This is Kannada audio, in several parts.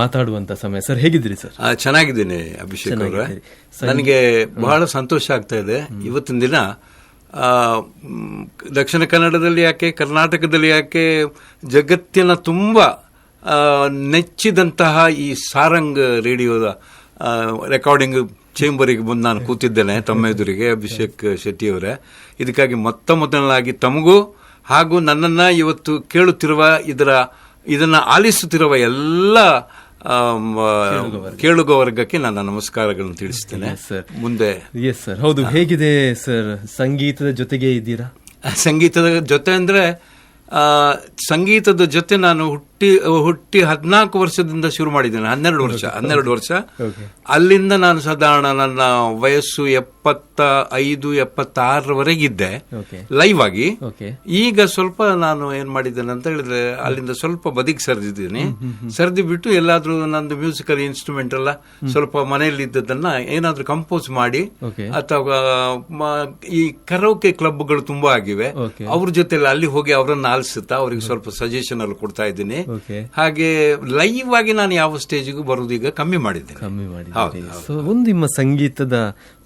ಮಾತಾಡುವಂತ ಸಮಯ. ಸರ್ ಹೇಗಿದ್ದೀರಿ ಸರ್? ಚೆನ್ನಾಗಿದ್ದೀನಿ ಅಭಿಷೇಕ್ ಅವರೇ. ನನಗೆ ಬಹಳ ಸಂತೋಷ ಆಗ್ತಾ ಇದೆ ಇವತ್ತಿನ ದಿನ. ದಕ್ಷಿಣ ಕನ್ನಡದಲ್ಲಿ ಯಾಕೆ, ಕರ್ನಾಟಕದಲ್ಲಿ ಯಾಕೆ, ಜಗತ್ತಿನ ತುಂಬ ನೆಚ್ಚಿದಂತಹ ಈ ಸಾರಂಗ್ ರೇಡಿಯೋದ ರೆಕಾರ್ಡಿಂಗ್ ಚೇಂಬರಿಗೆ ಬಂದು ನಾನು ಕೂತಿದ್ದೇನೆ ತಮ್ಮ ಎದುರಿಗೆ, ಅಭಿಷೇಕ್ ಶೆಟ್ಟಿ ಅವರೇ. ಇದಕ್ಕಾಗಿ ಮೊದಲನಾಗಿ ತಮಗೂ ಹಾಗೂ ನನ್ನನ್ನು ಇವತ್ತು ಕೇಳುತ್ತಿರುವ ಇದನ್ನ ಆಲಿಸುತ್ತಿರುವ ಎಲ್ಲ ಕೇಳುಗ ವರ್ಗಕ್ಕೆ ನನ್ನ ನಮಸ್ಕಾರಗಳನ್ನು ತಿಳಿಸ್ತೇನೆ. ಮುಂದೆ ಸರ್ ಹೌದು, ಹೇಗಿದೆ ಸರ್ ಸಂಗೀತದ ಜೊತೆಗೆ ಇದ್ದೀರಾ? ಸಂಗೀತದ ಜೊತೆ ಅಂದ್ರೆ ಸಂಗೀತದ ಜೊತೆ ನಾನು ಹುಟ್ಟಿ 14 ವರ್ಷದಿಂದ ಶುರು ಮಾಡಿದ್ದೇನೆ. 12 ವರ್ಷ. ಅಲ್ಲಿಂದ ನಾನು ಸಾಧಾರಣ ನನ್ನ ವಯಸ್ಸು 75-76ರವರೆಗಿದ್ದೆ ಲೈವ್ ಆಗಿ. ಈಗ ಸ್ವಲ್ಪ ನಾನು ಏನ್ ಮಾಡಿದ್ದೇನೆ ಅಂತ ಹೇಳಿದ್ರೆ ಅಲ್ಲಿಂದ ಸ್ವಲ್ಪ ಬದಿಗೆ ಸರಿದು ಬಿಟ್ಟು ಎಲ್ಲಾದ್ರೂ ನಂದು ಮ್ಯೂಸಿಕಲ್ ಇನ್ಸ್ಟ್ರೂಮೆಂಟ್ ಎಲ್ಲ ಸ್ವಲ್ಪ ಮನೆಯಲ್ಲಿ ಇದ್ದದನ್ನ ಏನಾದ್ರೂ ಕಂಪೋಸ್ ಮಾಡಿ, ಅಥವಾ ಈ ಕರೋಕೆ ಕ್ಲಬ್ಗಳು ತುಂಬಾ ಆಗಿವೆ, ಅವ್ರ ಜೊತೆ ಅಲ್ಲಿ ಹೋಗಿ ಅವರನ್ನ ಆಲಿಸುತ್ತಾ ಅವ್ರಿಗೆ ಸ್ವಲ್ಪ ಸಜೆಷನ್ ಅಲ್ಲಿ ಕೊಡ್ತಾ ಇದ್ದೀನಿ. ಹಾಗೆ ಲೈವ್ ಆಗಿ ನಾನು ಯಾವ ಸ್ಟೇಜಿಗೂ ಬರುವುದು ಈಗ ಕಮ್ಮಿ ಮಾಡಿದ್ದೇನೆ. ಸೊ ಒಂದು ನಿಮ್ಮ ಸಂಗೀತದ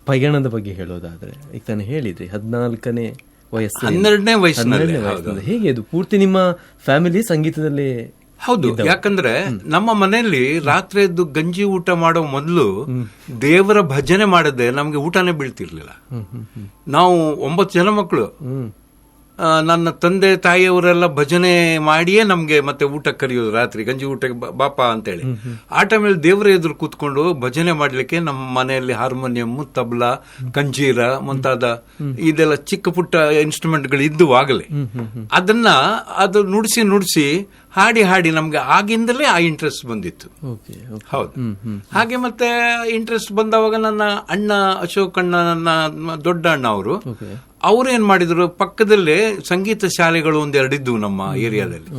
ಪಯಣದ ಬಗ್ಗೆ ಹೇಳೋದಾದ್ರೆ, ಈಗ ತಾನು ಹೇಳಿದ್ರಿ 14ನೇ ವಯಸ್ಸು, 12ನೇ ವಯಸ್ಸಿನಲ್ಲಿ ಹೇಗೆ ಅದು ಪೂರ್ತಿ ನಿಮ್ಮ ಫ್ಯಾಮಿಲಿ ಸಂಗೀತದಲ್ಲಿ? ಹೌದು, ಯಾಕಂದ್ರೆ ನಮ್ಮ ಮನೆಯಲ್ಲಿ ರಾತ್ರಿ ಎದ್ದು ಗಂಜಿ ಊಟ ಮಾಡೋ ಮೊದಲು ದೇವರ ಭಜನೆ ಮಾಡದೆ ನಮ್ಗೆ ಊಟನೇ ಬೀಳ್ತಿರ್ಲಿಲ್ಲ. ನಾವು 9 ಜನ ಮಕ್ಕಳು. ನನ್ನ ತಂದೆ ತಾಯಿಯವರೆಲ್ಲ ಭಜನೆ ಮಾಡಿಯೇ ನಮ್ಗೆ ಮತ್ತೆ ಊಟ ಕರೆಯೋದು, ರಾತ್ರಿ ಗಂಜಿ ಊಟಕ್ಕೆ ಬಾಪ ಅಂತೇಳಿ. ಆ ಟೈಮಲ್ಲಿ ದೇವರ ಎದುರು ಕೂತ್ಕೊಂಡು ಭಜನೆ ಮಾಡ್ಲಿಕ್ಕೆ ನಮ್ಮ ಮನೆಯಲ್ಲಿ ಹಾರ್ಮೋನಿಯಂ, ತಬಲಾ, ಕಂಜೀರ ಮುಂತಾದ ಇದೆಲ್ಲ ಚಿಕ್ಕ ಪುಟ್ಟ ಇನ್ಸ್ಟ್ರೂಮೆಂಟ್ಗಳು ಇದ್ದು ಆಗಲೇ ಅದು ನುಡಿಸಿ ಹಾಡಿ ನಮ್ಗೆ ಆಗಿಂದಲೇ ಆ ಇಂಟ್ರೆಸ್ಟ್ ಬಂದಿತ್ತು. ಹೌದು. ಹಾಗೆ ಮತ್ತೆ ಇಂಟ್ರೆಸ್ಟ್ ಬಂದವಾಗ ನನ್ನ ಅಣ್ಣ ಅಶೋಕ್ ಅಣ್ಣ, ನನ್ನ ದೊಡ್ಡ ಅಣ್ಣ ಅವರು ಏನ್ ಮಾಡಿದ್ರು, ಪಕ್ಕದಲ್ಲೇ ಸಂಗೀತ ಶಾಲೆಗಳು ಒಂದೆರಡಿದ್ವು ನಮ್ಮ ಏರಿಯಾದಲ್ಲಿ.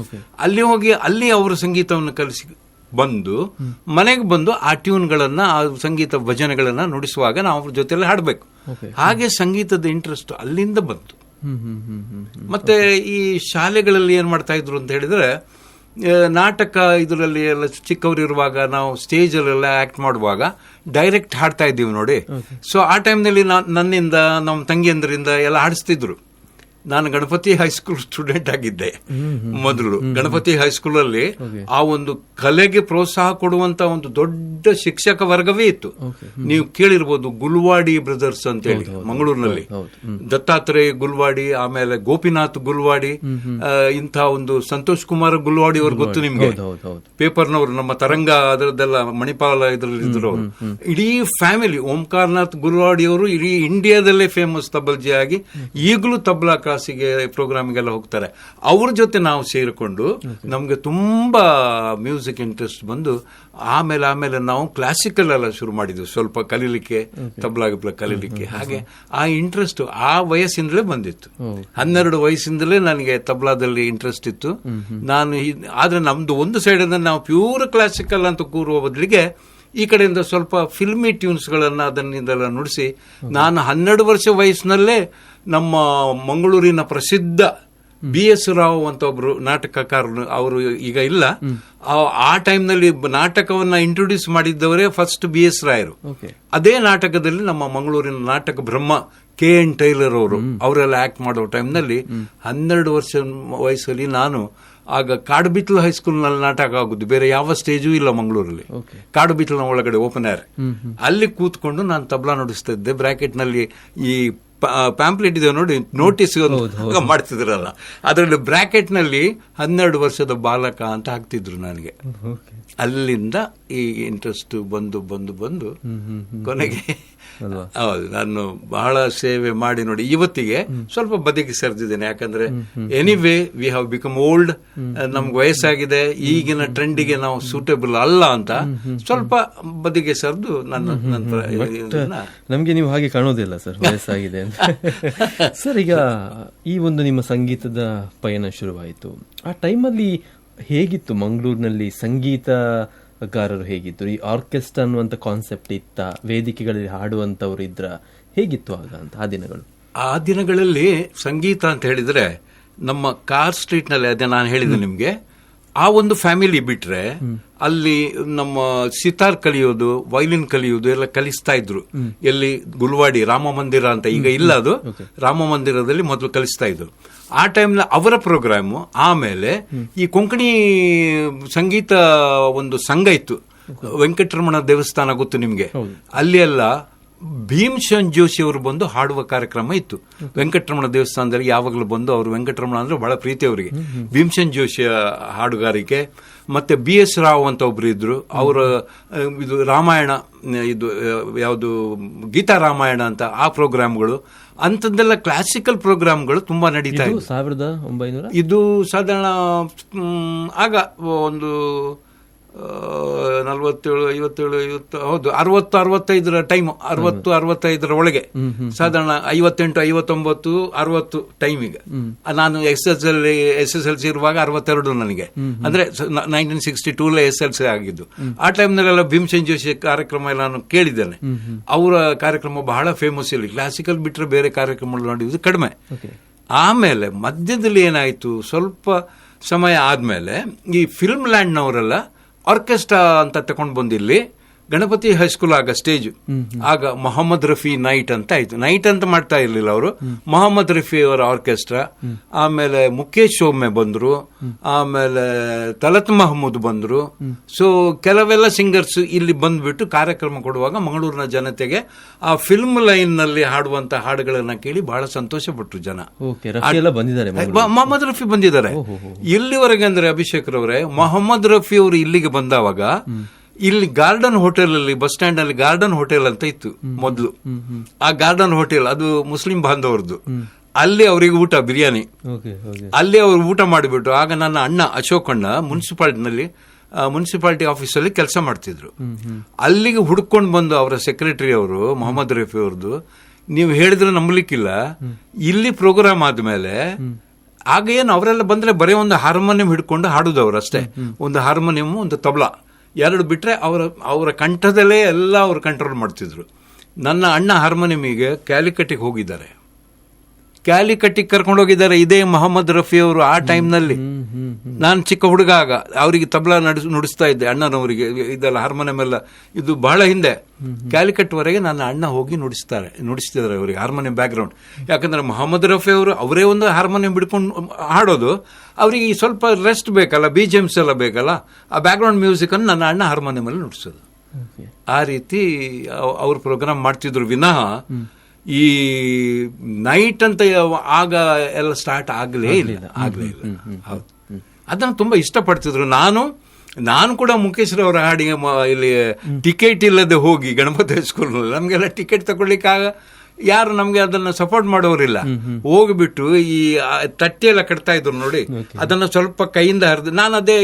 ಅಲ್ಲಿ ಹೋಗಿ ಅಲ್ಲಿ ಅವರು ಸಂಗೀತವನ್ನು ಕಲಿಸಿ ಬಂದು ಮನೆಗೆ ಬಂದು ಆ ಟ್ಯೂನ್ಗಳನ್ನ, ಆ ಸಂಗೀತ ಭಜನೆಗಳನ್ನ ನುಡಿಸುವಾಗ ನಾವು ಅವ್ರ ಜೊತೆಲಿ ಹಾಡಬೇಕು. ಹಾಗೆ ಸಂಗೀತದ ಇಂಟ್ರೆಸ್ಟ್ ಅಲ್ಲಿಂದ ಬಂತು. ಮತ್ತೆ ಈ ಶಾಲೆಗಳಲ್ಲಿ ಏನ್ ಮಾಡ್ತಾ ಇದ್ರು ಅಂತ ಹೇಳಿದ್ರೆ, ನಾಟಕ ಇದರಲ್ಲಿ ಎಲ್ಲ ಚಿಕ್ಕವರಿರುವಾಗ ನಾವು ಸ್ಟೇಜ್ ಅಲ್ಲೆಲ್ಲ ಆಕ್ಟ್ ಮಾಡುವಾಗ ಡೈರೆಕ್ಟ್ ಹಾಡ್ತಾ ಇದ್ದೀವಿ ನೋಡಿ. ಸೊ ಆ ಟೈಮ್ನಲ್ಲಿ ನನ್ನಿಂದ ನಮ್ಮ ತಂಗಿಯಂದರಿಂದ ಎಲ್ಲ ಹಾಡಿಸ್ತಿದ್ರು. ನಾನು ಗಣಪತಿ ಹೈಸ್ಕೂಲ್ ಸ್ಟೂಡೆಂಟ್ ಆಗಿದ್ದೆ ಮೊದಲು. ಗಣಪತಿ ಹೈಸ್ಕೂಲಲ್ಲಿ ಆ ಒಂದು ಕಲೆಗೆ ಪ್ರೋತ್ಸಾಹ ಕೊಡುವಂತ ಒಂದು ದೊಡ್ಡ ಶಿಕ್ಷಕ ವರ್ಗವೇ ಇತ್ತು. ನೀವು ಕೇಳಿರ್ಬೋದು, ಗುಲ್ವಾಡಿ ಬ್ರದರ್ಸ್ ಅಂತ ಹೇಳಿ ಮಂಗಳೂರಿನಲ್ಲಿ, ದತ್ತಾತ್ರೇಯ ಗುಲ್ವಾಡಿ, ಆಮೇಲೆ ಗೋಪಿನಾಥ್ ಗುಲ್ವಾಡಿ, ಇಂಥ ಒಂದು ಸಂತೋಷ್ ಕುಮಾರ್ ಗುಲ್ವಾಡಿ ಅವ್ರು ಗೊತ್ತು ನಿಮ್ಗೆ, ಪೇಪರ್ನವರು, ನಮ್ಮ ತರಂಗ ಅದರದ್ದೆಲ್ಲ ಮಣಿಪಾಲ ಇದರಲ್ಲಿ ಇದ್ರು ಅವರು. ಇಡೀ ಫ್ಯಾಮಿಲಿ, ಓಂಕಾರನಾಥ್ ಗುಲ್ವಾಡಿ ಅವರು ಇಡೀ ಇಂಡಿಯಾದಲ್ಲೇ ಫೇಮಸ್ ತಬಲ್ಜಿ ಆಗಿ ಈಗಲೂ ತಬಲಾ ಕ್ಲಾಸಿಗೆ ಪ್ರೋಗ್ರಾಮ್ಗೆಲ್ಲ ಹೋಗ್ತಾರೆ. ಅವ್ರ ಜೊತೆ ನಾವು ಸೇರಿಕೊಂಡು ನಮ್ಗೆ ತುಂಬಾ ಮ್ಯೂಸಿಕ್ ಇಂಟ್ರೆಸ್ಟ್ ಬಂದು ಆಮೇಲೆ ನಾವು ಕ್ಲಾಸಿಕಲ್ ಎಲ್ಲ ಶುರು ಮಾಡಿದ್ವಿ, ಸ್ವಲ್ಪ ಕಲೀಲಿಕ್ಕೆ, ತಬಲಾ ಕಲೀಲಿಕ್ಕೆ. ಹಾಗೆ ಆ ಇಂಟ್ರೆಸ್ಟ್ ಆ ವಯಸ್ಸಿಂದಲೇ ಬಂದಿತ್ತು. 12 ವಯಸ್ಸಿಂದಲೇ ನನಗೆ ತಬಲಾದಲ್ಲಿ ಇಂಟ್ರೆಸ್ಟ್ ಇತ್ತು. ಆದ್ರೆ ನಮ್ದು ಒಂದು ಸೈಡ್ ನಾವು ಪ್ಯೂರ್ ಕ್ಲಾಸಿಕಲ್ ಅಂತ ಕೂರುವ ಬದಲಿಗೆ ಈ ಕಡೆಯಿಂದ ಸ್ವಲ್ಪ ಫಿಲ್ಮಿ ಟ್ಯೂನ್ಸ್ಗಳನ್ನ ಅದನ್ನೆಲ್ಲ ನುಡಿಸಿ, ನಾನು 12 ವರ್ಷ ವಯಸ್ಸಿನಲ್ಲೇ ನಮ್ಮ ಮಂಗಳೂರಿನ ಪ್ರಸಿದ್ಧ BS ರಾವ್ ಅಂತ ಒಬ್ರು ನಾಟಕಕಾರರು, ಅವರು ಈಗ ಇಲ್ಲ, ಆ ಟೈಮ್ನಲ್ಲಿ ನಾಟಕವನ್ನ ಇಂಟ್ರೊಡ್ಯೂಸ್ ಮಾಡಿದ್ದವರೇ ಫಸ್ಟ್ BS ರಾಯರು. ಅದೇ ನಾಟಕದಲ್ಲಿ ನಮ್ಮ ಮಂಗಳೂರಿನ ನಾಟಕ ಬ್ರಹ್ಮ KN ಟೈಲರ್ ಅವರೆಲ್ಲ ಆಕ್ಟ್ ಮಾಡೋ ಟೈಮ್ನಲ್ಲಿ 12 ವರ್ಷ ವಯಸ್ಸಲ್ಲಿ ನಾನು ಆಗ ಕಾಡುಬಿಟ್ಲು ಹೈಸ್ಕೂಲ್ನಲ್ಲಿ ನಾಟಕ ಆಗುದು, ಬೇರೆ ಯಾವ ಸ್ಟೇಜು ಇಲ್ಲ ಮಂಗಳೂರಲ್ಲಿ. ಕಾಡುಬಿಟ್ಲಿನ ಒಳಗಡೆ ಓಪನ್ ಏರ್, ಅಲ್ಲಿ ಕೂತ್ಕೊಂಡು ನಾನು ತಬಲಾ ನುಡಿಸ್ತಾ ಇದ್ದೆ. ಬ್ರಾಕೆಟ್ ನಲ್ಲಿ ಈ ಪ್ಯಾಂಪ್ಲೆಟ್ ಇದೆ ನೋಡಿ, ನೋಟಿಸ್ ಮಾಡ್ತಿದ್ರಲ್ಲ, ಅದರಲ್ಲಿ ಬ್ರಾಕೆಟ್ ನಲ್ಲಿ 12 ವರ್ಷದ ಬಾಲಕ ಅಂತ ಹಾಕ್ತಿದ್ರು ನನಗೆ. ಅಲ್ಲಿಂದ ಈ ಇಂಟ್ರೆಸ್ಟ್ ಬಂದು ಕೊನೆಗೆ ಹೌದು, ನಾನು ಬಹಳ ಸೇವೆ ಮಾಡಿ ನೋಡಿ ಇವತ್ತಿಗೆ ಸ್ವಲ್ಪ ಬದಿಗೆ ಸರಿದಿದ್ದೇನೆ. ಯಾಕಂದ್ರೆ anyway we have become old, ನಮ್ಗೆ ವಯಸ್ಸಾಗಿದೆ, ಈಗಿನ ಟ್ರೆಂಡಿಗೆ ನಾವು ಸೂಟೇಬಲ್ ಅಲ್ಲ ಅಂತ ಸ್ವಲ್ಪ ಬದಿಗೆ ಸರಿದು ನಮ್ಗೆ ನೀವು ಹಾಗೆ ಕಾಣೋದಿಲ್ಲ ಸರ್, ವಯಸ್ಸಾಗಿದೆ ಅಂತ. ಸರ್, ಈಗ ಈ ಒಂದು ನಿಮ್ಮ ಸಂಗೀತದ ಪಯಣ ಶುರುವಾಯಿತು, ಆ ಟೈಮಲ್ಲಿ ಹೇಗಿತ್ತು ಮಂಗಳೂರಿನಲ್ಲಿ ಸಂಗೀತಗಾರರು ಹೇಗಿದ್ರು? ಈ ಆರ್ಕೆಸ್ಟ್ರಾ ಅನ್ನುವಂತ ಕಾನ್ಸೆಪ್ಟ್ ಇತ್ತ? ವೇದಿಕೆಗಳಲ್ಲಿ ಹಾಡುವಂತವ್ರು ಇದ್ರ? ಹೇಗಿತ್ತು ಆಗ ಅಂತ ಆ ದಿನಗಳು? ಆ ದಿನಗಳಲ್ಲಿ ಸಂಗೀತ ಅಂತ ಹೇಳಿದ್ರೆ ನಮ್ಮ ಕಾರ್ ಸ್ಟ್ರೀಟ್ ನಲ್ಲಿ, ಅದೇ ನಾನು ಹೇಳಿದೆ ನಿಮ್ಗೆ, ಆ ಒಂದು ಫ್ಯಾಮಿಲಿ ಬಿಟ್ರೆ ಅಲ್ಲಿ ನಮ್ಮ ಸಿತಾರ್ ಕಲಿಯೋದು, ವೈಲಿನ್ ಕಲಿಯೋದು ಎಲ್ಲ ಕಲಿಸ್ತಾ ಇದ್ರು. ಎಲ್ಲಿ ಗುಲ್ವಾಡಿ ರಾಮ ಮಂದಿರ ಅಂತ, ಈಗ ಇಲ್ಲ ಅದು, ರಾಮ ಮಂದಿರದಲ್ಲಿ ಮೊದಲು ಕಲಿಸ್ತಾ ಇದ್ರು. ಆ ಟೈಮ್ನ ಅವರ ಪ್ರೋಗ್ರಾಮು. ಆಮೇಲೆ ಈ ಕೊಂಕಣಿ ಸಂಗೀತ ಒಂದು ಸಂಘ ಇತ್ತು, ವೆಂಕಟರಮಣ ದೇವಸ್ಥಾನ ಗೊತ್ತು ನಿಮ್ಗೆ, ಅಲ್ಲಿ ಎಲ್ಲ ಭೀಮ್ಸೇನ್ ಜೋಶಿ ಅವರು ಬಂದು ಹಾಡುವ ಕಾರ್ಯಕ್ರಮ ಇತ್ತು. ವೆಂಕಟರಮಣ ದೇವಸ್ಥಾನದಲ್ಲಿ ಯಾವಾಗಲೂ ಬಂದು, ಅವರು ವೆಂಕಟರಮಣ ಅಂದ್ರೆ ಬಹಳ ಪ್ರೀತಿ ಅವರಿಗೆ. ಭೀಮ್ಸೇನ್ ಜೋಶಿಯ ಹಾಡುಗಾರಿಕೆ, ಮತ್ತೆ BS ರಾವ್ ಅಂತ ಒಬ್ರು ಇದ್ರು, ಅವರ ಇದು ರಾಮಾಯಣ, ಇದು ಯಾವುದು ಗೀತಾ ರಾಮಾಯಣ ಅಂತ ಆ ಪ್ರೋಗ್ರಾಮ್ಗಳು, ಅಂಥದ್ದೆಲ್ಲ ಕ್ಲಾಸಿಕಲ್ ಪ್ರೋಗ್ರಾಮ್ಗಳು ತುಂಬಾ ನಡೀತಾ ಇತ್ತು. 1900 ಇದು ಸಾಧಾರಣ ಆಗ ಒಂದು 47, 57, 50, ಹೌದು 60, 65 ಟೈಮ್, 60, 65 ಒಳಗೆ, ಸಾಧಾರಣ 58, 59, 60 ಟೈಮಿಗೆ. ನಾನು SSLC ಇರುವಾಗ 62 ನನಗೆ, ಅಂದ್ರೆ 1962 SLC ಆಗಿದ್ದು. ಆ ಟೈಮ್ನಲ್ಲೆಲ್ಲ ಭೀಮ್ಸೇನ್ ಜೋಶಿ ಕಾರ್ಯಕ್ರಮ ಎಲ್ಲ ನಾನು ಕೇಳಿದ್ದೇನೆ. ಅವರ ಕಾರ್ಯಕ್ರಮ ಬಹಳ ಫೇಮಸ್. ಇಲ್ಲಿ ಕ್ಲಾಸಿಕಲ್ ಬಿಟ್ಟರೆ ಬೇರೆ ಕಾರ್ಯಕ್ರಮಗಳು ನೋಡಿದ್ದು ಕಡಿಮೆ. ಆಮೇಲೆ ಮಧ್ಯದಲ್ಲಿ ಏನಾಯ್ತು, ಸ್ವಲ್ಪ ಸಮಯ ಆದ್ಮೇಲೆ ಈ ಫಿಲ್ಮ್ ಲ್ಯಾಂಡ್ನವರೆಲ್ಲ ಆರ್ಕೆಸ್ಟ್ರಾ ಅಂತ ತಗೊಂಡು ಬಂದಿಲ್ಲಿ ಗಣಪತಿ ಹೈಸ್ಕೂಲ್ ಆಗ ಸ್ಟೇಜ್, ಆಗ ಮೊಹಮ್ಮದ್ ರಫಿ ನೈಟ್ ಅಂತ ಆಯ್ತು. ನೈಟ್ ಅಂತ ಮಾಡ್ತಾ ಇರ್ಲಿಲ್ಲ ಅವರು, ಮೊಹಮ್ಮದ್ ರಫಿ ಅವರ ಆರ್ಕೆಸ್ಟ್ರಾ. ಆಮೇಲೆ ಮುಖೇಶ್ ಸೌಮ್ಯ ಬಂದ್ರು, ಆಮೇಲೆ ತಲತ್ ಮಹಮೂದ್ ಬಂದ್ರು. ಸೊ ಕೆಲವೆಲ್ಲ ಸಿಂಗರ್ಸ್ ಇಲ್ಲಿ ಬಂದ್ಬಿಟ್ಟು ಕಾರ್ಯಕ್ರಮ ಕೊಡುವಾಗ ಮಂಗಳೂರಿನ ಜನತೆಗೆ ಆ ಫಿಲ್ಮ್ ಲೈನ್ ನಲ್ಲಿ ಹಾಡುವಂತ ಹಾಡುಗಳನ್ನ ಕೇಳಿ ಬಹಳ ಸಂತೋಷ ಪಟ್ರು ಜನ. ಮೊಹಮ್ಮದ್ ರಫಿ ಬಂದಿದ್ದಾರೆ ಇಲ್ಲಿವರೆಗೆ. ಅಂದ್ರೆ ಅಭಿಷೇಕ್ ರವರೇ, ಮೊಹಮ್ಮದ್ ರಫಿ ಅವರು ಇಲ್ಲಿಗೆ ಬಂದವಾಗ ಇಲ್ಲಿ ಗಾರ್ಡನ್ ಹೋಟೆಲ್ ಅಲ್ಲಿ, ಬಸ್ ಸ್ಟ್ಯಾಂಡ್ ಅಲ್ಲಿ ಗಾರ್ಡನ್ ಹೋಟೆಲ್ ಅಂತ ಇತ್ತು ಮೊದಲು. ಆ ಗಾರ್ಡನ್ ಹೋಟೆಲ್ ಅದು ಮುಸ್ಲಿಂ ಬಾಂಧವರದ್ದು. ಅಲ್ಲಿ ಅವರಿಗೆ ಊಟ, ಬಿರಿಯಾನಿ, ಅಲ್ಲಿ ಅವರು ಊಟ ಮಾಡಿಬಿಟ್ಟು, ಆಗ ನನ್ನ ಅಣ್ಣ ಅಶೋಕ್ ಅಣ್ಣ ಮುನ್ಸಿಪಾಲಿಟಿ ಆಫೀಸಲ್ಲಿ ಕೆಲಸ ಮಾಡ್ತಿದ್ರು. ಅಲ್ಲಿಗೆ ಹುಡ್ಕೊಂಡು ಬಂದು ಅವರ ಸೆಕ್ರೆಟರಿ ಅವರು, ಮೊಹಮ್ಮದ್ ರಫಿ ಅವ್ರದ್ದು, ನೀವು ಹೇಳಿದ್ರೆ ನಂಬಲಿಕ್ಕಿಲ್ಲ, ಇಲ್ಲಿ ಪ್ರೋಗ್ರಾಮ್ ಆದ್ಮೇಲೆ ಆಗ ಏನು ಅವರೆಲ್ಲ ಬಂದ್ರೆ ಬರೀ ಒಂದು ಹಾರ್ಮೋನಿಯಂ ಹಿಡ್ಕೊಂಡು ಹಾಡುದು ಅವರು ಅಷ್ಟೇ. ಒಂದು ಹಾರ್ಮೋನಿಯಂ, ಒಂದು ತಬಲಾ, ಎರಡು ಬಿಟ್ರೆ ಅವರ ಕಂಠದಲ್ಲೇ ಎಲ್ಲ ಅವರು ಕಂಟ್ರೋಲ್ ಮಾಡ್ತಿದ್ರು. ನನ್ನ ಅಣ್ಣ ಹಾರ್ಮೋನಿಯಮಿಗೆ ಕ್ಯಾಲಿಕಟ್ಟಿಗೆ ಹೋಗಿದ್ದಾರೆ, ಕ್ಯಾಲಿಕಟ್ಟಿಗೆ ಕರ್ಕೊಂಡು ಹೋಗಿದ್ದಾರೆ ಇದೇ ಮೊಹಮ್ಮದ್ ರಫಿ ಅವರು. ಆ ಟೈಮ್ನಲ್ಲಿ ನಾನು ಚಿಕ್ಕ ಹುಡುಗ, ಆಗ ಅವರಿಗೆ ತಬಲಾ ನುಡಿಸ್ತಾ ಇದ್ದೆ, ಅಣ್ಣನವರಿಗೆ ಇದೆಲ್ಲ ಹಾರ್ಮೋನಿಯಂ ಎಲ್ಲ. ಇದು ಬಹಳ ಹಿಂದೆ, ಕ್ಯಾಲಿಕಟ್ ವರೆಗೆ ನನ್ನ ಅಣ್ಣ ಹೋಗಿ ನುಡಿಸ್ತಿದ್ದಾರೆ ಅವರಿಗೆ ಹಾರ್ಮೋನಿಯಂ ಬ್ಯಾಕ್ಗ್ರೌಂಡ್. ಯಾಕಂದ್ರೆ ಮೊಹಮ್ಮದ್ ರಫಿ ಅವರು ಅವರೇ ಒಂದು ಹಾರ್ಮೋನಿಯಂ ಬಿಡ್ಕೊಂಡು ಹಾಡೋದು, ಅವರಿಗೆ ಸ್ವಲ್ಪ ರೆಸ್ಟ್ ಬೇಕಲ್ಲ, BGMs ಎಲ್ಲ ಬೇಕಲ್ಲ, ಆ ಬ್ಯಾಕ್ಗ್ರೌಂಡ್ ಮ್ಯೂಸಿಕ್ ಅನ್ನು ನನ್ನ ಅಣ್ಣ ಹಾರ್ಮೋನಿಯಂ ಅಲ್ಲಿ ನುಡಿಸೋದು. ಆ ರೀತಿ ಅವ್ರು ಪ್ರೋಗ್ರಾಮ್ ಮಾಡ್ತಿದ್ರು ವಿನಃ ಈ ನೈಟ್ ಅಂತ ಆಗ ಎಲ್ಲ ಸ್ಟಾರ್ಟ್ ಆಗಲೇ ಇಲ್ಲ. ಹೌದು, ಅದನ್ನು ತುಂಬಾ ಇಷ್ಟಪಡ್ತಿದ್ರು. ನಾನು ಕೂಡ ಮುಖೇಶ್ ರವರ ಹಾಡಿಗೆ ಇಲ್ಲಿ ಟಿಕೆಟ್ ಇಲ್ಲದೆ ಹೋಗಿ ಗಣಪತಿ ಹೈಸ್ಕೂಲ್, ನಮ್ಗೆಲ್ಲ ಟಿಕೆಟ್ ತಗೊಳ್ಳಿಕ್ಕೆ ಯಾರು ನಮ್ಗೆ ಅದನ್ನ ಸಪೋರ್ಟ್ ಮಾಡೋರಿಲ್ಲ. ಹೋಗ್ಬಿಟ್ಟು ಈ ತಟ್ಟಿ ಎಲ್ಲ ಕಟ್ತಾ ಇದ್ರು ನೋಡಿ, ಅದನ್ನ ಸ್ವಲ್ಪ ಕೈಯಿಂದ ಹರಿದು, ನಾನು ಅದೇ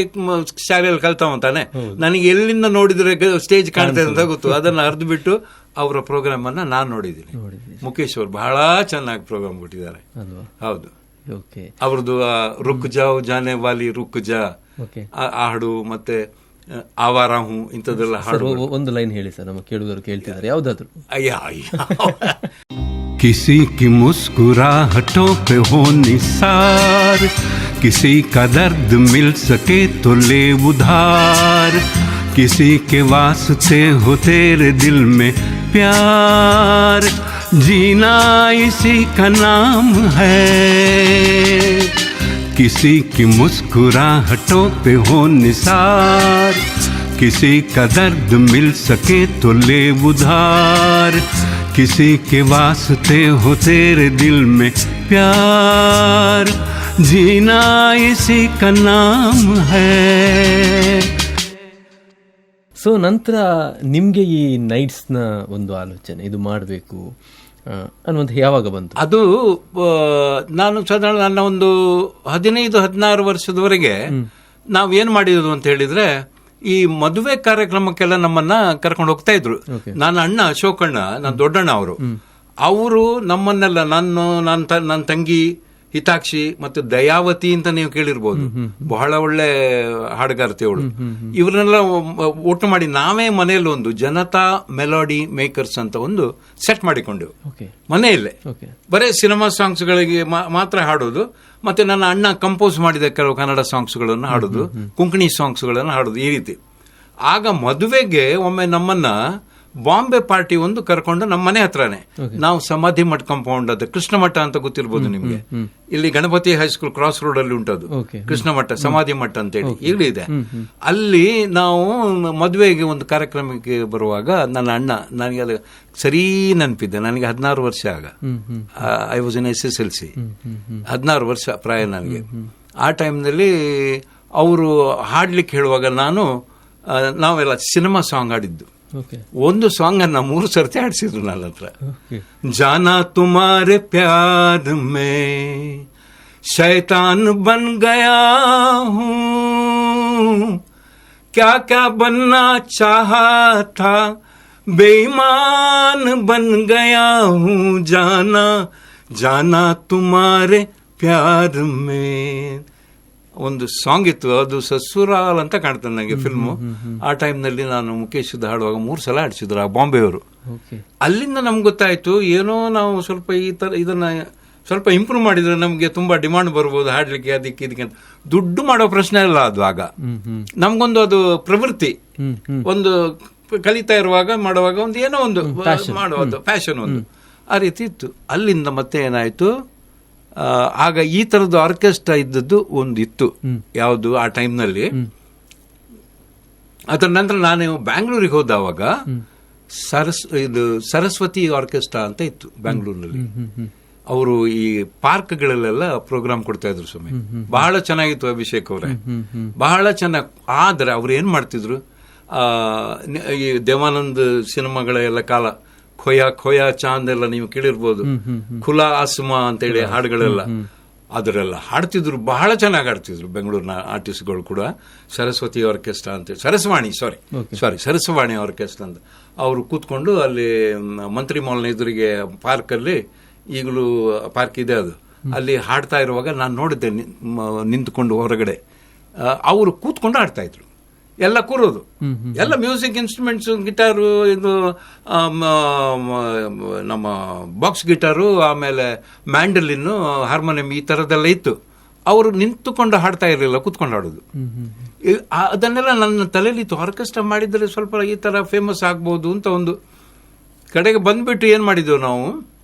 ಶಾಲೆಯಲ್ಲಿ ಕಲ್ತವಂತಾನೆ, ನನಗೆ ಎಲ್ಲಿಂದ ನೋಡಿದ್ರೆ ಸ್ಟೇಜ್ ಕಾಣ್ತಾ ಅಂತ ಗೊತ್ತು, ಅದನ್ನ ಹರಿದು ಬಿಟ್ಟು ಅವರ ಪ್ರೋಗ್ರಾಮ್ ಅನ್ನ ನಾನು ನೋಡಿದ್ದೀನಿ. ಮುಖೇಶ್ ಅವರು ಬಹಳ ಚೆನ್ನಾಗಿ ಪ್ರೋಗ್ರಾಮ್ ಕೊಟ್ಟಿದ್ದಾರೆ. ಹೌದು, ಅವ್ರದ್ದು ರುಕ್ ಜಾವ್ ಜಾನೆ ವಾಲಿ ರುಕ್ ಜಾ ಹಾಡು, ಮತ್ತೆ ಆವಾರ ಹೂ, ಇಂಥದ್ದೆಲ್ಲ ಹಾಡು. ಒಂದು ಲೈನ್ ಹೇಳಿ ಸರ್, ನಮ್ಮ ಕೇಳುಗರು ಕೇಳ್ತಿದ್ದಾರೆ, ಯಾವ್ದಾದ್ರು. किसी की मुस्कुराहटों पे हो निसार, किसी का दर्द मिल सके तो ले उधार, किसी के वास्ते हो तेरे दिल में प्यार, जीना इसी का नाम है. किसी की मुस्कुराहटों पे हो निसार, किसी का दर्द मिल सके तो ले उधार, किसी के वास्ते हो तेरे दिल में प्यार, जीना इसी का नाम है. ಸೊ ನಂತರ ನಿಮ್ಗೆ ಈ ನೈಟ್ಸ್ ನ ಒಂದು ಆಲೋಚನೆ, ಇದು ಮಾಡಬೇಕು ಅನ್ನುವಂಥ ಯಾವಾಗ ಬಂತು? ಅದು ನಾನು ಸಾಧಾರಣ ನನ್ನ ಒಂದು 15-16 ವರ್ಷದವರೆಗೆ ನಾವೇನ್ ಮಾಡಿದ್ರು ಅಂತ ಹೇಳಿದ್ರೆ, ಈ ಮದುವೆ ಕಾರ್ಯಕ್ರಮಕ್ಕೆಲ್ಲ ನಮ್ಮನ್ನ ಕರ್ಕೊಂಡು ಹೋಗ್ತಾ ಇದ್ರು. ನನ್ನ ಅಣ್ಣ ಅಶೋಕಣ್ಣ, ನನ್ನ ದೊಡ್ಡಣ್ಣ ಅವರು ನಮ್ಮನ್ನೆಲ್ಲ, ನನ್ನ ತಂಗಿ ಹಿತಾಕ್ಷಿ ಮತ್ತು ದಯಾವತಿ ಅಂತ ನೀವು ಕೇಳಿರ್ಬೋದು, ಬಹಳ ಒಳ್ಳೆ ಹಾಡುಗಾರ್ತಿಯವಳು. ಇವರನ್ನೆಲ್ಲ ಒಟ್ಟು ಮಾಡಿ ನಾವೇ ಮನೆಯಲ್ಲಿ ಒಂದು ಜನತಾ ಮೆಲೋಡಿ ಮೇಕರ್ಸ್ ಅಂತ ಒಂದು ಸೆಟ್ ಮಾಡಿಕೊಂಡೆವು ಮನೆಯಲ್ಲೇ. ಬರೀ ಸಿನಿಮಾ ಸಾಂಗ್ಸ್ಗಳಿಗೆ ಮಾತ್ರ ಹಾಡೋದು, ಮತ್ತೆ ನನ್ನ ಅಣ್ಣ ಕಂಪೋಸ್ ಮಾಡಿದ ಕೆಲವು ಕನ್ನಡ ಸಾಂಗ್ಸ್ಗಳನ್ನು ಹಾಡೋದು, ಕೊಂಕಣಿ ಸಾಂಗ್ಸ್ಗಳನ್ನು ಹಾಡೋದು, ಈ ರೀತಿ. ಆಗ ಮದುವೆಗೆ ಒಮ್ಮೆ ನಮ್ಮನ್ನ ಬಾಂಬೆ ಪಾರ್ಟಿ ಒಂದು ಕರ್ಕೊಂಡು ನಮ್ಮ ಮನೆ ಹತ್ರನೇ, ನಾವು ಸಮಾಧಿ ಮಠ ಕಾಂಪೌಂಡ್, ಅದು ಕೃಷ್ಣ ಮಠ ಅಂತ ಗೊತ್ತಿರ್ಬೋದು ನಿಮ್ಗೆ, ಇಲ್ಲಿ ಗಣಪತಿ ಹೈಸ್ಕೂಲ್ ಕ್ರಾಸ್ ರೋಡ್ ಅಲ್ಲಿ ಉಂಟದು ಕೃಷ್ಣ ಮಠ, ಸಮಾಧಿ ಮಠ ಅಂತೇಳಿ ಈಗಲೂ ಇದೆ. ಅಲ್ಲಿ ನಾವು ಮದುವೆಗೆ ಒಂದು ಕಾರ್ಯಕ್ರಮಕ್ಕೆ ಬರುವಾಗ ನನ್ನ ಅಣ್ಣ, ನನಗೆ ಅದು ಸರಿ ನೆನಪಿದ್ದೆ, ನನಗೆ 16 ವರ್ಷ ಆಗ, ಐ ವಾಸ್ ಇನ್ SSLC, 16 ವರ್ಷ ಪ್ರಾಯ ನನಗೆ. ಆ ಟೈಮ್ನಲ್ಲಿ ಅವರು ಹಾಡ್ಲಿಕ್ಕೆ ಹೇಳುವಾಗ ನಾವೆಲ್ಲ ಸಿನಿಮಾ ಸಾಂಗ್ ಆಡಿದ್ದು. ಒಂದು ಸಾಂಗ್ ಅನ್ನ 3 ಸರ್ತಿ ಆಡಿಸಿದ್ರು ನನ್ನ ಹತ್ರ. ಜಾನಾ ತುಮಾರೆ ಪ್ಯಾರ್ ಮೇ ಶೈತಾನ್ ಬನ್ ಗಯಾ ಹೂ, ಕ್ಯಾ ಕ್ಯಾ ಬನ್ನಾ ಚಾಹಾ ಥಾ ಬೇईमान ಬನ್ ಗಯಾ ಹೂ, ಜಾನಾ ಜಾನಾ ತುಮಾರೆ ಪ್ಯಾರ್ ಮೇ. ಒಂದು ಸಾಂಗ್ ಇತ್ತು, ಅದು ಸಸುರಾಲ್ ಅಂತ ಕಾಣ್ತದೆ ನನಗೆ ಫಿಲ್ಮು. ಆ ಟೈಮ್ನಲ್ಲಿ ನಾನು ಮುಖೇಶ್ ಹಾಡುವಾಗ 3 ಸಲ ಆಡಿಸಿದ್ರು ಆ ಬಾಂಬೆಯವರು. ಅಲ್ಲಿಂದ ನಮ್ಗೆ ಗೊತ್ತಾಯ್ತು, ಏನೋ ನಾವು ಸ್ವಲ್ಪ ಇದನ್ನ ಸ್ವಲ್ಪ ಇಂಪ್ರೂವ್ ಮಾಡಿದ್ರೆ ನಮ್ಗೆ ತುಂಬಾ ಡಿಮಾಂಡ್ ಬರ್ಬೋದು ಹಾಡ್ಲಿಕ್ಕೆ, ಅದಕ್ಕೆ ಇದಕ್ಕೆ. ದುಡ್ಡು ಮಾಡೋ ಪ್ರಶ್ನೆ ಇಲ್ಲ ಅದು. ಆಗ ನಮ್ಗೊಂದು ಅದು ಪ್ರವೃತ್ತಿ, ಒಂದು ಕಲಿತಾ ಇರುವಾಗ ಮಾಡುವಾಗ ಒಂದು ಏನೋ ಒಂದು ಮಾಡೋದು ಫ್ಯಾಷನ್ ಒಂದು, ಆ ರೀತಿ ಇತ್ತು. ಅಲ್ಲಿಂದ ಮತ್ತೆ ಏನಾಯ್ತು, ಆಗ ಈ ತರದ ಆರ್ಕೆಸ್ಟ್ರಾ ಇದ್ದದ್ದು ಒಂದು ಇತ್ತು, ಯಾವುದು ಆ ಟೈಮ್ನಲ್ಲಿ. ಅದರ ನಂತರ ನಾನು ಬ್ಯಾಂಗ್ಳೂರಿಗೆ ಹೋದವಾಗ ಸರಸ್ವತಿ ಆರ್ಕೆಸ್ಟ್ರಾ ಅಂತ ಇತ್ತು ಬ್ಯಾಂಗ್ಳೂರಿನಲ್ಲಿ. ಅವರು ಈ ಪಾರ್ಕ್ಗಳಲ್ಲೆಲ್ಲ ಪ್ರೋಗ್ರಾಮ್ ಕೊಡ್ತಾ ಇದ್ರು ಸ್ವಾಮಿ, ಬಹಳ ಚೆನ್ನಾಗಿತ್ತು ಅಭಿಷೇಕ್ ಅವರೇ, ಬಹಳ ಚೆನ್ನಾಗಿ. ಆದ್ರೆ ಅವ್ರು ಏನ್ ಮಾಡ್ತಿದ್ರು, ಈ ದೇವಾನಂದ್ ಸಿನಿಮಾಗಳ ಎಲ್ಲ ಕಾಲ, ಖೋಯಾ ಖೋಯಾ ಚಾಂದ್ ಎಲ್ಲ ನೀವು ಕೇಳಿರ್ಬೋದು, ಖುಲಾ ಆಸ್ಮಾ ಅಂತೇಳಿ ಹಾಡುಗಳೆಲ್ಲ ಅದರೆಲ್ಲ ಹಾಡ್ತಿದ್ರು, ಬಹಳ ಚೆನ್ನಾಗಿ ಹಾಡ್ತಿದ್ರು ಬೆಂಗಳೂರಿನ ಆರ್ಟಿಸ್ಟ್ಗಳು ಕೂಡ. ಸರಸ್ವತಿ ಆರ್ಕೆಸ್ಟ್ರಾ ಅಂತ, ಸರಸ್ವಾಣಿ ಆರ್ಕೆಸ್ಟ್ರಾ ಅಂತ ಅವರು ಕೂತ್ಕೊಂಡು ಅಲ್ಲಿ ಮಂತ್ರಿ ಮಾಲ್ನ ಎದುರಿಗೆ ಪಾರ್ಕಲ್ಲಿ, ಈಗಲೂ ಪಾರ್ಕ್ ಇದೆ ಅದು, ಅಲ್ಲಿ ಹಾಡ್ತಾ ಇರುವಾಗ ನಾನು ನೋಡಿದ್ದೆ ನಿಂತ್ಕೊಂಡು ಹೊರಗಡೆ. ಅವರು ಕೂತ್ಕೊಂಡು ಹಾಡ್ತಾ ಇದ್ರು, ಎಲ್ಲ ಕೂರೋದು, ಎಲ್ಲ ಮ್ಯೂಸಿಕ್ ಇನ್ಸ್ಟ್ರೂಮೆಂಟ್ಸ್, ಗಿಟಾರು, ಇದು ನಮ್ಮ ಬಾಕ್ಸ್ ಗಿಟಾರು, ಆಮೇಲೆ ಮ್ಯಾಂಡಲಿನ್, ಹಾರ್ಮೋನಿಯಂ, ಈ ತರದೆಲ್ಲ ಇತ್ತು. ಅವರು ನಿಂತುಕೊಂಡು ಹಾಡ್ತಾ ಇರಲಿಲ್ಲ, ಕೂತ್ಕೊಂಡು ಹಾಡೋದು. ಅದನ್ನೆಲ್ಲ ನನ್ನ ತಲೆಯಲ್ಲಿ ಇತ್ತು, ಆರ್ಕೆಸ್ಟ್ರಾ ಮಾಡಿದರೆ ಸ್ವಲ್ಪ ಈ ತರ ಫೇಮಸ್ ಆಗ್ಬೋದು ಅಂತ. ಒಂದು ಕಡೆಗೆ ಬಂದ್ಬಿಟ್ಟು ಏನ್ ಮಾಡಿದ್ವಿ ನಾವು,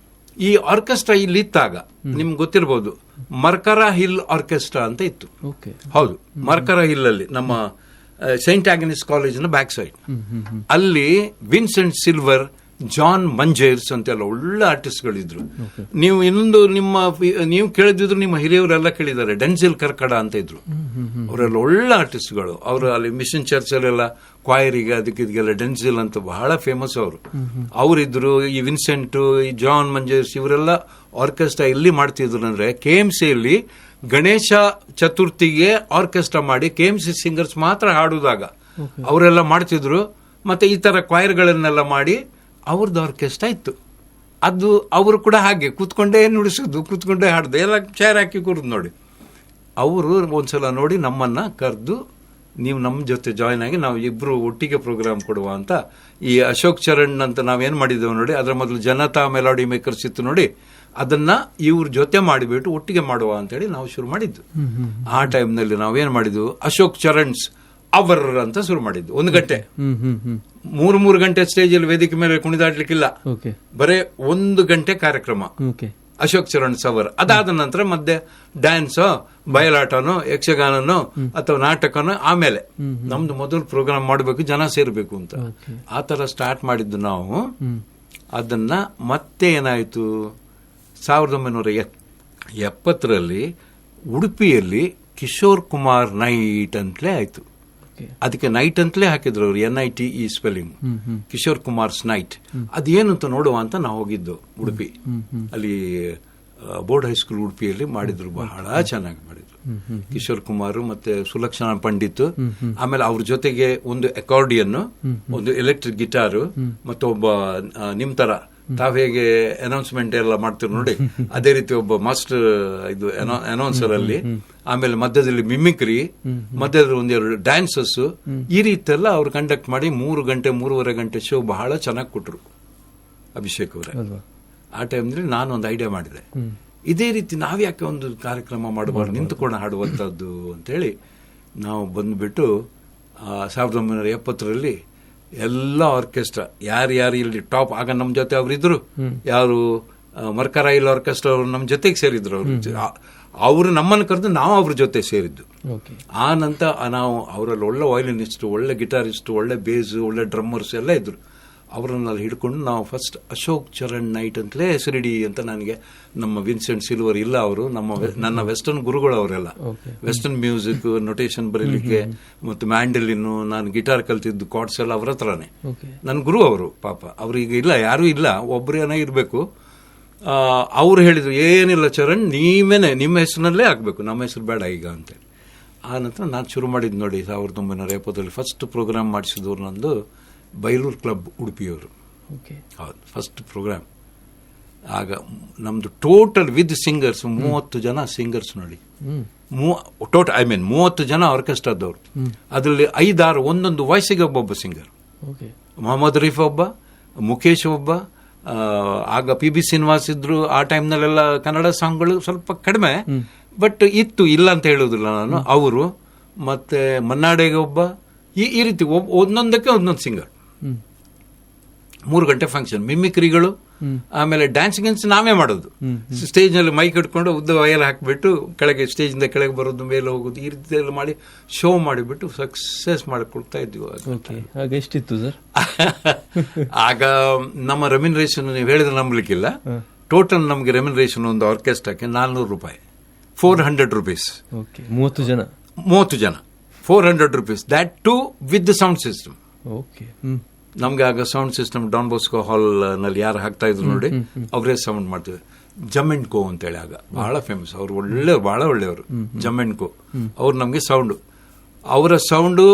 ಈ ಆರ್ಕೆಸ್ಟ್ರಾ ಇಲ್ಲಿ ಇತ್ತಾಗ ನಿಮ್ಗೆ ಗೊತ್ತಿರಬಹುದು, ಮರ್ಕರಾ ಹಿಲ್ ಆರ್ಕೆಸ್ಟ್ರಾ ಅಂತ ಇತ್ತು. ಹೌದು, ಮರ್ಕರಾ ಹಿಲ್ ಅಲ್ಲಿ ನಮ್ಮ ಸೈಂಟ್ ಆಗ್ನೆಸ್ ಕಾಲೇಜಿನ ಬ್ಯಾಕ್ ಸೈಡ್, ಅಲ್ಲಿ ವಿನ್ಸೆಂಟ್ ಸಿಲ್ವರ್, ಜಾನ್ ಮಂಜೇರ್ಸ್ ಅಂತೆಲ್ಲ ಒಳ್ಳೆ ಆರ್ಟಿಸ್ಟ್ಗಳಿದ್ರು. ನೀವು ಇನ್ನೊಂದು ನೀವು ಕೇಳಿದ್ರು, ನಿಮ್ಮ ಹಿರಿಯವರೆಲ್ಲ ಕೇಳಿದ್ದಾರೆ, ಡೆನ್ಸಿಲ್ ಕರ್ಕಡ ಅಂತ ಇದ್ರು, ಅವರೆಲ್ಲ ಒಳ್ಳೆ ಆರ್ಟಿಸ್ಟ್ಗಳು. ಅವರು ಅಲ್ಲಿ ಮಿಷನ್ ಚರ್ಚ್ ಅಲ್ಲೆಲ್ಲ ಕ್ವಾಯರಿಗೆ ಅದಕ್ಕಿದೆಲ್ಲ ಡೆನ್ಸಿಲ್ ಅಂತ ಬಹಳ ಫೇಮಸ್ ಅವರು. ಅವರಿದ್ರು, ಈ ವಿನ್ಸೆಂಟ್, ಈ ಜಾನ್ ಮಂಜೇರ್ಸ್, ಇವರೆಲ್ಲ ಆರ್ಕೆಸ್ಟ್ರಾ ಎಲ್ಲಿ ಮಾಡ್ತಿದ್ರು ಅಂದ್ರೆ KMC ಯಲ್ಲಿ ಗಣೇಶ ಚತುರ್ಥಿಗೆ ಆರ್ಕೆಸ್ಟ್ರಾ ಮಾಡಿ KMC ಸಿಂಗರ್ಸ್ ಮಾತ್ರ ಹಾಡುವಾಗ ಅವರೆಲ್ಲ ಮಾಡ್ತಿದ್ರು. ಮತ್ತೆ ಈ ತರ ಕ್ವಾಯರ್ಗಳನ್ನೆಲ್ಲ ಮಾಡಿ ಅವ್ರದ್ದು ಆರ್ಕೆಸ್ಟ್ರಾ ಇತ್ತು. ಅದು ಅವರು ಕೂಡ ಹಾಗೆ ಕೂತ್ಕೊಂಡೇ ನುಡಿಸೋದು, ಕೂತ್ಕೊಂಡೇ ಹಾಡ್ದು, ಎಲ್ಲ ಚೇರ್ ಹಾಕಿ ಕೂರುದು ನೋಡಿ. ಅವರು ಒಂದ್ಸಲ ನೋಡಿ ನಮ್ಮನ್ನ ಕರೆದು, ನೀವು ನಮ್ಮ ಜೊತೆ ಜಾಯ್ನ್ ಆಗಿ ನಾವು ಇಬ್ರು ಒಟ್ಟಿಗೆ ಪ್ರೋಗ್ರಾಮ್ ಕೊಡುವ ಅಂತ. ಈ ಅಶೋಕ್ ಚರಣ್ ಅಂತ ನಾವೇನ್ ಮಾಡಿದ್ದೇವೆ ನೋಡಿ, ಅದರ ಮೊದಲು ಜನತಾ ಮೆಲೋಡಿ ಮೇಕರ್ಸ್ ಇತ್ತು ನೋಡಿ, ಅದನ್ನ ಇವ್ರ ಜೊತೆ ಮಾಡಿಬಿಟ್ಟು ಒಟ್ಟಿಗೆ ಮಾಡುವ ಅಂತೇಳಿ ನಾವು ಶುರು ಮಾಡಿದ್ದು. ಆ ಟೈಮ್ನಲ್ಲಿ ನಾವೇನ್ ಮಾಡಿದ್ವು, ಅಶೋಕ್ ಚರಣ್ಸ್ ಅವರ್ ಅಂತ ಶುರು ಮಾಡಿದ್ದು. 1 ಗಂಟೆ, 3 ಗಂಟೆ ಸ್ಟೇಜಲ್ಲಿ ವೇದಿಕೆ ಮೇಲೆ ಕುಣಿದಾಡ್ಲಿಕ್ಕಿಲ್ಲ, ಬರೇ 1 ಗಂಟೆ ಕಾರ್ಯಕ್ರಮ ಅಶೋಕ್ ಚರಣ್ ಅವರ್. ಅದಾದ ನಂತರ ಮಧ್ಯೆ ಡ್ಯಾನ್ಸೋ, ಬಯಲಾಟನೋ, ಯಕ್ಷಗಾನನೋ ಅಥವಾ ನಾಟಕನೋ. ಆಮೇಲೆ ನಮ್ದು ಮೊದಲು ಪ್ರೋಗ್ರಾಮ್ ಮಾಡಬೇಕು, ಜನ ಸೇರ್ಬೇಕು ಅಂತ. ಆ ತರ ಸ್ಟಾರ್ಟ್ ಮಾಡಿದ್ದು ನಾವು. ಅದನ್ನ ಮತ್ತೆ ಏನಾಯ್ತು, 1970ರಲ್ಲಿ ಉಡುಪಿಯಲ್ಲಿ ಕಿಶೋರ್ ಕುಮಾರ್ ನೈಟ್ ಅಂತಲೇ ಆಯ್ತು. ಅದಕ್ಕೆ ನೈಟ್ ಅಂತಲೇ ಹಾಕಿದ್ರು ಅವರು, NITE spelling, Kishore Kumar's night. ಅದೇನು ಅಂತ ನೋಡುವ ಅಂತ ನಾವು ಹೋಗಿದ್ದು ಉಡುಪಿ. ಅಲ್ಲಿ ಬೋರ್ಡ್ ಹೈಸ್ಕೂಲ್ ಉಡುಪಿಯಲ್ಲಿ ಮಾಡಿದ್ರು, ಬಹಳ ಚೆನ್ನಾಗಿ ಮಾಡಿದ್ರು ಕಿಶೋರ್ ಕುಮಾರ್ ಮತ್ತೆ ಸುಲಕ್ಷಣಾ ಪಂಡಿತ್. ಆಮೇಲೆ ಅವ್ರ ಜೊತೆಗೆ ಒಂದು ಅಕಾರ್ಡಿಯನ್, ಒಂದು ಎಲೆಕ್ಟ್ರಿಕ್ ಗಿಟಾರು, ಮತ್ತೊಬ್ಬ ನಿಮ್ ತರ ತಾವ್ ಹೇಗೆ ಅನೌನ್ಸ್ಮೆಂಟ್ ಎಲ್ಲ ಮಾಡ್ತೀವಿ ನೋಡಿ, ಅದೇ ರೀತಿ ಒಬ್ಬ ಮಾಸ್ಟರ್ ಇದು ಅನೌನ್ಸರ್ ಅಲ್ಲಿ, ಆಮೇಲೆ ಮಧ್ಯದಲ್ಲಿ ಮಿಮಿಕ್ರಿ, ಮಧ್ಯದಲ್ಲಿ ಒಂದೆರಡು ಡ್ಯಾನ್ಸಸ್, ಈ ರೀತಿ ಎಲ್ಲ ಅವ್ರು ಕಂಡಕ್ಟ್ ಮಾಡಿ 3-3.5 ಗಂಟೆ ಶೋ ಬಹಳ ಚೆನ್ನಾಗಿ ಕೊಟ್ರು ಅಭಿಷೇಕ್ ಅವರೇ. ಆ ಟೈಮ್ನಲ್ಲಿ ನಾನೊಂದು ಐಡಿಯಾ ಮಾಡಿದೆ, ಇದೇ ರೀತಿ ನಾವ್ಯಾಕೆ ಒಂದು ಕಾರ್ಯಕ್ರಮ ಮಾಡಬಾರ್ದು, ನಿಂತುಕೊಂಡು ಹಾಡುವಂಥದ್ದು ಅಂತೇಳಿ ನಾವು ಬಂದ್ಬಿಟ್ಟು 1970ರಲ್ಲಿ ಎಲ್ಲ ಆರ್ಕೆಸ್ಟ್ರಾ ಯಾರ್ಯಾರು ಇಲ್ಲಿ ಟಾಪ್, ಆಗ ನಮ್ಮ ಜೊತೆ ಅವರಿದ್ರು, ಯಾರು ಮರ್ಕರಾಯಿಲ್ ಆರ್ಕೆಸ್ಟ್ರಾ ಅವರು ನಮ್ಮ ಜೊತೆಗೆ ಸೇರಿದ್ರು. ಅವರು ನಮ್ಮನ್ನು ಕರೆದು ನಾವು ಅವ್ರ ಜೊತೆ ಸೇರಿದ್ದು. ಆ ನಂತರ ನಾವು ಅವರಲ್ಲಿ ಒಳ್ಳೆ ವಯಲಿನಿಸ್ಟ್, ಒಳ್ಳೆ ಗಿಟಾರಿಸ್ಟ್, ಒಳ್ಳೆ ಬೇಸ್, ಒಳ್ಳೆ ಡ್ರಮ್ಮರ್ಸ್ ಎಲ್ಲ ಇದ್ರು. ಅವರನ್ನಲ್ಲಿ ಹಿಡ್ಕೊಂಡು ನಾವು ಫಸ್ಟ್ ಅಶೋಕ್ ಚರಣ್ ನೈಟ್ ಅಂತಲೇ ಹೆಸರಿಡಿ ಅಂತ ನನಗೆ ನಮ್ಮ ವಿನ್ಸೆಂಟ್ ಸಿಲ್ವರ್ ಇಲ್ಲ, ಅವರು ನನ್ನ ವೆಸ್ಟರ್ನ್ ಗುರುಗಳು ಅವರೆಲ್ಲ. ವೆಸ್ಟರ್ನ್ ಮ್ಯೂಸಿಕ್ ನೊಟೇಷನ್ ಬರೀಲಿಕ್ಕೆ ಮತ್ತು ಮ್ಯಾಂಡಲಿನ್ನು, ನಾನು ಗಿಟಾರ್ ಕಲ್ತಿದ್ದು ಕಾರ್ಡ್ಸ್ ಎಲ್ಲ ಅವರ ಹತ್ರನೇ. ನನ್ನ ಗುರು ಅವರು. ಪಾಪ ಅವ್ರೀಗ ಇಲ್ಲ, ಯಾರೂ ಇಲ್ಲ, ಒಬ್ಬರೇನೇ ಇರಬೇಕು. ಅವ್ರು ಹೇಳಿದ್ರು, ಏನಿಲ್ಲ ಚರಣ್, ನೀವೇನೆ ನಿಮ್ಮ ಹೆಸರಿನಲ್ಲೇ ಆಗಬೇಕು, ನಮ್ಮ ಹೆಸರು ಬೇಡ ಈಗ ಅಂತೇಳಿ. ಆ ನಂತರ ನಾನು ಶುರು ಮಾಡಿದ್ದು ನೋಡಿ 1970ರಲ್ಲಿ ಫಸ್ಟ್ ಪ್ರೋಗ್ರಾಮ್ ಮಾಡಿಸಿದವ್ರು ನಂದು ಬೈಲೂರು ಕ್ಲಬ್ ಉಡುಪಿಯವರು. ಹೌದು, ಫಸ್ಟ್ ಪ್ರೋಗ್ರಾಮ್. ಆಗ ನಮ್ದು ಟೋಟಲ್ ವಿತ್ ಸಿಂಗರ್ಸ್ 30 ಜನ ಸಿಂಗರ್ಸ್ ನೋಡಿ, ಟೋಟಲ್ 30 ಜನ ಆರ್ಕೆಸ್ಟ್ರಾದವ್ರು. ಅದರಲ್ಲಿ 5-6 ಒಂದೊಂದು ವಾಯ್ಸಿಗೆ ಒಬ್ಬೊಬ್ಬ ಸಿಂಗರ್. ಮೊಹಮ್ಮದ್ ರಫೀ ಒಬ್ಬ, ಮುಖೇಶ್ ಒಬ್ಬ, ಆಗ PB ಶ್ರೀನಿವಾಸ್ ಇದ್ರು. ಆ ಟೈಮ್ನಲ್ಲೆಲ್ಲ ಕನ್ನಡ ಸಾಂಗ್ಗಳು ಸ್ವಲ್ಪ ಕಡಿಮೆ, ಬಟ್ ಇತ್ತು, ಇಲ್ಲ ಅಂತ ಹೇಳುವುದಿಲ್ಲ ನಾನು. ಅವರು ಮತ್ತೆ ಮನ್ನಾಡೆಗೆ ಒಬ್ಬ, ಈ ರೀತಿ ಒಂದೊಂದಕ್ಕೆ ಒಂದೊಂದು ಸಿಂಗರ್. 3 ಗಂಟೆ ಫಂಕ್ಷನ್, ಮಿಮಿಕ್ರಿಗಳು, ಆಮೇಲೆ ಡ್ಯಾನ್ಸ್ ಗಿನ್ಸ್ ನಾವೇ ಮಾಡೋದು. ಸ್ಟೇಜ್ ನಲ್ಲಿ ಮೈಕ್ ಇಟ್ಕೊಂಡು ಉದ್ದ ವಯಲ್ ಹಾಕಿಬಿಟ್ಟು ಕೆಳಗೆ, ಸ್ಟೇಜಿಂದ ಕೆಳಗೆ ಬರೋದು, ಮೇಲೆ ಹೋಗೋದು, ಈ ರೀತಿ ಎಲ್ಲ ಮಾಡಿ ಶೋ ಮಾಡಿಬಿಟ್ಟು ಸಕ್ಸಸ್ ಮಾಡಿಕೊಡ್ತಾ ಇದ್ವಿ. ಆಗ ಎಷ್ಟಿತ್ತು ಸರ್? ಆಗ ನಮ್ಮ ರೆಮ್ಯುನರೇಷನ್ ನೀವು ಹೇಳಿದ್ರೆ ನಂಬಲಿಕ್ಕಿಲ್ಲ. ಟೋಟಲ್ ನಮಗೆ ರೆಮ್ಯುನರೇಷನ್ ಒಂದು ಆರ್ಕೆಸ್ಟ್ರಾಕ್ಕೆ 400 ರೂಪಾಯಿ, 400 rupees. 30 ಜನ 400 rupees, that too with the sound system. ನಮ್ಗೆ ಆಗ sound system Don Bosco hall ನಲ್ಲಿ ಯಾರು ಹಾಕ್ತಾ ಇದ್ರು ನೋಡಿ, ಅವರೇ ಸೌಂಡ್ ಮಾಡ್ತಿದ್ರು. ಜಮ್ ಅಂಡ್ ಕೋ ಅಂತೇಳಿ ಆಗ ಬಹಳ ಫೇಮಸ್, ಅವ್ರು ಬಹಳ ಒಳ್ಳೆಯವರು. ಜಮ್ ಅಂಡ್ ಕೋ ಅವ್ರು ನಮ್ಗೆ ಸೌಂಡ್, ಅವರ ಸೌಂಡು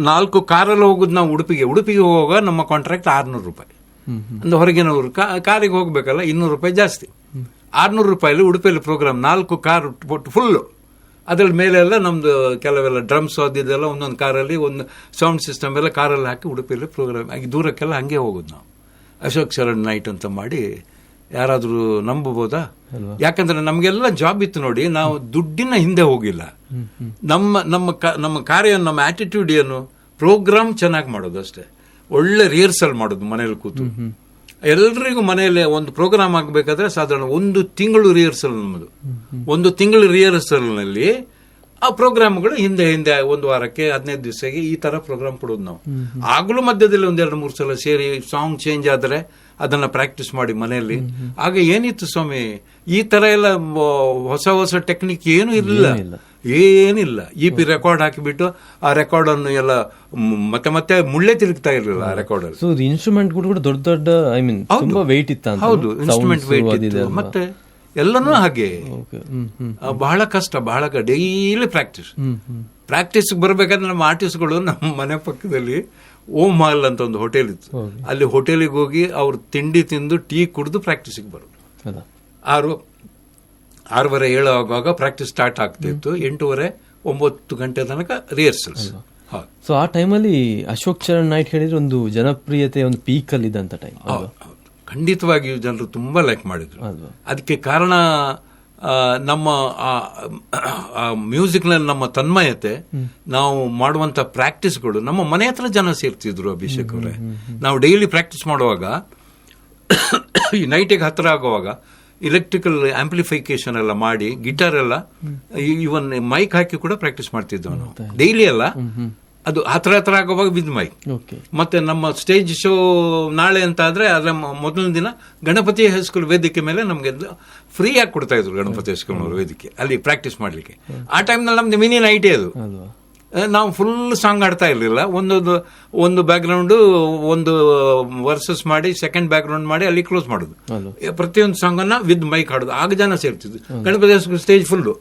4 ಕಾರಲ್ಲಿ ಹೋಗುದು. ನಾವು ಉಡುಪಿಗೆ ಹೋಗುವಾಗ ನಮ್ಮ ಕಾಂಟ್ರಾಕ್ಟ್ 600 ರೂಪಾಯಿ. ಅಂದ್ರೆ ಹೊರಗಿನವರು ಕಾರಿಗೆ ಹೋಗ್ಬೇಕಲ್ಲ, 200 ರೂಪಾಯಿ ಜಾಸ್ತಿ. 600 ರೂಪಾಯಲ್ಲಿ ಉಡುಪಿಯಲ್ಲಿ ಪ್ರೋಗ್ರಾಮ್, 4 ಕಾರ್ ಫುಲ್ಲು. ಅದ್ರಲ್ಲಿ ಮೇಲೆ ಎಲ್ಲ ನಮ್ದು ಕೆಲವೆಲ್ಲ ಡ್ರಮ್ಸ್ ಅದೆಲ್ಲ ಒಂದೊಂದು ಕಾರಲ್ಲಿ, ಒಂದು ಸೌಂಡ್ ಸಿಸ್ಟಮ್ ಎಲ್ಲ ಕಾರಲ್ಲಿ ಹಾಕಿ ಉಡುಪಿಯಲ್ಲಿ ಪ್ರೋಗ್ರಾಮ್ ಆಗಿ ದೂರಕ್ಕೆಲ್ಲ ಹಂಗೆ ಹೋಗೋದು ನಾವು. ಅಶೋಕ್ ಚರಣ್ ನೈಟ್ ಅಂತ ಮಾಡಿ. ಯಾರಾದರೂ ನಂಬಬಹುದಾ? ಯಾಕಂದ್ರೆ ನಮಗೆಲ್ಲ ಜಾಬ್ ಇತ್ತು ನೋಡಿ, ನಾವು ದುಡ್ಡಿನ ಹಿಂದೆ ಹೋಗಿಲ್ಲ. ನಮ್ಮ ಕಾರ್ಯ, ನಮ್ಮ ಆಟಿಟ್ಯೂಡ್ ಏನು, ಪ್ರೋಗ್ರಾಮ್ ಚೆನ್ನಾಗಿ ಮಾಡೋದು ಅಷ್ಟೇ. ಒಳ್ಳೆ ರಿಹರ್ಸಲ್ ಮಾಡೋದು ಮನೇಲಿ ಕೂತು. ಎಲ್ರಿಗೂ ಮನೆಯಲ್ಲೇ ಒಂದು ಪ್ರೋಗ್ರಾಮ್ ಆಗಬೇಕಾದ್ರೆ ಸಾಧಾರಣ 1 ತಿಂಗಳು ರಿಹರ್ಸಲ್ ನಮ್ಮದು. 1 ತಿಂಗಳು ರಿಹರ್ಸಲ್ ನಲ್ಲಿ ಆ ಪ್ರೋಗ್ರಾಮ್ಗಳು ಹಿಂದೆ 1 ವಾರಕ್ಕೆ 15 ದಿವಸಕ್ಕೆ ಈ ತರ ಪ್ರೋಗ್ರಾಮ್ ಕೊಡೋದು ನಾವು. ಆಗಲೂ ಮಧ್ಯದಲ್ಲಿ 1-2-3 ಸಲ ಸೇರಿ ಸಾಂಗ್ ಚೇಂಜ್ ಆದ್ರೆ ಅದನ್ನ ಪ್ರಾಕ್ಟೀಸ್ ಮಾಡಿ ಮನೆಯಲ್ಲಿ. ಆಗ ಏನಿತ್ತು ಸ್ವಾಮಿ, ಈ ತರ ಎಲ್ಲ ಹೊಸ ಟೆಕ್ನಿಕ್ ಏನು ಏನಿಲ್ಲ. EP ರೆಕಾರ್ಡ್ ಹಾಕಿಬಿಟ್ಟು ಆ ರೆಕಾರ್ಡ್ ಅನ್ನು ಎಲ್ಲ ಮತ್ತೆ ಮುಳ್ಳೆ ತಿರುಗ್ತಾ ಇರಲಿಲ್ಲ ಆ ರೆಕಾರ್ಡ್ ಅಲ್ಲಿ. ಇನ್ಸ್ಟ್ರೂಮೆಂಟ್ ಕೂಡ ದೊಡ್ಡ ಐ ಮೀನ್ ತುಂಬಾ ವೆಯ್ಟ್ ಇತ್ತು. ಹೌದು, ಇನ್ಸ್ಟ್ರೂಮೆಂಟ್ ವೆಯ್ಟ್ ಇತ್ತು. ಮತ್ತೆ ಎಲ್ಲನೂ ಹಾಗೆ ಬಹಳ ಕಷ್ಟ, ಡೈಲಿ ಪ್ರಾಕ್ಟೀಸ್ ಬರ್ಬೇಕಾದ್ರೆ ನಮ್ಮ ಆರ್ಟಿಸ್ಟ್ಗಳು ನಮ್ಮ ಮನೆ ಪಕ್ಕದಲ್ಲಿ ಓಂ ಮಾಲ್ ಅಂತ ಒಂದು ಹೋಟೆಲ್ ಇತ್ತು. ಅಲ್ಲಿ ಹೋಟೆಲಿಗೆ ಹೋಗಿ ಅವ್ರು ತಿಂಡಿ ತಿಂದು ಟೀ ಕುಡಿದು ಪ್ರಾಕ್ಟೀಸಿಗೆ ಬರೋದು. 6:30-7 ಆಗುವಾಗ ಪ್ರಾಕ್ಟೀಸ್ ಸ್ಟಾರ್ಟ್ ಆಗ್ತಿತ್ತು. 8:30-9 ಗಂಟೆ ತನಕ ರಿಹರ್ಸಲ್ಸ್. ಸೊ ಆ ಟೈಮಲ್ಲಿ ಅಶೋಕ್ ಚರಣ್ ನೈಟ್ ಹೇಳಿದ್ರೆ ಒಂದು ಜನಪ್ರಿಯತೆ, ಒಂದು ಪೀಕ್ ಅಲ್ಲಿ ಇದ್ದಂತ ಟೈಮ್. ಖಂಡಿತವಾಗಿಯೂ ಜನರು ತುಂಬಾ ಲೈಕ್ ಮಾಡಿದ್ರು. ಅದಕ್ಕೆ ಕಾರಣ ನಮ್ಮ ಮ್ಯೂಸಿಕ್ ನಲ್ಲಿ ನಮ್ಮ ತನ್ಮಯತೆ, ನಾವು ಮಾಡುವಂತ ಪ್ರಾಕ್ಟೀಸ್ಗಳು. ನಮ್ಮ ಮನೆ ಹತ್ರ ಜನ ಸೇರ್ತಿದ್ರು ಅಭಿಷೇಕ್ ಅವರೇ. ನಾವು ಡೈಲಿ ಪ್ರಾಕ್ಟೀಸ್ ಮಾಡುವಾಗ ಈ ನೈಟಿಗೆ ಹತ್ರ ಆಗುವಾಗ ಇಲೆಕ್ಟ್ರಿಕಲ್ ಆಂಪ್ಲಿಫಿಕೇಶನ್ ಎಲ್ಲ ಮಾಡಿ, ಗಿಟಾರ್ ಎಲ್ಲ, ಇವನ್ ಮೈಕ್ ಹಾಕಿ ಕೂಡ ಪ್ರಾಕ್ಟೀಸ್ ಮಾಡ್ತಿದ್ವಿ ನಾವು ಡೈಲಿ ಎಲ್ಲ. ಅದು ಹತ್ರ ಆಗುವಾಗ ಬಿದ್ದು ಮೈಕ್. ಮತ್ತೆ ನಮ್ಮ ಸ್ಟೇಜ್ ಶೋ ನಾಳೆ ಅಂತ ಆದ್ರೆ ಅದರ ಮೊದಲನೇ ದಿನ ಗಣಪತಿ ಹೈಸ್ಕೂಲ್ ವೇದಿಕೆ ಮೇಲೆ ನಮ್ಗೆ ಫ್ರೀ ಆಗಿ ಕೊಡ್ತಾ ಇದ್ರು. ಗಣಪತಿ ಹೈಸ್ಕೂಲ್ ವೇದಿಕೆ ಅಲ್ಲಿ ಪ್ರಾಕ್ಟೀಸ್ ಮಾಡ್ಲಿಕ್ಕೆ. ಆ ಟೈಮ್ನಲ್ಲಿ ನಮ್ದು ಮಿನಿ ನೈಟೇ ಅದು. ನಾವು ಫುಲ್ ಸಾಂಗ್ ಆಡ್ತಾ ಇರಲಿಲ್ಲ. ಒಂದು ಬ್ಯಾಕ್ಗ್ರೌಂಡ್, ಒಂದು ವರ್ಸಸ್ ಮಾಡಿ, ಸೆಕೆಂಡ್ ಬ್ಯಾಕ್ಗ್ರೌಂಡ್ ಮಾಡಿ ಅಲ್ಲಿ ಕ್ಲೋಸ್ ಮಾಡೋದು. ಪ್ರತಿಯೊಂದು ಸಾಂಗ್ ಅನ್ನ ವಿತ್ ಮೈಕ್ ಹಾಡೋದು. ಆಗ ಜನ ಸೇರ್ತಿದ್ರು. ಗಣಪತಿ ಸ್ಟೇಜ್ ಫುಲ್ಲು,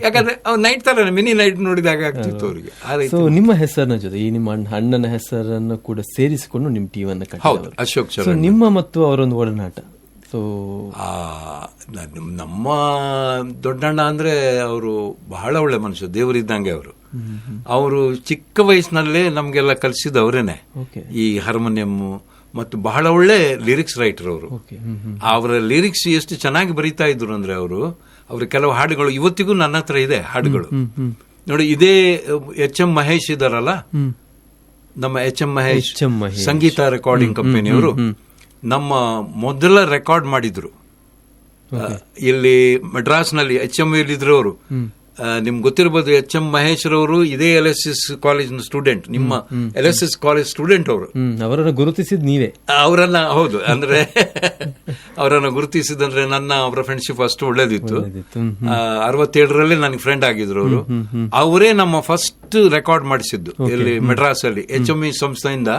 ಯಾಕಂದ್ರೆ ನೈಟ್ ತರ ಮಿನಿ ನೈಟ್ ನೋಡಿದಾಗ ಆಗ್ತಿತ್ತು ಅವರಿಗೆ. ಸೊ ನಿಮ್ಮ ಹೆಸರಿನ ಜೊತೆ ಈ ನಿಮ್ಮ ಅಣ್ಣನ ಹೆಸರನ್ನು ಕೂಡ ಸೇರಿಸಿಕೊಂಡು ನಿಮ್ಮ ಟೀಮನ್ನು ಕಟ್ಟಿದ್ರು. ಅಶೋಕ್ ಸರ್, ನಿಮ್ಮ ಮತ್ತು ಅವರೊಂದು ಒಡನಾಟ. ಸೊ ನಮ್ಮ ದೊಡ್ಡಣ್ಣ ಅಂದ್ರೆ ಅವರು ಬಹಳ ಒಳ್ಳೆ ಮನುಷ್ಯ, ದೇವರಿದ್ದಂಗೆ ಅವರು ಚಿಕ್ಕ ವಯಸ್ಸಿನಲ್ಲೇ ನಮ್ಗೆಲ್ಲ ಕಲಿಸಿದ ಅವರೇನೆ ಈ ಹಾರ್ಮೋನಿಯಂ ಮತ್ತು ಬಹಳ ಒಳ್ಳೆ ಲಿರಿಕ್ಸ್ ರೈಟರ್ ಅವರು. ಅವರ ಲಿರಿಕ್ಸ್ ಎಷ್ಟು ಚೆನ್ನಾಗಿ ಬರೀತಾ ಇದ್ರು ಅಂದ್ರೆ ಅವ್ರ ಕೆಲವು ಹಾಡುಗಳು ಇವತ್ತಿಗೂ ನನ್ನ ಹತ್ರ ಇದೆ ಹಾಡುಗಳು. ನೋಡಿ, ಇದೇ ಎಚ್.ಎಂ. ಮಹೇಶ್ ಇದಾರಲ್ಲ, ನಮ್ಮ ಎಚ್.ಎಂ. ಮಹೇಶ್ ಸಂಗೀತ ರೆಕಾರ್ಡಿಂಗ್ ಕಂಪನಿಯವರು ನಮ್ಮ ಮೊದಲ ರೆಕಾರ್ಡ್ ಮಾಡಿದ್ರು ಇಲ್ಲಿ ಮಡ್ರಾಸ್ನಲ್ಲಿ. ಎಚ್.ಎಂ. ಇದ್ರು ಅವರು. ನಿಮ್ಗೆ ಗೊತ್ತಿರಬಹುದು, ಎಚ್.ಎಂ. ಮಹೇಶ್ ರವರು ಇದೇ LSS ಕಾಲೇಜ್ ಸ್ಟೂಡೆಂಟ್, ನಿಮ್ಮ LSS ಕಾಲೇಜ್ ಸ್ಟೂಡೆಂಟ್ ಅವರು. ಅವರನ್ನು ಗುರುತಿಸಿದ್ ನೀವೇ? ಅವರನ್ನ, ಹೌದು. ಅಂದ್ರೆ ಅವರನ್ನ ಗುರುತಿಸಿದಂದ್ರೆ ಅವರ ಫ್ರೆಂಡ್ಶಿಪ್ ಅಷ್ಟು ಒಳ್ಳೇದಿತ್ತು. 67ರಲ್ಲಿ ನನಗೆ ಫ್ರೆಂಡ್ ಆಗಿದ್ರು ಅವರು. ಅವರೇ ನಮ್ಮ ಫಸ್ಟ್ ರೆಕಾರ್ಡ್ ಮಾಡಿಸಿದ್ದು ಇಲ್ಲಿ ಮೆಡ್ರಾಸ್ ಅಲ್ಲಿ HME ಸಂಸ್ಥೆಯಿಂದ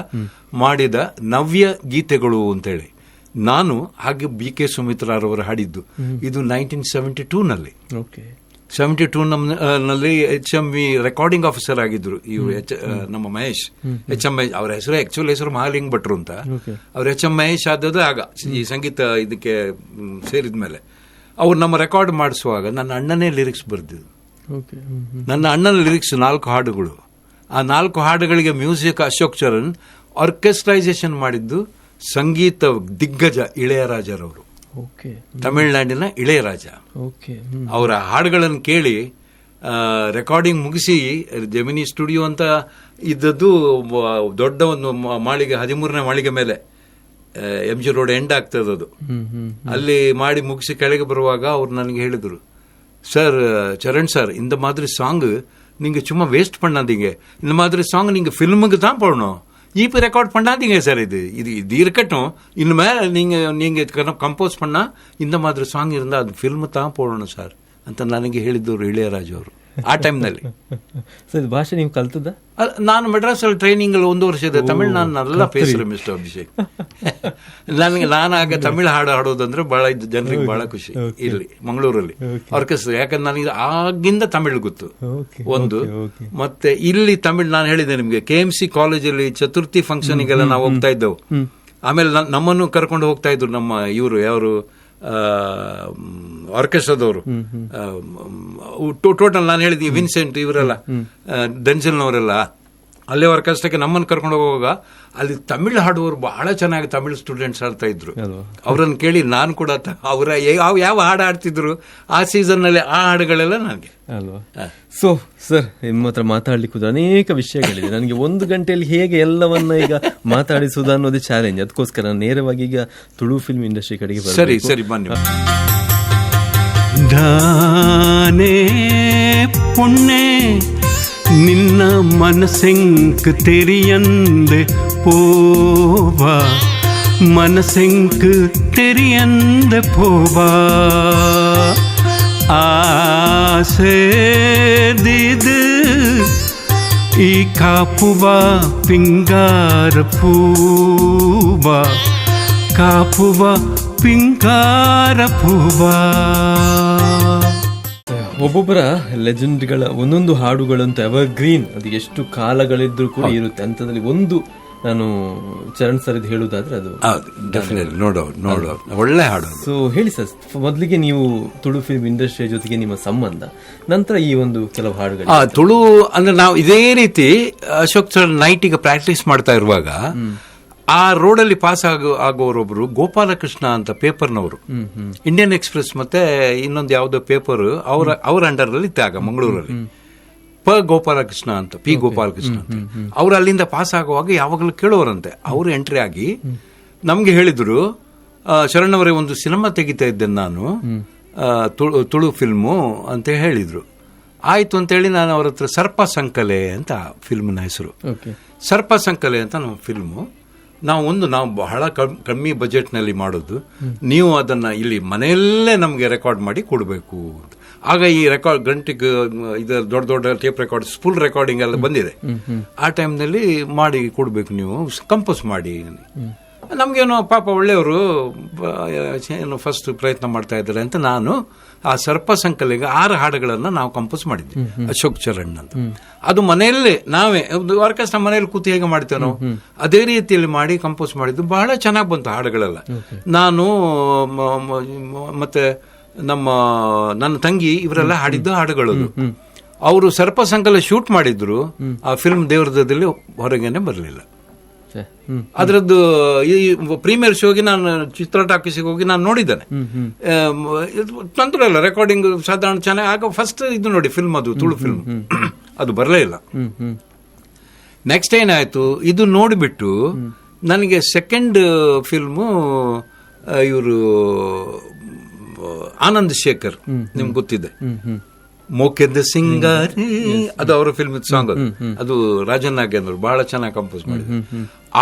ಮಾಡಿದ ನವ್ಯ ಗೀತೆಗಳು ಅಂತೇಳಿ. ನಾನು ಹಾಗೆ BK ಸುಮಿತ್ರಾರವರು ಹಾಡಿದ್ದು. ಇದು 1972ನಲ್ಲಿ. 72 ನಲ್ಲಿ HME ರೆಕಾರ್ಡಿಂಗ್ ಆಫೀಸರ್ ಆಗಿದ್ರು ಇವರು ನಮ್ಮ ಮಹೇಶ್. HM ಮಹೇಶ್ ಅವರ ಹೆಸರು, ಆಕ್ಚುಲ್ ಹೆಸರು ಮಹಾಲಿಂಗ್ ಭಟ್ರು ಅಂತ. ಅವ್ರು HM ಮಹೇಶ್ ಆದದ್ದು ಆಗ ಈ ಸಂಗೀತ ಇದಕ್ಕೆ ಸೇರಿದ ಮೇಲೆ. ಅವ್ರು ನಮ್ಮ ರೆಕಾರ್ಡ್ ಮಾಡಿಸುವಾಗ ನನ್ನ ಅಣ್ಣನೇ ಲಿರಿಕ್ಸ್ ಬರೆದಿದ್ದು. ನನ್ನ ಅಣ್ಣನ ಲಿರಿಕ್ಸ್ 4 ಹಾಡುಗಳು. ಆ 4 ಹಾಡುಗಳಿಗೆ ಮ್ಯೂಸಿಕ್ ಅಶೋಕ್ ಚರಣ್, ಆರ್ಕೆಸ್ಟ್ರೈಸೇಷನ್ ಮಾಡಿದ್ದು ಸಂಗೀತ ದಿಗ್ಗಜ ಇಳೆಯರಾಜರವರು, ತಮಿಳುನಾಡಿನ ಇಳೆಯರಾಜ. ಅವರ ಹಾಡುಗಳನ್ನು ಕೇಳಿ ರೆಕಾರ್ಡಿಂಗ್ ಮುಗಿಸಿ ಜೆಮಿನಿ ಸ್ಟುಡಿಯೋ ಅಂತ ಇದ್ದದ್ದು ದೊಡ್ಡ ಒಂದು ಮಾಳಿಗೆ, 13ನೇ ಮಾಳಿಗೆ ಮೇಲೆ, MG ರೋಡ್ ಎಂಡ್ ಆಗ್ತದೆ ಅದು. ಅಲ್ಲಿ ಮಾಡಿ ಮುಗಿಸಿ ಕೆಳಗೆ ಬರುವಾಗ ಅವ್ರು ನನಗೆ ಹೇಳಿದ್ರು, ಸರ್ ಚರಣ್ ಸರ್, இந்த மாதிரி சாங் நீங்க சும்மா வேஸ்ட் பண்ணாதீங்க, இந்த மாதிரி சாங் நீங்க ஃபிலிமுக்கு தான் போடணும், இப்போ ரெக்கார்ட் பண்ணாதீங்க சார், இது இருக்கட்டும், இனிமே நீங்க ಕಂಪೋಸ್ பண்ணா இந்த மாதிரி சாங் இருந்தா ಅದು ಫಿಲ್ಮ್ தான் போடணும் சார் ಅಂತ ನನಗೆ ಹೇಳಿದ್ದವರು ಇಳೆಯರಾಜ್ ಅವರು ಆ ಟೈಮ್ನಲ್ಲಿ. ಭಾಷೆ ನೀವು ಕಲ್ತದ? ನಾನು ಮೆಡ್ರಾಸ್ ಅಲ್ಲಿ ಟ್ರೈನಿಂಗ್ ಅಲ್ಲಿ 1 ವರ್ಷ ಇದೆ. ತಮಿಳ್ ನಾನು ಎಲ್ಲ ಪೇಸ್ರೆ ಮಿಸ್ಟರ್ ಅಭಿಷೇಕ್. ನಾನಾಗ ತಮಿಳ್ ಹಾಡು ಹಾಡೋದಂದ್ರೆ ಬಹಳ ಜನರಿಗೆ ಬಹಳ ಖುಷಿ ಇಲ್ಲಿ ಮಂಗಳೂರಲ್ಲಿ ಆರ್ಕೆಸ್ಟ್ರಾ. ಯಾಕಂದ್ರೆ ನನಗೆ ಆಗಿಂದ ತಮಿಳ್ ಗೊತ್ತು ಒಂದು. ಮತ್ತೆ ಇಲ್ಲಿ ತಮಿಳ್ ನಾನು ಹೇಳಿದೆ ನಿಮ್ಗೆ, KMC ಕಾಲೇಜಲ್ಲಿ ಚತುರ್ಥಿ ಫಂಕ್ಷನ್ಗೆಲ್ಲ ನಾವು ಹೋಗ್ತಾ ಇದ್ದೆವು. ಆಮೇಲೆ ನಮ್ಮನ್ನು ಕರ್ಕೊಂಡು ಹೋಗ್ತಾ ಇದ್ರು ನಮ್ಮ ಇವರು ಯಾರು ಆರ್ಕೆಸ್ಟ್ರಾದವರು. ಟೋಟಲ್ ನಾನು ಹೇಳಿದ್ವಿ ವಿನ್ಸೆಂಟ್ ಇವರೆಲ್ಲ, ಡೆನ್ಸಿಲ್ನವರೆಲ್ಲ ಅಲ್ಲೇ ಆರ್ಕೆಸ್ಟ್ರಾಕ್ಕೆ ನಮ್ಮನ್ನು ಕರ್ಕೊಂಡು ಹೋಗುವಾಗ ಅಲ್ಲಿ ತಮಿಳ್ ಹಾಡುವವರು ಬಹಳ ಚೆನ್ನಾಗಿ ತಮಿಳ್ ಸ್ಟೂಡೆಂಟ್ಸ್ ಆಡ್ತಾ ಇದ್ರು. ಅವರನ್ನು ಕೇಳಿ ನಾನು ಕೂಡ ಅವರ ಯಾವ ಹಾಡು ಆಡ್ತಿದ್ರು ಆ ಸೀಸನ್ ನಲ್ಲಿ ಆ ಹಾಡುಗಳೆಲ್ಲ ನನಗೆ ಅಲ್ವಾ. ಸೊ ಸರ್, ನಿಮ್ಮ ಹತ್ರ ಮಾತಾಡ್ಲಿಕ್ಕೆ ಅನೇಕ ವಿಷಯಗಳಿದೆ. ನನಗೆ 1 ಗಂಟೆಯಲ್ಲಿ ಹೇಗೆ ಎಲ್ಲವನ್ನ ಈಗ ಮಾತಾಡಿಸುವುದು ಅನ್ನೋದೇ ಚಾಲೆಂಜ್. ಅದಕ್ಕೋಸ್ಕರ ನಾನು ನೇರವಾಗಿ ಈಗ ತುಳು ಫಿಲ್ಮ್ ಇಂಡಸ್ಟ್ರಿ ಕಡೆಗೆ ಬರ್ತೀನಿ. ಸರಿ ಬನ್ನಿ. ದಾನೆ ಪುಣ್ಣೆ ನಿನ್ನ ಮನಸೆಂಕ್ ತೆರಿಯಂದೆ ಪೋವಾ, ಮನಸೆಂಕ್ ತೆರಿಯಂದೆ ಪೋವಾ, ಆಸೆ ದಿದು ಈ ಕಾಪುವ ಪಿಂಗಾರ ಪೂವ, ಕಾಪುವ ಪಿಂಗಾರ ಪೂವ. ಒಬ್ಬೊಬ್ಬರ ಲೆಜೆಂಡ್ಗಳ ಒಂದೊಂದು ಹಾಡುಗಳಂತ ಎವರ್ ಗ್ರೀನ್, ಅದು ಎಷ್ಟು ಕಾಲಗಳಿದ್ರೂ ಕೂಡ ಇರುತ್ತೆ. ಅಂತದ್ರಲ್ಲಿ ಒಂದು ನಾನು ಚರಣ್ ಸರ್ ಹೇಳುವುದಾದ್ರೆ ಅದು ನೋಡೋ ಒಳ್ಳೆ ಹಾಡು. ಸೊ ಹೇಳಿ ಸರ್, ಮೊದಲಿಗೆ ನೀವು ತುಳು ಫಿಲ್ಮ್ ಇಂಡಸ್ಟ್ರಿಯ ಜೊತೆಗೆ ನಿಮ್ಮ ಸಂಬಂಧ, ನಂತರ ಈ ಒಂದು ಕೆಲವು ಹಾಡುಗಳು. ತುಳು ಅಂದ್ರೆ ನಾವು ಇದೇ ರೀತಿ ಅಶೋಕ್ ಸರ್ ನೈಟಿಗೆ ಪ್ರಾಕ್ಟೀಸ್ ಮಾಡ್ತಾ ಇರುವಾಗ ಆ ರೋಡಲ್ಲಿ ಪಾಸ್ ಆಗೋರೊಬ್ರು ಗೋಪಾಲಕೃಷ್ಣ ಅಂತ ಪೇಪರ್ನವರು, ಇಂಡಿಯನ್ ಎಕ್ಸ್ಪ್ರೆಸ್ ಮತ್ತೆ ಇನ್ನೊಂದು ಯಾವುದೋ ಪೇಪರ್ ಅವ್ರ ಅಂಡರ್ ಅಲ್ಲಿ ಇದ್ದಾಗ ಮಂಗಳೂರಲ್ಲಿ ಗೋಪಾಲಕೃಷ್ಣ ಅಂತ, ಪಿ ಗೋಪಾಲಕೃಷ್ಣ ಅಂತ. ಅವ್ರು ಅಲ್ಲಿಂದ ಪಾಸ್ ಆಗುವಾಗ ಯಾವಾಗಲೂ ಕೇಳೋರಂತೆ. ಅವರು ಎಂಟ್ರಿ ಆಗಿ ನಮ್ಗೆ ಹೇಳಿದ್ರು, ಶರಣ್ ಅವರೇ ಒಂದು ಸಿನಿಮಾ ತೆಗಿತಾ ಇದ್ದೇನೆ ನಾನು, ತುಳು ಫಿಲ್ಮು ಅಂತ ಹೇಳಿದ್ರು. ಆಯ್ತು ಅಂತೇಳಿ ನಾನು ಅವ್ರ ಹತ್ರ ಸರ್ಪ ಸಂಕಲೆ ಅಂತ ಫಿಲ್ಮ್ನ ಹೆಸರು, ಸರ್ಪ ಸಂಕಲೆ ಅಂತ ನಮ್ಮ ಫಿಲ್ಮು. ನಾವು ಬಹಳ ಕಮ್ಮಿ ಬಜೆಟ್ನಲ್ಲಿ ಮಾಡೋದು, ನೀವು ಅದನ್ನ ಇಲ್ಲಿ ಮನೆಯಲ್ಲೇ ನಮಗೆ ರೆಕಾರ್ಡ್ ಮಾಡಿ ಕೊಡಬೇಕು ಅಂತ. ಆಗ ಈ ರೆಕಾರ್ಡ್ ಗಂಟೆಗೆ ಇದು ದೊಡ್ಡ ದೊಡ್ಡ ಟೇಪ್ ರೆಕಾರ್ಡ್ ಫುಲ್ ರೆಕಾರ್ಡಿಂಗ್ ಎಲ್ಲ ಬಂದಿದೆ. ಆ ಟೈಮ್ನಲ್ಲಿ ಮಾಡಿ ಕೊಡ್ಬೇಕು, ನೀವು ಕಂಪೋಸ್ ಮಾಡಿ. ನಮ್ಗೇನೋ ಪಾಪ ಒಳ್ಳೆಯವರು ಏನು ಫಸ್ಟ್ ಪ್ರಯತ್ನ ಮಾಡ್ತಾ ಇದ್ದಾರೆ ಅಂತ ನಾನು ಆ ಸರ್ಪ ಸಂಕಲಿಗೆ 6 ಹಾಡುಗಳನ್ನು ನಾವು ಕಂಪೋಸ್ ಮಾಡಿದ್ವಿ, ಅಶೋಕ್ ಚರಣ್ ಅಂತ. ಅದು ಮನೆಯಲ್ಲೇ ನಾವೇ ಆರ್ಕೆಸ್ಟ್ರಾ ಮನೆಯಲ್ಲಿ ಕೂತು ಹೇಗೆ ಮಾಡ್ತೇವೆ ನಾವು ಅದೇ ರೀತಿಯಲ್ಲಿ ಮಾಡಿ ಕಂಪೋಸ್ ಮಾಡಿದ್ದು. ಬಹಳ ಚೆನ್ನಾಗಿ ಬಂತು ಹಾಡುಗಳೆಲ್ಲ. ನಾನು ಮತ್ತೆ ನನ್ನ ತಂಗಿ ಇವರೆಲ್ಲ ಹಾಡಿದ್ದು ಹಾಡುಗಳು. ಅವರು ಸರ್ಪ ಸಂಕಲ ಶೂಟ್ ಮಾಡಿದ್ರು, ಆ ಫಿಲ್ಮ್ ದೇವರದಲ್ಲಿ ಹೊರಗೇನೆ ಬರಲಿಲ್ಲ. ಅದರದ್ದು ಈ ಪ್ರೀಮಿಯರ್ ಶೋಗೆ ನಾನು ಚಿತ್ರ ಟಾಕೀಸಿಗೆ ಹೋಗಿ ನಾನು ನೋಡಿದ್ದೇನೆ. ತೊಂದರೆ ಇಲ್ಲ, ರೆಕಾರ್ಡಿಂಗ್ ಸಾಧಾರಣ ಚೆನ್ನಾಗಿ. ಆಗ ಫಸ್ಟ್ ಇದು ನೋಡಿ ಫಿಲ್ಮ್, ಅದು ತುಳು ಫಿಲ್ಮ್, ಅದು ಬರಲೇ ಇಲ್ಲ. ನೆಕ್ಸ್ಟ್ ಏನಾಯ್ತು, ಇದು ನೋಡಿಬಿಟ್ಟು ನನಗೆ ಸೆಕೆಂಡ್ ಫಿಲ್ಮು ಇವರು ಆನಂದ್ ಶೇಖರ್, ನಿಮ್ಗೆ ಗೊತ್ತಿದೆ, ಮೋಕೆದ ಸಿಂಗಾರಿ, ಅದು ಅವರ ಫಿಲ್ಮ್ ಸಾಂಗ್. ಅದು ರಾಜನ್ ನಾಗೇಂದ್ರ ಬಹಳ ಚೆನ್ನಾಗಿ ಕಂಪೋಸ್ ಮಾಡಿದ್ರು.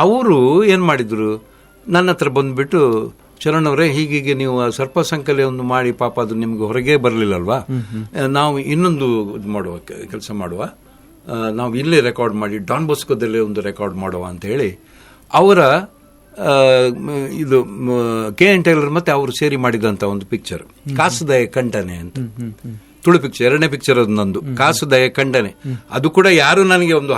ಅವರು ಏನ್ ಮಾಡಿದ್ರು, ನನ್ನ ಹತ್ರ ಬಂದ್ಬಿಟ್ಟು, ಚರಣ್ ಅವರೇ ಹೀಗೀಗೆ ನೀವು ಸರ್ಪ ಸಂಕಲೆ ಒಂದು ಮಾಡಿ, ಪಾಪ ಅದು ನಿಮ್ಗೆ ಹೊರಗೆ ಬರಲಿಲ್ಲಲ್ವಾ, ನಾವು ಇನ್ನೊಂದು ಮಾಡುವ ಕೆಲಸ ಮಾಡುವ, ನಾವು ಇಲ್ಲೇ ರೆಕಾರ್ಡ್ ಮಾಡಿ ಡಾನ್ ಬೊಸ್ಕೋದಲ್ಲೇ ಒಂದು ರೆಕಾರ್ಡ್ ಮಾಡುವ ಅಂತ ಹೇಳಿ ಅವರ ಇದು KN ಟೈಲರ್ ಮತ್ತೆ ಅವರು ಸೇರಿ ಮಾಡಿದಂತ ಒಂದು ಪಿಕ್ಚರ್ ಕಾಸುದಯ ಕಂಡನೆ ಅಂತ, ತುಳು ಪಿಕ್ಚರ್, 2ನೇ ಪಿಕ್ಚರ್ ಅದು ನಂದು, ಕಾಸುದಯ ಕಂಡನೆ. ಅದು ಕೂಡ ಯಾರು ನನಗೆ ಒಂದು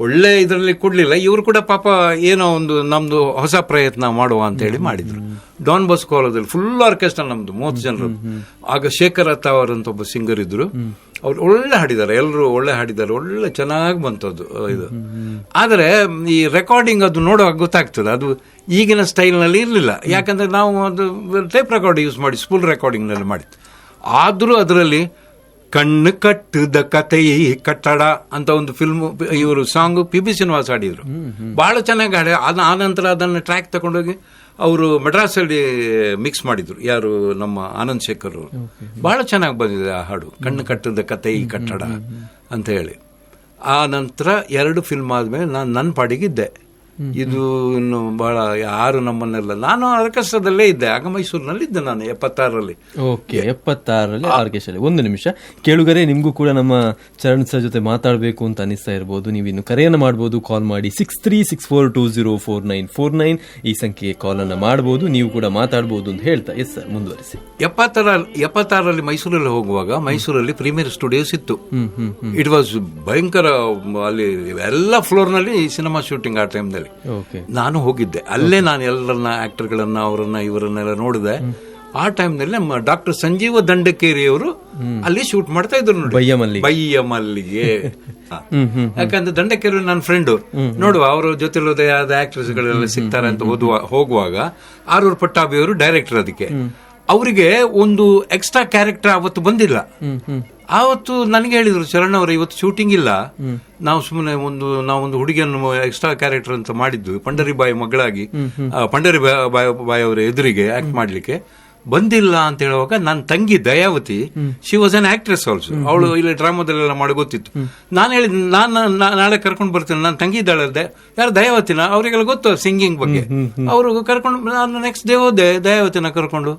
ಒಳ್ಳೆ ಇದರಲ್ಲಿ ಕೊಡ್ಲಿಲ್ಲ, ಇವರು ಕೂಡ ಪಾಪ ಏನೋ ಒಂದು ನಮ್ದು ಹೊಸ ಪ್ರಯತ್ನ ಮಾಡುವ ಅಂತ ಹೇಳಿ ಮಾಡಿದ್ರು. ಡಾನ್ ಬೊಸ್ಕೋ ಹಾಲದಲ್ಲಿ ಫುಲ್ ಆರ್ಕೆಸ್ಟ್ರಾ ನಮ್ದು 30 ಜನರು. ಆಗ ಶೇಖರ್ ಅತ್ತಾವರ್ ಅಂತ ಒಬ್ಬ ಸಿಂಗರ್ ಇದ್ರು, ಅವ್ರು ಒಳ್ಳೆ ಹಾಡಿದ್ದಾರೆ, ಎಲ್ಲರೂ ಒಳ್ಳೆ ಹಾಡಿದ್ದಾರೆ, ಒಳ್ಳೆ ಚೆನ್ನಾಗಿ ಬಂತದ್ದು ಇದು. ಆದರೆ ಈ ರೆಕಾರ್ಡಿಂಗ್ ಅದು ನೋಡುವಾಗ ಗೊತ್ತಾಗ್ತದೆ, ಅದು ಈಗಿನ ಸ್ಟೈಲ್ನಲ್ಲಿ ಇರಲಿಲ್ಲ. ಯಾಕಂದ್ರೆ ನಾವು ಅದು ಟೇಪ್ ರೆಕಾರ್ಡ್ ಯೂಸ್ ಮಾಡಿ ಸ್ಪೂಲ್ ರೆಕಾರ್ಡಿಂಗ್ನಲ್ಲಿ ಮಾಡಿತ್ತು. ಆದರೂ ಅದರಲ್ಲಿ ಕಣ್ಣು ಕಟ್ಟದ ಕಥೆ ಕಟ್ಟಡ ಅಂತ ಒಂದು ಫಿಲ್ಮ್, ಇವರು ಸಾಂಗ್ PB ಶ್ರೀನಿವಾಸ್ ಹಾಡಿದ್ರು, ಬಹಳ ಚೆನ್ನಾಗಿ ಹಾಡಿ. ಆನಂತರ ಅದನ್ನು ಟ್ರ್ಯಾಕ್ ತಗೊಂಡೋಗಿ ಅವರು ಮಡ್ರಾಸಲ್ಲಿ ಮಿಕ್ಸ್ ಮಾಡಿದ್ರು, ಯಾರು ನಮ್ಮ ಆನಂದ್ ಶೇಖರ್ ಅವರು. ಬಹಳ ಚೆನ್ನಾಗಿ ಬಂದಿದೆ ಆ ಹಾಡು, ಕಣ್ಣು ಕಟ್ಟದ ಕಥೆ ಕಟ್ಟಡ ಅಂತ ಹೇಳಿ. ಆ ನಂತರ 2 ಫಿಲ್ಮ್ ಆದ್ಮೇಲೆ ನಾನು ನನ್ನ ಪಾಡಿಗಿದ್ದೆ. ಇದು ಇನ್ನು ಬಹಳ ಯಾರು ನಮ್ಮನ್ನೆಲ್ಲ, ನಾನು ಆರ್ಕೆಸ್ಟ್ರಾದಲ್ಲೇ ಇದ್ದೆ, ಆಗ ಮೈಸೂರಿನಲ್ಲಿ ಇದ್ದೆ ನಾನು 76ರಲ್ಲಿ. Okay, 76ರಲ್ಲಿ orchestra. ಒಂದು ನಿಮಿಷ ಕೇಳುಗರೆ, ನಿಮ್ಗೂ ಕೂಡ ನಮ್ಮ ಚರಣ್ ಸರ್ ಜೊತೆ ಮಾತಾಡಬೇಕು ಅಂತ ಅನಿಸ್ತಾ ಇರಬಹುದು. ನೀವು ಇನ್ನು ಕರೆಯನ್ನು ಮಾಡಬಹುದು, ಕಾಲ್ ಮಾಡಿ 6364204949 ಈ ಸಂಖ್ಯೆಗೆ ಕಾಲ್ ಅನ್ನ ಮಾಡಬಹುದು, ನೀವು ಕೂಡ ಮಾತಾಡಬಹುದು ಅಂತ ಹೇಳ್ತಾ. ಎಸ್ ಸರ್, ಮುಂದುವರಿಸಿ. 76ರಲ್ಲಿ ಮೈಸೂರಲ್ಲಿ ಹೋಗುವಾಗ ಮೈಸೂರಲ್ಲಿ ಪ್ರೀಮಿಯರ್ ಸ್ಟುಡಿಯೋಸ್ ಇತ್ತು. ಇಟ್ ವಾಸ್ ಭಯಂಕರ, ಅಲ್ಲಿ ಎಲ್ಲ ಫ್ಲೋರ್ ನಲ್ಲಿ ಸಿನಿಮಾ ಶೂಟಿಂಗ್ ಆ ಟೈಮ್ನಲ್ಲಿ. ನಾನು ಹೋಗಿದ್ದೆ ಅಲ್ಲೇ, ನಾನು ಎಲ್ಲರನ್ನ ಆಕ್ಟರ್ಗಳನ್ನ ಅವರನ್ನ ಇವರನ್ನೆಲ್ಲ ನೋಡಿದೆ. ಆ ಟೈಮ್ನಲ್ಲಿ ನಮ್ಮ ಡಾಕ್ಟರ್ ಸಂಜೀವ ದಂಡಕೇರಿ ಅವರು ಅಲ್ಲಿ ಶೂಟ್ ಮಾಡ್ತಾ ಇದ್ರು ನೋಡಿ, ಬಯ್ಯ ಮಲ್ಲಿಗೆ. ಯಾಕಂದ್ರೆ ದಂಡಕೇರಿ ನನ್ನ ಫ್ರೆಂಡು, ನೋಡುವ ಅವರ ಜೊತೆ ಆಕ್ಟರ್ಸ್ ಗಳೆಲ್ಲ ಸಿಗ್ತಾರೆ ಅಂತ ಹೋಗುವಾಗ ಆರೂರ್ ಪಟ್ಟಾಭಿ ಅವರು ಡೈರೆಕ್ಟರ್. ಅದಕ್ಕೆ ಅವರಿಗೆ ಒಂದು ಎಕ್ಸ್ಟ್ರಾ ಕ್ಯಾರೆಕ್ಟರ್ ಅವತ್ತು ಬಂದಿಲ್ಲ. ಆವತ್ತು ನನಗೆ ಹೇಳಿದ್ರು, ಚರಣ್ ಅವರು ಇವತ್ತು ಶೂಟಿಂಗ್ ಇಲ್ಲ, ನಾವು ಸುಮ್ಮನೆ ನಾವೊಂದು ಹುಡುಗಿಯನ್ನು ಎಕ್ಸ್ಟ್ರಾ ಕ್ಯಾರೆಕ್ಟರ್ ಅಂತ ಮಾಡಿದ್ದು, ಪಂಡರಿ ಬಾಯಿ ಮಗಳಾಗಿ ಪಂಡರಿ ಬಾಯಿ ಅವರ ಎದುರಿಗೆ ಆಕ್ಟ್ ಮಾಡ್ಲಿಕ್ಕೆ ಬಂದಿಲ್ಲ ಅಂತ ಹೇಳುವಾಗ ನನ್ನ ತಂಗಿ Dayavati, she was an actress also, ಅವಳು ಇಲ್ಲಿ ಡ್ರಾಮಾದಲ್ಲೆಲ್ಲ ಮಾಡಿ ಗೊತ್ತಿತ್ತು. ನಾನು ಹೇಳಿದ್, ನಾನು ನಾಳೆ ಕರ್ಕೊಂಡು ಬರ್ತೇನೆ, ನನ್ನ ತಂಗಿ ಇದ್ದಾಳೆ, ಯಾರು ದಯಾವತಿನ, ಅವರಿಗೆಲ್ಲ ಗೊತ್ತು ಸಿಂಗಿಂಗ್ ಬಗ್ಗೆ. ಅವರು ಕರ್ಕೊಂಡು, ನಾನು ನೆಕ್ಸ್ಟ್ ಡೇ ಹೋದೆ ದಯಾವತಿನ ಕರ್ಕೊಂಡು.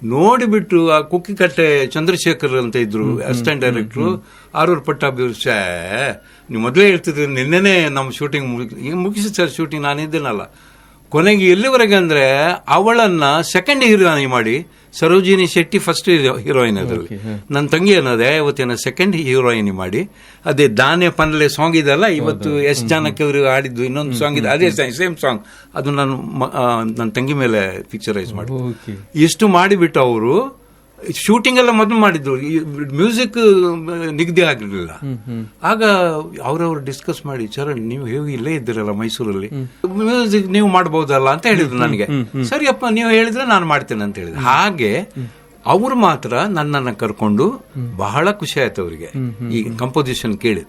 ನೋಡಿಬಿಟ್ಟು ಆ ಕುಕ್ಕಿಕಟ್ಟೆ ಚಂದ್ರಶೇಖರ್ ಅಂತ ಇದ್ರು ಅಸಿಸ್ಟೆಂಟ್ ಡೈರೆಕ್ಟ್ರು, ಆರೂರ್ ಪಟ್ಟಾಭಿ. ನೀವು ಮೊದಲೇ ಹೇಳ್ತಿದ್ರಿ, ನಿನ್ನೆನೆ ನಮ್ಮ ಶೂಟಿಂಗ್ ಮುಗಿಸಿ ಸರ್ ಶೂಟಿಂಗ್, ನಾನಿದ್ದೇನಲ್ಲ. ಕೊನೆಗೆ ಎಲ್ಲಿವರೆಗೆ ಅಂದ್ರೆ ಅವಳನ್ನ ಸೆಕೆಂಡ್ ಹೀರೋಯಿನ್ ಮಾಡಿ, ಸರೋಜಿನಿ ಶೆಟ್ಟಿ ಫಸ್ಟ್ ಹೀರೋಯಿನ್ ಅದರಲ್ಲಿ, ನನ್ನ ತಂಗಿ ಅನ್ನೋದೇ ದಯಾವತಿಯನ್ನ ಸೆಕೆಂಡ್ ಹೀರೋಯಿನ್ ಮಾಡಿ, ಅದೇ ದಾನೆ ಪನ್ಲೆ ಸಾಂಗ್ ಇದೆಲ್ಲ, ಇವತ್ತು S ಜಾನಕಿ ಅವರು ಆಡಿದ್ದು ಇನ್ನೊಂದು ಸಾಂಗ್ ಇದೆ, ಅದೇ ಸೇಮ್ ಸಾಂಗ್, ಅದು ನಾನು ನನ್ನ ತಂಗಿ ಮೇಲೆ ಪಿಕ್ಚರೈಸ್ ಮಾಡಿ ಇಷ್ಟು ಮಾಡಿಬಿಟ್ಟು ಅವರು ಶೂಟಿಂಗ್ ಎಲ್ಲ ಮೊದಲು ಮಾಡಿದ್ರು, ಮ್ಯೂಸಿಕ್ ನಿಗದಿ ಆಗಿರ್ಲಿಲ್ಲ. ಆಗ ಅವ್ರವ್ರು ಡಿಸ್ಕಸ್ ಮಾಡಿ, ಚರಣ್ ನೀವು ಹೇಗೆ ಇಲ್ಲೇ ಇದ್ದೀರಲ್ಲ ಮೈಸೂರಲ್ಲಿ, ಮ್ಯೂಸಿಕ್ ನೀವು ಮಾಡಬಹುದಲ್ಲ ಅಂತ ಹೇಳಿದ್ರು ನನಗೆ. ಸರಿಯಪ್ಪ ನೀವು ಹೇಳಿದ್ರೆ ನಾನು ಮಾಡ್ತೇನೆ ಅಂತ ಹೇಳಿದ್ರು. ಹಾಗೆ ಅವರು ಮಾತ್ರ ನನ್ನನ್ನು ಕರ್ಕೊಂಡು, ಬಹಳ ಖುಷಿ ಆಯ್ತು ಅವರಿಗೆ ಈ ಕಂಪೋಸಿಷನ್ ಕೇಳಿ.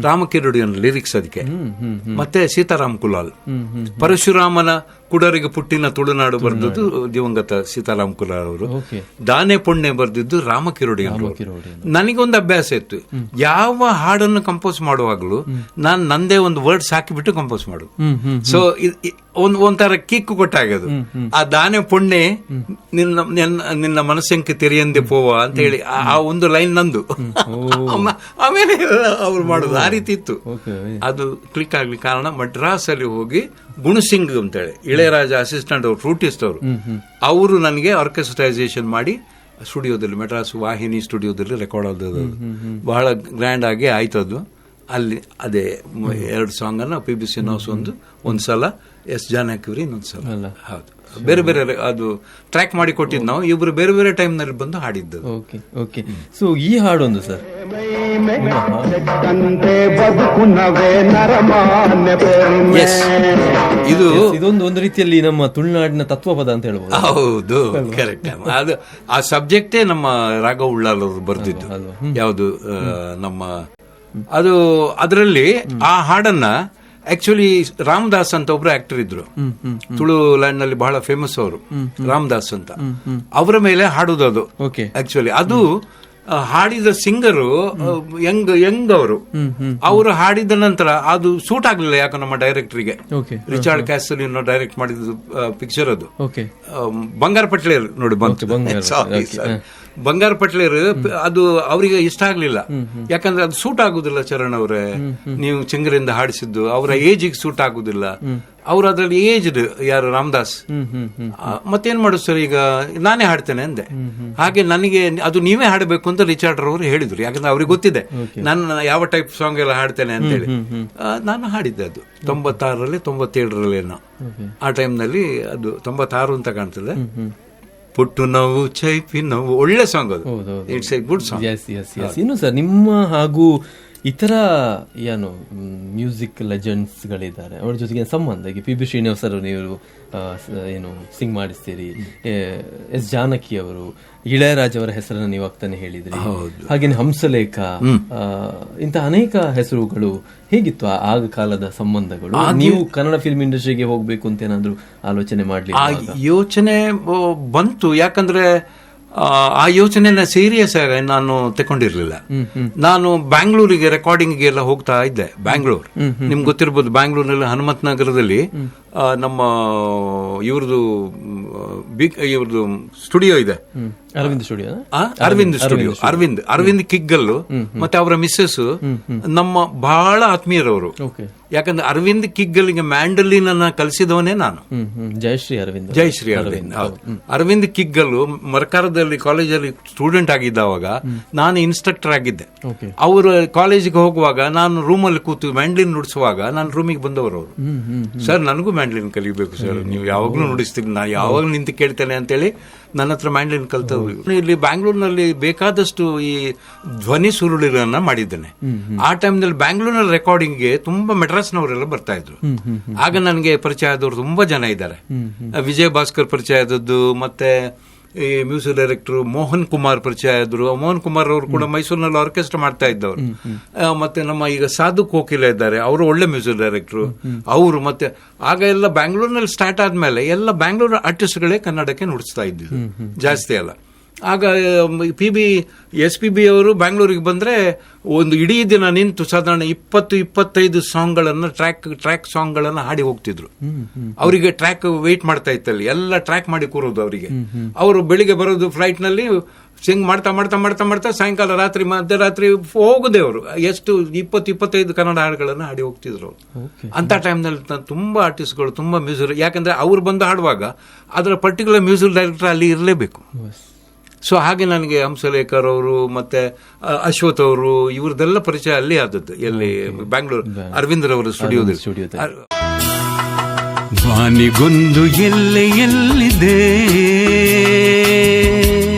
ರಾಮಕಿರಡಿಯನ್ ಲಿರಿಕ್ಸ್ ಅದಕ್ಕೆ, ಮತ್ತೆ ಸೀತಾರಾಮ್ ಕುಲಾಲ್, ಪರಶುರಾಮನ ಕುಡರಿಗೆ ಪುಟ್ಟಿನ ತುಳುನಾಡು ಬರೆದದ್ದು ದಿವಂಗತ ಸೀತಾರಾಮ್ ಕುಲಾರ್ ಅವರು. ಓಕೆ. ದಾನೆ ಪುಣ್ಯ ಬರೆದಿದ್ದು ರಾಮ ಕಿರೋಡಿ ಅವರು. ನನಗೊಂದು ಅಭ್ಯಾಸ ಇತ್ತು, ಯಾವ ಹಾಡನ್ನು ಕಂಪೋಸ್ ಮಾಡುವಾಗಲೂ ನಾನು ನಂದೇ ಒಂದು ವರ್ಡ್ಸ್ ಹಾಕಿಬಿಟ್ಟು ಕಂಪೋಸ್ ಮಾಡುದು. ಸೊ ಒಂಥರ ಕಿಕ್ಕು ಕೊಟ್ಟಾಗದು. ಆ ದಾನೆ ಪುಣ್ಯ ನಿನ್ನ ಮನಸ್ಸಂಕೆ ತೆರೆಯಂದೆ ಪೋವ ಅಂತ ಹೇಳಿ ಆ ಒಂದು ಲೈನ್ ನಂದು. ಆಮೇಲೆ ಅವ್ರು ಮಾಡುದು ಆ ರೀತಿ ಇತ್ತು. ಅದು ಕ್ಲಿಕ್ ಆಗ್ಲಿ ಕಾರಣ ಮಡ್ರಾಸ್ ಅಲ್ಲಿ ಹೋಗಿ ಗುಣಸಿಂಗ್ ಅಂತೇಳಿ ಇಳೆಯರಾಜ ಅಸಿಸ್ಟೆಂಟ್ ಅವರು, ಫ್ರೂಟಿಸ್ಟ್ ಅವರು ನನಗೆ ಆರ್ಕೆಸ್ಟ್ರೈಸೇಷನ್ ಮಾಡಿ ಸ್ಟುಡಿಯೋದಲ್ಲಿ, ಮೆಡ್ರಾಸ್ ವಾಹಿನಿ ಸ್ಟುಡಿಯೋದಲ್ಲಿ ರೆಕಾರ್ಡ್ ಆದದ್ದು. ಬಹಳ ಗ್ರ್ಯಾಂಡ್ ಆಗಿ ಆಯ್ತದ್ದು. ಅಲ್ಲಿ ಅದೇ 2 ಸಾಂಗ್ ಅನ್ನ PB ಶ್ರೀನಿವಾಸ್ ಒಂದ್ಸಲ, S ಜಾನಕಿ ಇನ್ನೊಂದ್ಸಲ. ಹೌದು, ಬೇರೆ ಬೇರೆ ಅದು ಟ್ರ್ಯಾಕ್ ಮಾಡಿ ಕೊಟ್ಟಿದ್ದು ನಾವು. ಇಬ್ರು ಬೇರೆ ಬೇರೆ ಟೈಮ್ ನಲ್ಲಿ ಬಂದು ಹಾಡಿದ್ದು. Okay okay. ಸೊ ಈ ಹಾಡೊಂದು ಸರ್, ಇದೊಂದು ಒಂದು ರೀತಿಯಲ್ಲಿ ನಮ್ಮ ತುಳುನಾಡಿನ ತತ್ವಪದ ಅಂತ ಹೇಳ್ಬೋದು. ಹೌದು, ಕರೆಕ್ಟ್. ಅದು ಆ ಸಬ್ಜೆಕ್ಟೇ ನಮ್ಮ ರಾಘವ್ ಉಳ್ಳಾಲ್ ಅವರು ಬರ್ದಿದ್ದು. ಯಾವುದು ನಮ್ಮ ಅದು ಅದರಲ್ಲಿ ಆ ಹಾಡನ್ನ ಆಕ್ಚುಲಿ ರಾಮದಾಸ್ ಅಂತ ಒಬ್ರು ಆಕ್ಟರ್ ಇದ್ರು, ತುಳು ಲ್ಯಾಂಡ್ ನಲ್ಲಿ ಬಹಳ ಫೇಮಸ್ ಅವರು, ರಾಮದಾಸ್ ಅಂತ. ಅವರ ಮೇಲೆ ಹಾಡುದು ಅದು. ಆಕ್ಚುಲಿ ಅದು ಹಾಡಿದ ಸಿಂಗರು ಯಂಗ್ ಅವರು ಹಾಡಿದ ನಂತರ ಅದು ಸೂಟ್ ಆಗ್ಲಿಲ್ಲ. ಯಾಕೆ ನಮ್ಮ ಡೈರೆಕ್ಟರ್ಗೆ, ರಿಚಾರ್ಡ್ ಕ್ಯಾಸಲಿನ್ ಡೈರೆಕ್ಟ್ ಮಾಡಿದ ಪಿಕ್ಚರ್ ಅದು. ಬಂಗಾರ ಪಟ್ಲೇರ್ ನೋಡಿ ಬಂತು, ಬಂಗಾರ ಪಟ್ಲೇರ್, ಅದು ಅವರಿಗೆ ಇಷ್ಟ ಆಗ್ಲಿಲ್ಲ. ಯಾಕಂದ್ರೆ ಅದು ಸೂಟ್ ಆಗುದಿಲ್ಲ ಚರಣ್ ಅವರೇ, ನೀವು ಚಿಂಗರಿಂದ ಹಾಡಿಸಿದ್ದು ಅವರ ಏಜಿಗೆ ಸೂಟ್ ಆಗುದಿಲ್ಲ. ಅವ್ರು ಅದ್ರಲ್ಲಿ ಏಜ್ಡ್ ಯಾರು ರಾಮದಾಸ್. ಮತ್ತೇನ್ ಮಾಡು ಸರ್, ಈಗ ನಾನೇ ಹಾಡ್ತೇನೆ ಅಂದೆ. ಹಾಗೆ ನನಗೆ ಅದು ನೀವೇ ಹಾಡಬೇಕು ಅಂತ ರಿಚಾರ್ಡ್ ಅವರು ಹೇಳಿದ್ರು. ಯಾಕಂದ್ರೆ ಅವ್ರಿಗೆ ಗೊತ್ತಿದೆ ನಾನು ಯಾವ ಟೈಪ್ ಸಾಂಗ್ ಎಲ್ಲ ಹಾಡ್ತೇನೆ ಅಂತ ಹೇಳಿ. ನಾನು ಹಾಡಿದ್ದೆ ಅದು 96ರಲ್ಲಿ 97ರಲ್ಲಿ ಆ ಟೈಮ್ ನಲ್ಲಿ. ಅದು 96 ಅಂತ ಕಾಣ್ತದೆ. ಪುಟ್ಟು ನೋವು ಚೈಪಿ ನೋವು, ಒಳ್ಳೆ ಸಾಂಗ್ ಅದು. It's A good song. ಇನ್ನು ಸರ್, ನಿಮ್ಮ ಹಾಗೂ ಇತರ ಏನು ಮ್ಯೂಸಿಕ್ ಲೆಜೆಂಡ್ಸ್ ಗಳಿದ್ದಾರೆ, ಅವ್ರ ಜೊತೆಗೆ ಸಂಬಂಧ, ಈಗ PB ಶ್ರೀನಿವಾಸ್ ಅವರು ನೀವು ಏನು ಸಿಂಗ್ ಮಾಡಿಸ್ತೀರಿ, S ಜಾನಕಿ ಅವರು, ಇಳೆಯರಾಜ್ ಅವರ ಹೆಸರನ್ನು ನೀವು ಆಗ್ತಾನೆ ಹೇಳಿದ್ರಿ, ಹಾಗೇನೆ ಹಂಸಲೇಖ, ಇಂತಹ ಅನೇಕ ಹೆಸರುಗಳು. ಹೇಗಿತ್ತು ಆಗ ಕಾಲದ ಸಂಬಂಧಗಳು? ನೀವು ಕನ್ನಡ ಫಿಲ್ಮ್ ಇಂಡಸ್ಟ್ರಿಗೆ ಹೋಗ್ಬೇಕು ಅಂತ ಏನಾದ್ರು ಆಲೋಚನೆ ಮಾಡ್ಲಿ? ಆ ಯೋಚನೆ ಬಂತು. ಯಾಕಂದ್ರೆ ಆ ಯೋಚನೆನ ಸೀರಿಯಸ್ ಆಗಿ ನಾನು ತಗೊಂಡಿರ್ಲಿಲ್ಲ. ನಾನು ಬ್ಯಾಂಗ್ಳೂರಿಗೆ ರೆಕಾರ್ಡಿಂಗ್ ಎಲ್ಲ ಹೋಗ್ತಾ ಇದ್ದೆ. ಬ್ಯಾಂಗ್ಳೂರ್ ನಿಮ್ಗೆ ಗೊತ್ತಿರ್ಬೋದು, ಬ್ಯಾಂಗ್ಳೂರ್ನಲ್ಲಿ ಹನುಮತ್ ನಗರದಲ್ಲಿ ನಮ್ಮ ಇವ್ರದ್ದು ಸ್ಟುಡಿಯೋ ಇದೆ, ಅರವಿಂದ್ ಕಿಗ್ಗಲ್ಲು ಮತ್ತೆ ಅವರ ಮಿಸ್ಸಸ್ ನಮ್ಮ ಬಹಳ ಆತ್ಮೀಯರವರು. ಯಾಕಂದ್ರೆ ಅರವಿಂದ್ ಕಿಗ್ಗಲ್ಗೆ ಮ್ಯಾಂಡಲಿನ್ ಅನ್ನ ಕಲಿಸಿದವನೇ ನಾನು. ಜಯಶ್ರೀ ಅರವಿಂದ್. ಅರವಿಂದ್ ಕಿಗ್ಗಲ್ಲು ಮರಕಾರದಲ್ಲಿ ಕಾಲೇಜಲ್ಲಿ ಸ್ಟೂಡೆಂಟ್ ಆಗಿದ್ದವಾಗ ನಾನು ಇನ್ಸ್ಟ್ರಕ್ಟರ್ ಆಗಿದ್ದೆ. ಅವರು ಕಾಲೇಜಿಗೆ ಹೋಗುವಾಗ ನಾನು ರೂಮಲ್ಲಿ ಕೂತು ಮ್ಯಾಂಡ್ಲಿನ್ ನುಡಿಸುವಾಗ ನಾನು ರೂಮಿಗೆ ಬಂದವರು ಅವರು, ಸರ್ ನನಗೂ ಮ್ಯಾಂಡ್ಲಿನ್ ಕಲಿಬೇಕು ಸರ್, ನೀವು ಯಾವಾಗ್ಲೂ ನುಡಿಸ್ತೀರಿ, ನಾನು ಯಾವಾಗ್ಲೂ ನಿಂತು ಕೇಳ್ತೇನೆ ಅಂತೇಳಿ ನನ್ನ ಹತ್ರ ಮ್ಯಾಂಡ್ಲಿನ್ ಕಲ್ತವ್ರು. ಇಲ್ಲಿ ಬ್ಯಾಂಗ್ಳೂರ್ನಲ್ಲಿ ಬೇಕಾದಷ್ಟು ಈ ಧ್ವನಿ ಸುರುಳಿಗಳನ್ನ ಮಾಡಿದ್ದೇನೆ. ಆ ಟೈಮ್ನಲ್ಲಿ ಬ್ಯಾಂಗ್ಳೂರ್ನಲ್ಲಿ ರೆಕಾರ್ಡಿಂಗ್ಗೆ ತುಂಬಾ ಮೆಡ್ರಾಸ್ನವರೆಲ್ಲ ಬರ್ತಾ ಇದ್ರು. ಆಗ ನನಗೆ ಪರಿಚಯ ಆದವರು ತುಂಬಾ ಜನ ಇದ್ದಾರೆ. ವಿಜಯ ಭಾಸ್ಕರ್ ಪರಿಚಯ ಆದದ್ದು, ಮತ್ತೆ ಈ ಮ್ಯೂಸಿಕ್ ಡೈರೆಕ್ಟರ್ ಮೋಹನ್ ಕುಮಾರ್ ಪರಿಚಯ ಆದ್ರು. ಮೋಹನ್ ಕುಮಾರ್ ಅವರು ಕೂಡ ಮೈಸೂರಿನಲ್ಲಿ ಆರ್ಕೆಸ್ಟ್ರಾ ಮಾಡ್ತಾ ಇದ್ದವರು. ಮತ್ತೆ ನಮ್ಮ ಈಗ ಸಾಧು ಕೋಕಿಲ ಇದ್ದಾರೆ, ಅವರು ಒಳ್ಳೆ ಮ್ಯೂಸಿಕ್ ಡೈರೆಕ್ಟರ್ ಅವರು. ಮತ್ತೆ ಆಗ ಎಲ್ಲ ಬ್ಯಾಂಗ್ಳೂರ್ನಲ್ಲಿ ಸ್ಟಾರ್ಟ್ ಆದ್ಮೇಲೆ ಎಲ್ಲ ಬ್ಯಾಂಗ್ಳೂರ್ ಆರ್ಟಿಸ್ಟ್ಗಳೇ ಕನ್ನಡಕ್ಕೆ ನುಡಿಸ್ತಾ ಇದ್ದಿದ್ದು ಜಾಸ್ತಿ ಎಲ್ಲ. ಆಗ SPB ಅವರು ಬ್ಯಾಂಗ್ಳೂರಿಗೆ ಬಂದ್ರೆ ಒಂದು ಇಡೀ ದಿನ ನಿಂತು ಸಾಧಾರಣ 20-25 ಸಾಂಗ್ಗಳನ್ನ ಟ್ರ್ಯಾಕ್ ಸಾಂಗ್ಗಳನ್ನ ಹಾಡಿ ಹೋಗ್ತಿದ್ರು. ಅವರಿಗೆ ಟ್ರ್ಯಾಕ್ ವೇಟ್ ಮಾಡ್ತಾ ಇತ್ತಲ್ಲಿ, ಎಲ್ಲ ಟ್ರ್ಯಾಕ್ ಮಾಡಿ ಕೂರೋದು ಅವರಿಗೆ. ಅವರು ಬೆಳಿಗ್ಗೆ ಬರೋದು ಫ್ಲೈಟ್ ನಲ್ಲಿ, ಸಿಂಗ್ ಮಾಡ್ತಾ ಮಾಡ್ತಾ ಮಾಡ್ತಾ ಮಾಡ್ತಾ ಸಾಯಂಕಾಲ ರಾತ್ರಿ ಮಧ್ಯರಾತ್ರಿ ಹೋಗುದೇ ಅವರು ಎಷ್ಟು 20-25 ಕನ್ನಡ ಹಾಡುಗಳನ್ನ ಹಾಡಿ ಹೋಗ್ತಿದ್ರು. ಅಂತ ಟೈಮ್ನಲ್ಲಿ ತುಂಬಾ ಆರ್ಟಿಸ್ಟ್ಗಳು, ತುಂಬಾ ಮ್ಯೂಸಿಕ್, ಯಾಕಂದ್ರೆ ಅವ್ರು ಬಂದು ಹಾಡುವಾಗ ಅದರ ಪರ್ಟಿಕ್ಯುಲರ್ ಮ್ಯೂಸಿಕ್ ಡೈರೆಕ್ಟರ್ ಅಲ್ಲಿ ಇರಲೇಬೇಕು. ಸೊ ಹಾಗೆ ನನಗೆ ಹಂಸಲೇಖರ್ ಅವರು ಮತ್ತೆ ಅಶ್ವಥ್ ಅವರು ಇವ್ರದೆಲ್ಲ ಪರಿಚಯ ಅಲ್ಲಿ ಆದದ್ದು. ಎಲ್ಲಿ ಬ್ಯಾಂಗ್ಳೂರ್ ಅರವಿಂದ್ ರವರ ಸ್ಟುಡಿಯೋದಲ್ಲಿ. ವಾನಿಗೊಂದು ಎಲ್ಲೆಯಲ್ಲಿದೆ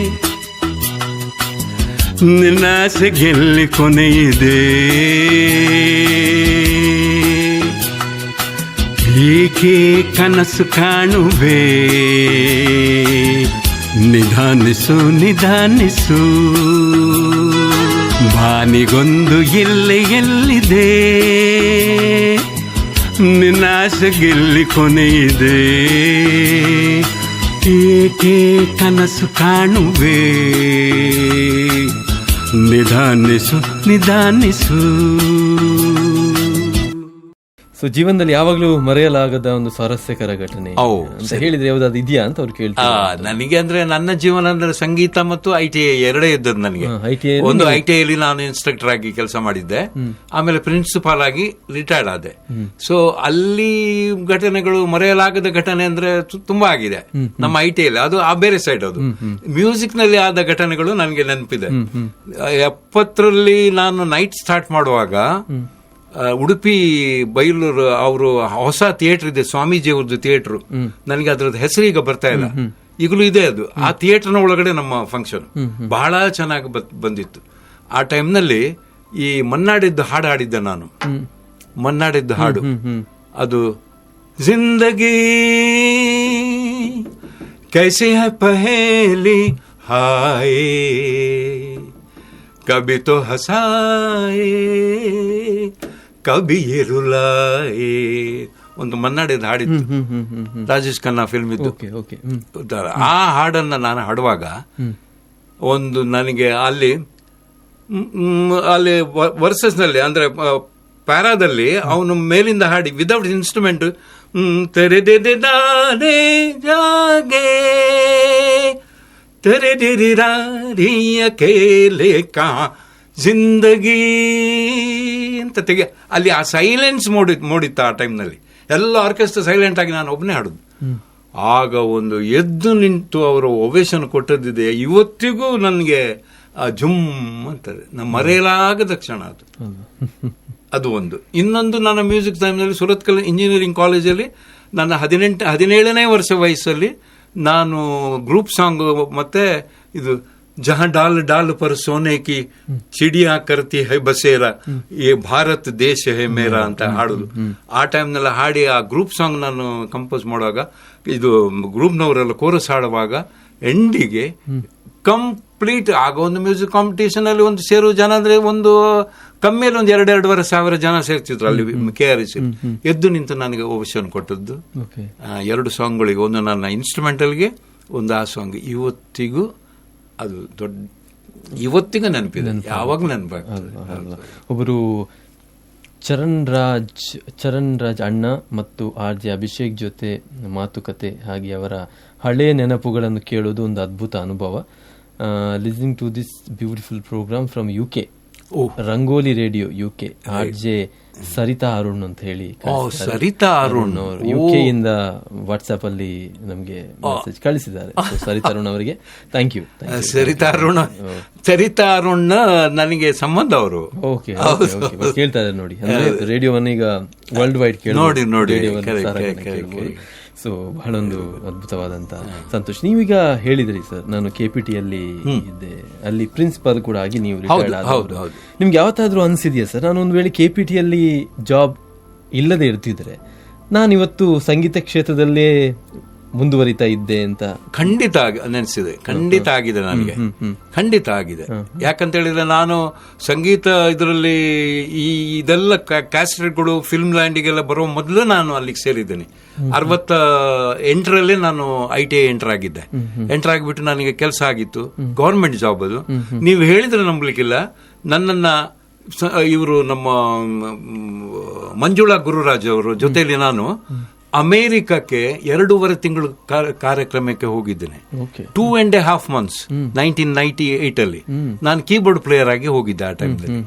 ನಿನ್ನಾಸೆ ಗೆಲ್ಲಿ ಕೊನೆಯಿದೆ, ಏಕೆ ಕನಸು ಕಾಣುವೆ, ನಿಧಾನಿಸು ನಿಧಾನಿಸು, ಬಾನಿಗೊಂದು ಎಲ್ಲೆಯಲ್ಲಿದೆ ನಿನ್ನಾಸೆ ಗೆಲ್ಲಿ ಕೊನೆಯಿದೆ, ಏಕೆ ಕನಸು ಕಾಣುವೆ, ನಿಧಾನಿಸು ನಿಧಾನಿಸು. ಸೊ ಜೀವನದಲ್ಲಿ ಯಾವಾಗ್ಲೂ ಮರೆಯಲಾಗದ ಒಂದು ಸ್ವಾರಸ್ಯಕರ ಘಟನೆ ಅಂತ ಹೇಳಿದ್ರೆ ಯಾವ್ದಾದ್ರು ಇದೆಯಾ ಅಂತ ಅವ್ರು ಕೇಳ್ತಾರೆ. ನನಗೆ ಅಂದ್ರೆ ನನ್ನ ಜೀವನ ಅಂದ್ರೆ ಸಂಗೀತ ಮತ್ತು ITI ಎರಡೇ ಇದ್ದದ್ದು ನನಗೆ. ಒಂದು ITI ಅಲ್ಲಿ ನಾನು ಇನ್ಸ್ಟ್ರಕ್ಟರ್ ಆಗಿ ಕೆಲಸ ಮಾಡಿದ್ದೆ, ಆಮೇಲೆ ಪ್ರಿನ್ಸಿಪಾಲ್ ಆಗಿ ರಿಟೈರ್ಡ್ ಆದೆ. ಸೊ ಅಲ್ಲಿ ಘಟನೆಗಳು ಮರೆಯಲಾಗದ ಘಟನೆ ಅಂದ್ರೆ ತುಂಬಾ ಆಗಿದೆ ನಮ್ಮ ITI ಅಲ್ಲಿ. ಅದು ಆ ಬೇರೆ ಸೈಡ್. ಅದು ಮ್ಯೂಸಿಕ್ ನಲ್ಲಿ ಆದ ಘಟನೆಗಳು ನನಗೆ ನೆನಪಿದೆ. 70ರಲ್ಲಿ ನಾನು ನೈಟ್ ಸ್ಟಾರ್ಟ್ ಮಾಡುವಾಗ ಉಡುಪಿ ಬೈಲೂರು ಅವರು ಹೊಸ ಥಿಯೇಟರ್ ಇದೆ, ಸ್ವಾಮೀಜಿ ಅವ್ರದ್ದು ಥಿಯೇಟರ್. ನನಗೆ ಅದ್ರದ್ದು ಹೆಸರು ಈಗ ಬರ್ತಾ ಇಲ್ಲ, ಈಗಲೂ ಇದೆ ಅದು. ಆ ಥಿಯೇಟರ್ನ ಒಳಗಡೆ ನಮ್ಮ ಫಂಕ್ಷನ್ ಬಹಳ ಚೆನ್ನಾಗಿ ಬಂದಿತ್ತು. ಆ ಟೈಮ್ನಲ್ಲಿ ಈ ಮನ್ನಾಡಿದ್ದು ಹಾಡು ಹಾಡಿದ್ದೆ ನಾನು. ಮನ್ನಾಡಿದ್ದು ಹಾಡು ಅದು ಜಿಂದಗಿ ಕೈಸೆ ಹೈ ಪಹೇಲಿ ಹಾಯೇ ಕಭಿ ತೋ ಹಸಾಯೇ ಕಭಿ ರುಲಾಯೇ, ಒಂದು ಮನ್ನಾಡಿದ ಹಾಡಿತ್ತು, ರಾಜೇಶ್ ಖನ್ನಾ ಫಿಲ್ಮ್ ಇದ್ದು. ಆ ಹಾಡನ್ನ ನಾನು ಹಾಡುವಾಗ ಒಂದು ನನಗೆ ಅಲ್ಲಿ ವರ್ಸಸ್ ನಲ್ಲಿ ಅಂದ್ರೆ ಪ್ಯಾರಾದಲ್ಲಿ ಅವನು ಮೇಲಿಂದ ಹಾಡಿ ವಿದೌಟ್ ಇನ್ಸ್ಟ್ರೂಮೆಂಟ್ ತೆರೆದೆ ದಾನೆ ಜಾಗೆ ತೆರೆ ದಿರಿಯ ಕೇಲೆ ಕಾ ಜಿಂದಗಿ ಅಂತ ತೆಗೆ ಅಲ್ಲಿ ಆ ಸೈಲೆನ್ಸ್ ಮೂಡಿತ್ತು. ಆ ಟೈಮ್ನಲ್ಲಿ ಎಲ್ಲ ಆರ್ಕೆಸ್ಟ್ರಾ ಸೈಲೆಂಟ್ ಆಗಿ ನಾನು ಒಬ್ಬನೇ ಹಾಡುದು. ಆಗ ಒಂದು ಎದ್ದು ನಿಂತು ಅವರು ಓವೇಶನ್ ಕೊಟ್ಟದ್ದಿದೆ, ಇವತ್ತಿಗೂ ನನಗೆ ಜುಮ್ ಅಂತಾರೆ. ನಮ್ಮ ಮರೆಯಲಾಗದ ಕ್ಷಣ ಅದು. ಅದು ಒಂದು. ಇನ್ನೊಂದು, ನನ್ನ ಮ್ಯೂಸಿಕ್ ಟೈಮ್ನಲ್ಲಿ ಸುರತ್ಕಲ್ ಇಂಜಿನಿಯರಿಂಗ್ ಕಾಲೇಜಲ್ಲಿ ನನ್ನ 17ನೇ ವರ್ಷ ವಯಸ್ಸಲ್ಲಿ ನಾನು ಗ್ರೂಪ್ ಸಾಂಗ್ ಮತ್ತೆ ಇದು ಜಹಾ ಡಾಲ್ ಡಾಲ್ ಪರ್ ಸೋನೆ ಕಿ ಚಿಡಿಯಾ ಕರ್ತಿ ಹೈ ಬಸೇರಾ ಈ ಭಾರತ್ ದೇಶ ಹೇ ಮೇರಾ ಅಂತ ಹಾಡುದು. ಆ ಟೈಮ್ನೆಲ್ಲ ಹಾಡಿ ಆ ಗ್ರೂಪ್ ಸಾಂಗ್ ನಾನು ಕಂಪೋಸ್ ಮಾಡುವಾಗ, ಇದು ಗ್ರೂಪ್ನವರೆಲ್ಲ ಕೋರಸ್ ಹಾಡುವಾಗ ಎಂಡಿಗೆ ಕಂಪ್ಲೀಟ್ ಆಗ ಒಂದು ಮ್ಯೂಸಿಕ್ ಕಾಂಪಿಟೇಷನ್ ಅಲ್ಲಿ ಒಂದು ಸೇರುವ ಜನ ಅಂದ್ರೆ ಒಂದು ಕಮ್ಮಿಯಲ್ಲಿ ಒಂದು 2,500 ಜನ ಸೇರ್ತಿದ್ರು ಅಲ್ಲಿ KRS. ಎದ್ದು ನಿಂತು ನನಗೆ ಓವೇಶನ್ ಕೊಟ್ಟದ್ದು 2 ಸಾಂಗ್ಗಳಿಗೆ, ಒಂದು ನನ್ನ ಇನ್ಸ್ಟ್ರೂಮೆಂಟಲ್ಗೆ, ಒಂದು ಆ ಸಾಂಗ್. ಇವತ್ತಿಗೂ ಅದು ಇವತ್ತಿಗೂ ನೆನಪಿದೆ, ಯಾವಾಗ ನೆನಪಾಗ್ತದೆ. ಒಬ್ಬರು ಚರಣ್ ರಾಜ್ ಅಣ್ಣ ಮತ್ತು RJ ಅಭಿಷೇಕ್ ಜೊತೆ ಮಾತುಕತೆ ಹಾಗೆ ಅವರ ಹಳೆಯ ನೆನಪುಗಳನ್ನು ಕೇಳೋದು ಒಂದು ಅದ್ಭುತ ಅನುಭವ. Listening to this beautiful programme from UK, Rangoli radio UK. RJ Sarita Arun ಅಂತ ಹೇಳಿ, ಸರಿತಾ ಅರುಣ್ UK ಇಂದ ವಾಟ್ಸ್ಆಪ್ ಅಲ್ಲಿ ನಮ್ಗೆ ಮೆಸೇಜ್ ಕಳಿಸಿದ್ದಾರೆ. ಸರಿತಾ ಅರುಣ್ ಅವರಿಗೆ ಥ್ಯಾಂಕ್ ಯು. ಸರಿತಾ ಅರುಣ್ ನನಗೆ ಸಂಬಂಧ ಅವರು. ಓಕೆ ಕೇಳ್ತಾ ಇದ್ದಾರೆ ನೋಡಿ, ರೇಡಿಯೋವನ್ನು ಈಗ ವರ್ಲ್ಡ್ ವೈಡ್ ನೋಡಿ. ಸೊ ಬಹಳ ಒಂದು ಅದ್ಭುತವಾದಂತ ಸಂತೋಷ. ನೀವೀಗ ಹೇಳಿದ್ರಿ ಸರ್, ನಾನು KPTಯಲ್ಲಿ ಇದ್ದೆ, ಅಲ್ಲಿ ಪ್ರಿನ್ಸಿಪಾಲ್ ಕೂಡ ಆಗಿ ನೀವು ರಿಟೈರ್ಡ್ ಆದವರು. ನಿಮ್ಗೆ ಯಾವತ್ತಾದ್ರೂ ಅನ್ಸಿದ್ಯಾ ಸರ್, ನಾನು ಒಂದು ವೇಳೆ KPTಯಲ್ಲಿ ಜಾಬ್ ಇಲ್ಲದೆ ಇರ್ತಿದ್ರೆ ನಾನು ಇವತ್ತು ಸಂಗೀತ ಕ್ಷೇತ್ರದಲ್ಲೇ ಮುಂದುವರಿತಾ ಇದ್ದೆ ಅಂತ? ಖಂಡಿತ ನೆನೆಸಿದೆ, ಖಂಡಿತ ಆಗಿದೆ ನನಗೆ, ಖಂಡಿತ ಆಗಿದೆ. ಯಾಕಂತ ಹೇಳಿದ್ರೆ ನಾನು ಸಂಗೀತ ಇದರಲ್ಲಿ ಇದೆಲ್ಲ ಕ್ಯಾಸೆಟ್ಗಳು ಫಿಲ್ಮ್ ಲ್ಯಾಂಡಿಗೆಲ್ಲ ಬರೋ ಮೊದಲು ನಾನು ಅಲ್ಲಿಗೆ ಸೇರಿದ್ದೇನೆ. 68ರಲ್ಲಿ ನಾನು ITI ಎಂಟರ್ ಆಗಿದ್ದೆ. ಎಂಟರ್ ಆಗಿಬಿಟ್ಟು ನನಗೆ ಕೆಲಸ ಆಗಿತ್ತು, ಗವರ್ಮೆಂಟ್ ಜಾಬ್ ಅದು. ನೀವು ಹೇಳಿದ್ರೆ ನಂಬಲಿಕ್ಕಿಲ್ಲ, ನನ್ನನ್ನ ಇವರು ನಮ್ಮ ಮಂಜುಳಾ ಗುರುರಾಜ್ ಅವರು ಜೊತೆಯಲ್ಲಿ ನಾನು ಅಮೇರಿಕಕ್ಕೆ 2.5 ತಿಂಗಳು ಕಾರ್ಯಕ್ರಮಕ್ಕೆ ಹೋಗಿದ್ದೇನೆ. 2.5 months 1998 ಅಲ್ಲಿ ನಾನು ಕೀಬೋರ್ಡ್ ಪ್ಲೇಯರ್ ಆಗಿ ಹೋಗಿದ್ದೆ. ಆ ಟೈಮ್ನಲ್ಲಿ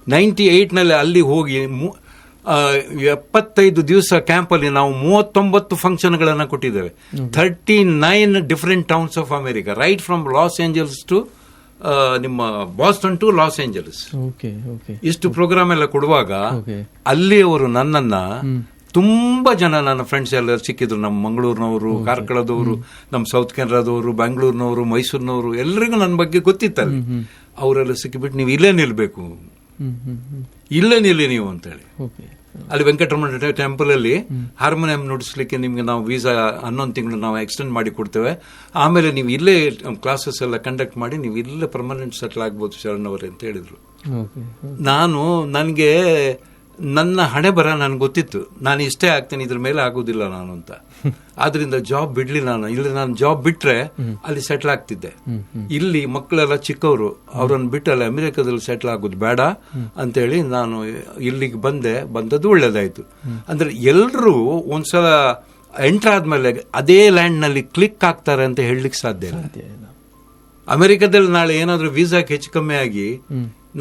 98ನಲ್ಲಿ ಅಲ್ಲಿ ಹೋಗಿ 75 ದಿವಸ ಕ್ಯಾಂಪಲ್ಲಿ ನಾವು 39 ಫಂಕ್ಷನ್ಗಳನ್ನು ಕೊಟ್ಟಿದ್ದೇವೆ. 39 different towns of America, right from Los Angeles to ನಿಮ್ಮ ಬಾಸ್ಟನ್ ಟು ಲಾಸ್ ಏಂಜಲ್ಸ್. ಇಷ್ಟು ಪ್ರೋಗ್ರಾಮ್ ಎಲ್ಲ ಕೊಡುವಾಗ ಅಲ್ಲಿ ಅವರು ನನ್ನನ್ನ ತುಂಬಾ ಜನ ನನ್ನ ಫ್ರೆಂಡ್ಸ್ ಎಲ್ಲ ಸಿಕ್ಕಿದ್ರು. ನಮ್ಮ ಮಂಗಳೂರಿನವರು, ಕಾರ್ಕಳದವರು, ನಮ್ಮ ಸೌತ್ ಕೆನರಾದವರು, ಬ್ಯಾಂಗ್ಳೂರ್ನವರು, ಮೈಸೂರಿನವರು, ಎಲ್ಲರಿಗೂ ನನ್ನ ಬಗ್ಗೆ ಗೊತ್ತಿತ್ತಲ್ಲಿ. ಅವರೆಲ್ಲ ಸಿಕ್ಕಿಬಿಟ್ಟು ನೀವು ಇಲ್ಲೇ ನಿಲ್ಬೇಕು, ಇಲ್ಲೇ ನಿಲ್ಲಿ ನೀವು ಅಂತೇಳಿ. ಅಲ್ಲಿ ವೆಂಕಟರಮಣ ಟೆಂಪಲ್ ಅಲ್ಲಿ ಹಾರ್ಮೋನಿಯಂ ನುಡಿಸ್ಲಿಕ್ಕೆ ನಿಮ್ಗೆ ನಾವು ವೀಸಾ 11 ತಿಂಗಳು ನಾವು ಎಕ್ಸ್ಟೆಂಡ್ ಮಾಡಿ ಕೊಡ್ತೇವೆ. ಆಮೇಲೆ ನೀವು ಇಲ್ಲೇ ಕ್ಲಾಸಸ್ ಎಲ್ಲ ಕಂಡಕ್ಟ್ ಮಾಡಿ ನೀವು ಇಲ್ಲೇ ಪರ್ಮನೆಂಟ್ ಸೆಟ್ಲ್ ಆಗ್ಬೋದು ಶರಣ್ ಅವರೇ ಅಂತ ಹೇಳಿದ್ರು. ನನಗೆ ನನ್ನ ಹಣೆ ಬರ ನನ್ಗೆ ಗೊತ್ತಿತ್ತು, ನಾನು ಇಷ್ಟೇ ಆಗ್ತೇನೆ, ಇದ್ರ ಮೇಲೆ ಆಗೋದಿಲ್ಲ ನಾನು ಅಂತ. ಆದ್ರಿಂದ ಜಾಬ್ ಬಿಡ್ಲಿಲ್ಲ ನಾನು. ಇಲ್ಲಿ ನಾನು ಜಾಬ್ ಬಿಟ್ರೆ ಅಲ್ಲಿ ಸೆಟ್ಲ್ ಆಗ್ತಿದ್ದೆ. ಇಲ್ಲಿ ಮಕ್ಕಳೆಲ್ಲ ಚಿಕ್ಕವರು, ಅವ್ರನ್ನ ಬಿಟ್ಟು ಅಲ್ಲಿ ಅಮೆರಿಕದಲ್ಲಿ ಸೆಟ್ಲ್ ಆಗೋದು ಬೇಡ ಅಂತೇಳಿ ನಾನು ಇಲ್ಲಿಗೆ ಬಂದದ್ದು ಒಳ್ಳೇದಾಯ್ತು. ಅಂದ್ರೆ ಎಲ್ರೂ ಒಂದ್ಸಲ ಎಂಟರ್ ಆದ್ಮೇಲೆ ಅದೇ ಲ್ಯಾಂಡ್ ನಲ್ಲಿ ಕ್ಲಿಕ್ ಆಗ್ತಾರೆ ಅಂತ ಹೇಳಲಿಕ್ಕೆ ಸಾಧ್ಯ ಇಲ್ಲ. ಅಮೆರಿಕದಲ್ಲಿ ನಾಳೆ ಏನಾದ್ರೂ ವೀಸಾಕ್ಕೆ ಹೆಚ್ಚು ಕಮ್ಮಿ ಆಗಿ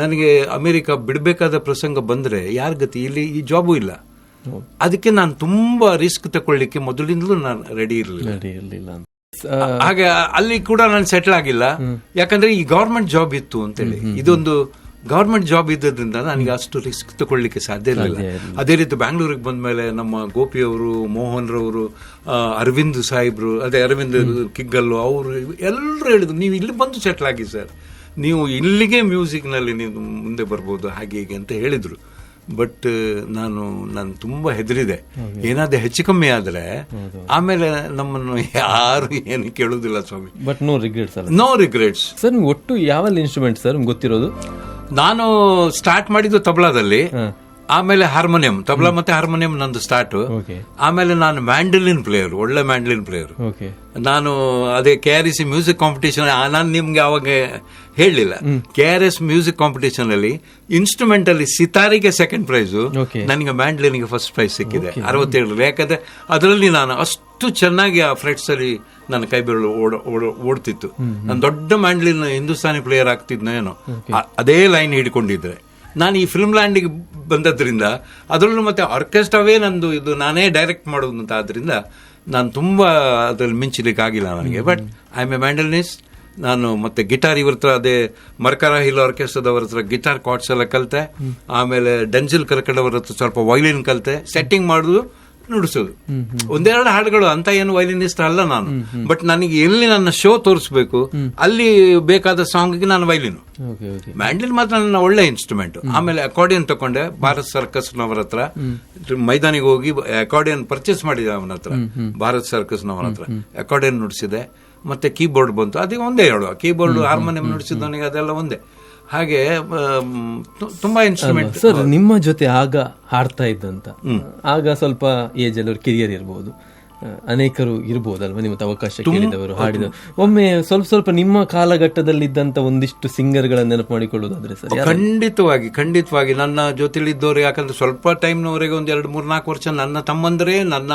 ನನಗೆ ಅಮೆರಿಕ ಬಿಡಬೇಕಾದ ಪ್ರಸಂಗ ಬಂದ್ರೆ ಯಾರ ಗತಿ? ಇಲ್ಲಿ ಈ ಜಾಬು ಇಲ್ಲ. ಅದಕ್ಕೆ ನಾನು ತುಂಬಾ ರಿಸ್ಕ್ ತಗೊಳ್ಳಿಕ್ಕೆ ಮೊದಲಿಂದಲೂ ನಾನು ರೆಡಿ ಇರಲಿಲ್ಲ. ಹಾಗೆ ಅಲ್ಲಿ ಕೂಡ ನಾನು ಸೆಟ್ಲ್ ಆಗಿಲ್ಲ. ಯಾಕಂದ್ರೆ ಈ ಗವರ್ಮೆಂಟ್ ಜಾಬ್ ಇತ್ತು ಅಂತೇಳಿ, ಇದೊಂದು ಗವರ್ಮೆಂಟ್ ಜಾಬ್ ಇದ್ದದ್ರಿಂದ ನನಗೆ ಅಷ್ಟು ರಿಸ್ಕ್ ತಗೊಳ್ಳಿಕ್ಕೆ ಸಾಧ್ಯ ಇರಲಿಲ್ಲ. ಅದೇ ರೀತಿ ಬ್ಯಾಂಗ್ಳೂರಿಗೆ ಬಂದ್ಮೇಲೆ ನಮ್ಮ ಗೋಪಿಯವರು, ಮೋಹನ್ ರವರು, ಅರವಿಂದ್ ಸಾಹೇಬ್ರು, ಅದೇ ಅರವಿಂದ್ ಕಿಗ್ಗಲ್ಲು ಅವರು ಎಲ್ಲರೂ ಹೇಳಿದ್ರು, ನೀವು ಇಲ್ಲಿ ಬಂದು ಸೆಟ್ಲ್ ಆಗಿ ಸರ್, ನೀವು ಇಲ್ಲಿಗೆ ಮ್ಯೂಸಿಕ್ನಲ್ಲಿ ನೀವು ಮುಂದೆ ಬರ್ಬೋದು ಹಾಗೆ ಹೀಗೆ ಅಂತ ಹೇಳಿದ್ರು. ಬಟ್ ನಾನು ತುಂಬಾ ಹೆದರಿದೆ, ಏನಾದ್ರೂ ಹೆಚ್ಚು ಕಮ್ಮಿ ಆದ್ರೆ ಆಮೇಲೆ ನಮ್ಮನ್ನು ಯಾರು ಏನು ಕೇಳುದಿಲ್ಲ ಸ್ವಾಮಿ. ಬಟ್ ನೋ ರಿಗ್ರೆಟ್ಸ್ ಅಲ್ಲ? No regrets sir. ನೀವು ಒಟ್ಟು ಯಾವೆಲ್ಲ ಇನ್ಸ್ಟ್ರೂಮೆಂಟ್ ಸರ್ ಗೊತ್ತಿರೋದು? ನಾನು ಸ್ಟಾರ್ಟ್ ಮಾಡಿದ್ದು ತಬಲಾದಲ್ಲಿ, ಆಮೇಲೆ ಹಾರ್ಮೋನಿಯಂ, ತಬಲಾ ಮತ್ತೆ ಹಾರ್ಮೋನಿಯಂ ನಂದು ಸ್ಟಾರ್ಟ್. ಆಮೇಲೆ ನಾನು ಮ್ಯಾಂಡಲಿನ್ ಪ್ಲೇಯರ್, ಒಳ್ಳೆ ಮ್ಯಾಂಡಲಿನ್ ಪ್ಲೇಯರ್. ನಾನು ಅದೇ KRS ಮ್ಯೂಸಿಕ್ ಕಾಂಪಿಟೇಷನ್, ನಾನು ನಿಮ್ಗೆ ಅವಾಗ ಹೇಳಲಿಲ್ಲ, KRS ಮ್ಯೂಸಿಕ್ ಕಾಂಪಿಟೇಷನ್ ಅಲ್ಲಿ ಇನ್ಸ್ಟ್ರೂಮೆಂಟ್ ಅಲ್ಲಿ ಸಿತಾರಿಗೆ ಸೆಕೆಂಡ್ ಪ್ರೈಸ್, ನನಗೆ ಮ್ಯಾಂಡಲಿನ್ಗೆ ಫಸ್ಟ್ ಪ್ರೈಸ್ ಸಿಕ್ಕಿದೆ 67. ಯಾಕಂದ್ರೆ ಅದರಲ್ಲಿ ನಾನು ಅಷ್ಟು ಚೆನ್ನಾಗಿ ಆ ಫ್ರೆಟ್ಸ್ ಅಲ್ಲಿ ನನ್ನ ಕೈ ಬೆರಳು ಓಡ್ತಿತ್ತು. ನಾನು ದೊಡ್ಡ ಮ್ಯಾಂಡಲಿನ್ ಹಿಂದೂಸ್ತಾನಿ ಪ್ಲೇಯರ್ ಆಗ್ತಿದ್ನೇನೋ ಅದೇ ಲೈನ್ ಹಿಡ್ಕೊಂಡಿದ್ರೆ. ನಾನು ಈ ಫಿಲ್ಮ್ ಲ್ಯಾಂಡಿಗೆ ಬಂದದ್ರಿಂದ ಅದರಲ್ಲೂ ಮತ್ತೆ ಆರ್ಕೆಸ್ಟ್ರಾವೇ ನಂದು, ಇದು ನಾನೇ ಡೈರೆಕ್ಟ್ ಮಾಡೋದು ಅಂತ ಆದ್ರಿಂದ ನಾನು ತುಂಬಾ ಅದ್ರಲ್ಲಿ ಮಿಂಚಲಿಕ್ಕೆ ಆಗಿಲ್ಲ ನನಗೆ. But I am a mandolinist. ನಾನು ಮತ್ತೆ ಗಿಟಾರ್ ಇವ್ರ ಹತ್ರ, ಅದೇ ಮರ್ಕರ ಹಿಲ್ ಆರ್ಕೆಸ್ಟ್ರಾದವ್ರ ಹತ್ರ ಗಿಟಾರ್ ಕಾರ್ಡ್ಸ್ ಎಲ್ಲ ಕಲಿತೆ. ಆಮೇಲೆ ಡೆನ್ಸಿಲ್ ಕರ್ಕಡ್ ಅವ್ರ ಹತ್ರ ಸ್ವಲ್ಪ ವೈಲಿನ್ ಕಲಿತೆ. ಸೆಟ್ಟಿಂಗ್ ಮಾಡುದು, ನುಡಿಸೋದು, ಒಂದೆರಡು ಹಾಡುಗಳು ಅಂತ ಏನು ವೈಲಿನಿಸ್ಟ್ ಅಲ್ಲ ನಾನು. ಬಟ್ ನನಗೆ ಎಲ್ಲಿ ನನ್ನ ಶೋ ತೋರಿಸ್ಬೇಕು ಅಲ್ಲಿ ಬೇಕಾದ ಸಾಂಗ್ಗೆ ನಾನು ವೈಲಿನು. ಮ್ಯಾಂಡಲಿನ್ ಮಾತ್ರ ನನ್ನ ಒಳ್ಳೆ ಇನ್ಸ್ಟ್ರೂಮೆಂಟ್. ಆಮೇಲೆ ಅಕಾರ್ಡಿಯನ್ ತಕೊಂಡೆ ಭಾರತ್ ಸರ್ಕಸ್ನವರ ಹತ್ರ, ಮೈದಾನಿಗೆ ಹೋಗಿ ಅಕಾರ್ಡಿಯನ್ ಪರ್ಚೇಸ್ ಮಾಡಿದೆ ಅವನ ಹತ್ರ, ಭಾರತ್ ಸರ್ಕಸ್ನವರ ಹತ್ರ ಅಕಾರ್ಡಿಯನ್ ನುಡಿಸಿದೆ. ಮತ್ತೆ ಕೀಬೋರ್ಡ್ ಬಂತು, ಅದೇ ಒಂದೇ ಹೇಳುವ, ಕೀಬೋರ್ಡ್ ಹಾರ್ಮೋನಿಯಂ ನುಡಿಸಿದವನಿಗೆ ಅದೆಲ್ಲ ಒಂದೇ. ಹಾಗೆ ತುಂಬಾ ಇನ್ಸ್ಟ್ರೂಮೆಂಟ್. ಸರ್, ನಿಮ್ಮ ಜೊತೆ ಆಗ ಹಾಡ್ತಾ ಇದ್ದಂತ, ಆಗ ಸ್ವಲ್ಪ ಏಜ್ ಅಲ್ಲಿ ಕಿರಿಯರ್ ಇರ್ಬೋದು, ಅನೇಕರು ಇರ್ಬೋದಲ್ವಾ ನಿಮ್ಮ ಅವಕಾಶ ಕೇಳಿದವರು, ಹಾಡಿದವರು. ಒಮ್ಮೆ ಸ್ವಲ್ಪ ನಿಮ್ಮ ಕಾಲಘಟ್ಟದಲ್ಲಿದ್ದಂತ ಒಂದಿಷ್ಟು ಸಿಂಗರ್ಗಳ ನೆನಪು ಮಾಡಿಕೊಳ್ಳೋದಾದ್ರೆ ಸರ್? ಖಂಡಿತವಾಗಿ ನನ್ನ ಜೊತೆಲಿದ್ದವರು, ಯಾಕಂದ್ರೆ ಸ್ವಲ್ಪ ಟೈಮ್ನವರೆಗೆ ಒಂದು 2-3-4 ವರ್ಷ ನನ್ನ ತಮ್ಮಂದ್ರೆ, ನನ್ನ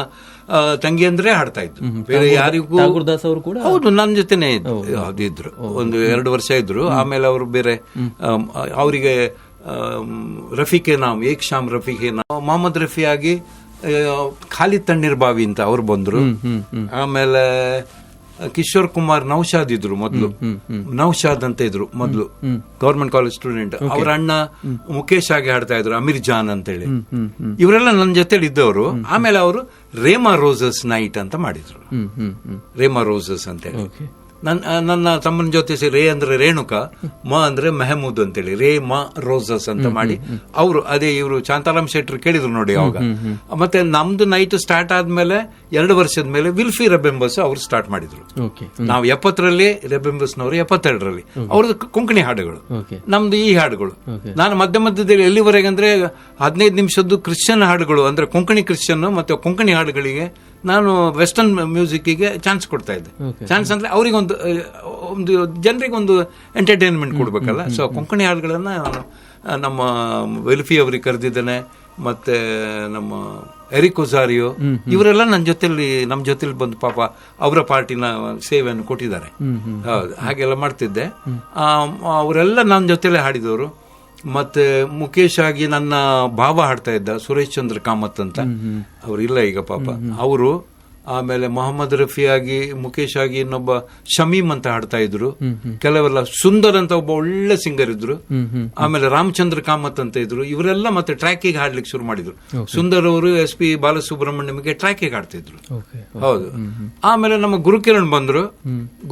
ತಂಗಿಯಂದ್ರೆ ಹಾಡ್ತಾ ಇದ್ರು. ಬೇರೆ ಯಾರಿಗೂ. ಠಾಕೂರ್ದಾಸ್ ಅವರು ಕೂಡ ಹೌದು, ನನ್ನ ಜೊತೆನೆ ಇದ್ರು, 1-2 ವರ್ಷ ಇದ್ರು. ಆಮೇಲೆ ಅವರು ಬೇರೆ, ಅವರಿಗೆ ರಫೀಕೆ ನಾಮ್, ಏಕ್ ಶಾಮ್ ರಫೀಕೆ ನಾಮ್, ಮೊಹಮ್ಮದ್ ರಫಿ ಆಗಿ ಖಾಲಿದ್ ತಣ್ಣೀರ್ ಬಾವಿ ಅಂತ ಅವ್ರು ಬಂದ್ರು. ಆಮೇಲೆ ಕಿಶೋರ್ ಕುಮಾರ್ ನೌಶಾದ್ ಇದ್ರು ಮೊದಲು, ನೌಶಾದ್ ಅಂತ ಇದ್ರು ಮೊದಲು, ಗವರ್ಮೆಂಟ್ ಕಾಲೇಜ್ ಸ್ಟೂಡೆಂಟ್. ಅವ್ರ ಅಣ್ಣ ಮುಖೇಶ್ ಆಗಿ ಹಾಡ್ತಾ ಇದ್ರು, ಅಮೀರ್ ಜಾನ್ ಅಂತೇಳಿ. ಇವರೆಲ್ಲ ನನ್ನ ಜೊತೆಲಿ ಇದ್ದವರು. ಆಮೇಲೆ ಅವರು ರೇಮಾ ರೋಸಸ್ ನೈಟ್ ಅಂತ ಮಾಡಿದ್ರು, ರೇಮಾ ರೋಸಸ್ ಅಂತೇಳಿ. ನನ್ನ ತಮ್ಮನ ಜೊತೆ ರೇ ಅಂದ್ರೆ ರೇಣುಕಾ, ಮ ಅಂದ್ರೆ ಮೆಹಮೂದ್ ಅಂತೇಳಿ, ರೇ ಮ ರೋಸಸ್ ಅಂತ ಮಾಡಿ ಅವರು, ಅದೇ ಇವರು ಶಾಂತಾರಾಮ್ ಶೆಟ್ರು ಕೇಳಿದ್ರು ನೋಡಿ ಅವಾಗ. ಮತ್ತೆ ನಮ್ದು ನೈಟ್ ಸ್ಟಾರ್ಟ್ ಆದ್ಮೇಲೆ 2 ವರ್ಷದ ಮೇಲೆ ವಿಲ್ಫಿ ರೆಬೆಂಬಸ್ ಅವ್ರು ಸ್ಟಾರ್ಟ್ ಮಾಡಿದ್ರು. ನಾವು 70ರಲ್ಲಿ, ರೆಬೆಂಬಸ್ನವರು 72ರಲ್ಲಿ. ಅವ್ರದ್ದು ಕೊಂಕಣಿ ಹಾಡುಗಳು, ನಮ್ದು ಈ ಹಾಡುಗಳು. ನಾನು ಮಧ್ಯದಲ್ಲಿ ಎಲ್ಲಿವರೆಗೆ ಅಂದ್ರೆ 15 ನಿಮಿಷದ್ದು ಕ್ರಿಶ್ಚಿಯನ್ ಹಾಡುಗಳು, ಅಂದ್ರೆ ಕೊಂಕಣಿ ಕ್ರಿಶ್ಚಿಯನ್ ಮತ್ತೆ ಕೊಂಕಣಿ ಹಾಡುಗಳಿಗೆ ನಾನು ವೆಸ್ಟರ್ನ್ ಮ್ಯೂಸಿಕ್ಗೆ ಚಾನ್ಸ್ ಕೊಡ್ತಾ ಇದ್ದೆ. ಚಾನ್ಸ್ ಅಂದ್ರೆ ಅವರಿಗೆ ಒಂದು ಜನರಿಗೆ ಒಂದು ಎಂಟರ್ಟೈನ್ಮೆಂಟ್ ಕೊಡ್ಬೇಕಲ್ಲ. ಸೊ ಕೊಂಕಣಿ ಹಾಡುಗಳನ್ನ ನಮ್ಮ ವೆಲ್ಫಿ ಅವರಿಗೆ ಕರೆದಿದ್ದೇನೆ. ಮತ್ತೆ ನಮ್ಮ ಎರಿಕ್ ಒಜಾರಿಯೋ ಇವರೆಲ್ಲ ನಮ್ಮ ಜೊತೆಲಿ ಬಂದು ಪಾಪ ಅವರ ಪಾರ್ಟಿನ ಸೇವೆಯನ್ನು ಕೊಟ್ಟಿದ್ದಾರೆ. ಹೌದು, ಹಾಗೆಲ್ಲ ಮಾಡ್ತಿದ್ದೆ. ಅವರೆಲ್ಲ ನನ್ನ ಜೊತೆಲೆ ಹಾಡಿದವರು. ಮತ್ತೆ ಮುಖೇಶ್ ಆಗಿ ನನ್ನ ಭಾವ ಹಾಡ್ತಾ ಇದ್ದ, ಸುರೇಶ್ ಚಂದ್ರ ಕಾಮತ್ ಅಂತ, ಅವ್ರಿಲ್ಲ ಈಗ ಪಾಪ ಅವರು. ಆಮೇಲೆ ಮೊಹಮ್ಮದ್ ರಫಿ ಆಗಿ, ಮುಖೇಶ್ ಆಗಿ ಇನ್ನೊಬ್ಬ ಶಮೀಮ್ ಅಂತ ಹಾಡ್ತಾ ಇದ್ರು. ಕೆಲವೆಲ್ಲ ಸುಂದರ್ ಅಂತ ಒಬ್ಬ ಒಳ್ಳೆ ಸಿಂಗರ್ ಇದ್ರು. ಆಮೇಲೆ ರಾಮಚಂದ್ರ ಕಾಮತ್ ಅಂತ ಇದ್ರು. ಇವರೆಲ್ಲ ಮತ್ತೆ ಟ್ರ್ಯಾಕಿಗೆ ಹಾಡ್ಲಿಕ್ಕೆ ಶುರು ಮಾಡಿದ್ರು. ಸುಂದರ್ ಅವರು SP ಬಾಲಸುಬ್ರಹ್ಮಣ್ಯಂಗೆ ಟ್ರ್ಯಾಕಿಗೆ ಹಾಡ್ತಿದ್ರು. ಹೌದು. ಆಮೇಲೆ ನಮ್ಮ ಗುರುಕಿರಣ್ ಬಂದ್ರು.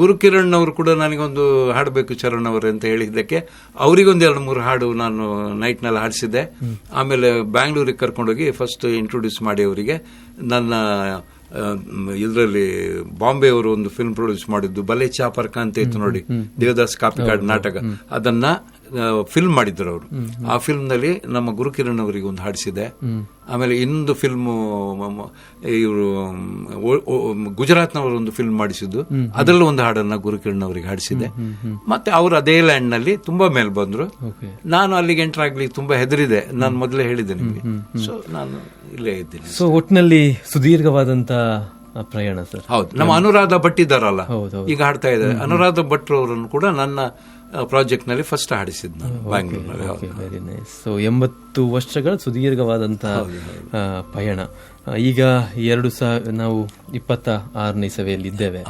ಗುರುಕಿರಣ್ ಅವರು ಕೂಡ ನನಗೊಂದು ಹಾಡಬೇಕು ಚರಣ್ ಅವರು ಅಂತ ಹೇಳಿದ್ದಕ್ಕೆ ಅವರಿಗೊಂದು 2-3 ಹಾಡು ನಾನು ನೈಟ್ ನಲ್ಲಿ ಹಾಡಿಸಿದ್ದೆ. ಆಮೇಲೆ ಬ್ಯಾಂಗ್ಳೂರಿಗೆ ಕರ್ಕೊಂಡೋಗಿ ಫಸ್ಟ್ ಇಂಟ್ರೊಡ್ಯೂಸ್ ಮಾಡಿ ಅವರಿಗೆ. ನನ್ನ ಇದರಲ್ಲಿ ಬಾಂಬೆ ಅವರು ಒಂದು ಫಿಲ್ಮ್ ಪ್ರೊಡ್ಯೂಸ್ ಮಾಡಿದ್ದು, ಬಲೆ ಚಾಪರ್ಕ ಅಂತ ಇತ್ತು ನೋಡಿ, ದೇವದಾಸ್ ಕಾಪಿಕಾಡ್ ನಾಟಕ, ಅದನ್ನ ಫಿಲ್ಮ್ ಮಾಡಿದ್ರು ಅವರು. ಆ ಫಿಲ್ಮ್ ನಲ್ಲಿ ನಮ್ಮ ಗುರುಕಿರಣ್ ಅವರಿಗೆ ಒಂದು ಹಾಡಿಸಿದೆ. ಆಮೇಲೆ ಇನ್ನೊಂದು ಫಿಲ್ಮ್ ಇವರು ಗುಜರಾತ್ನವರು ಒಂದು ಫಿಲ್ಮ್ ಮಾಡಿಸಿದ್ದು, ಅದರಲ್ಲೂ ಒಂದು ಹಾಡನ್ನ ಗುರುಕಿರಣ್ ಅವರಿಗೆ ಹಾಡಿಸಿದೆ. ಮತ್ತೆ ಅವರು ಅದೇ ಲ್ಯಾಂಡ್ ನಲ್ಲಿ ತುಂಬಾ ಮೇಲೆ ಬಂದ್ರು. ನಾನು ಅಲ್ಲಿಗೆ ಎಂಟರ್ ಆಗ್ಲಿಕ್ಕೆ ತುಂಬಾ ಹೆದರಿದೆ, ನಾನು ಮೊದಲೇ ಹೇಳಿದ್ದೆ ನಿಮಗೆ. ಸೊ ನಾನು ಇಲ್ಲೇ ಇದ್ದೀನಿ. ಸೊ ಒಟ್ಟಿನಲ್ಲಿ ಸುದೀರ್ಘವಾದಂತ ಪ್ರಯಾಣ ಸರ್. ಹೌದು, ನಮ್ಮ ಅನುರಾಧ ಭಟ್ ಇದ್ದಾರಲ್ಲ, ಈಗ ಹಾಡ್ತಾ ಇದ್ದಾರೆ. ಅನುರಾಧ ಭಟ್ ಅವರನ್ನು ಕೂಡ ನನ್ನ ಪ್ರಾಜೆಕ್ಟ್ ನಲ್ಲಿ ಫಸ್ಟ್ ಹಾಡಿಸಿದ್ ನಾನು ಬ್ಯಾಂಗ್ಳೂರ್ನಲ್ಲಿ. Very nice. ಸೊ 80 ವರ್ಷಗಳ ಸುದೀರ್ಘವಾದಂತಹ ಪಯಣ. ಈಗ ನಾವು 26ನೇ ಇಸವಿಯಲ್ಲಿ ಇದ್ದೇವೆ.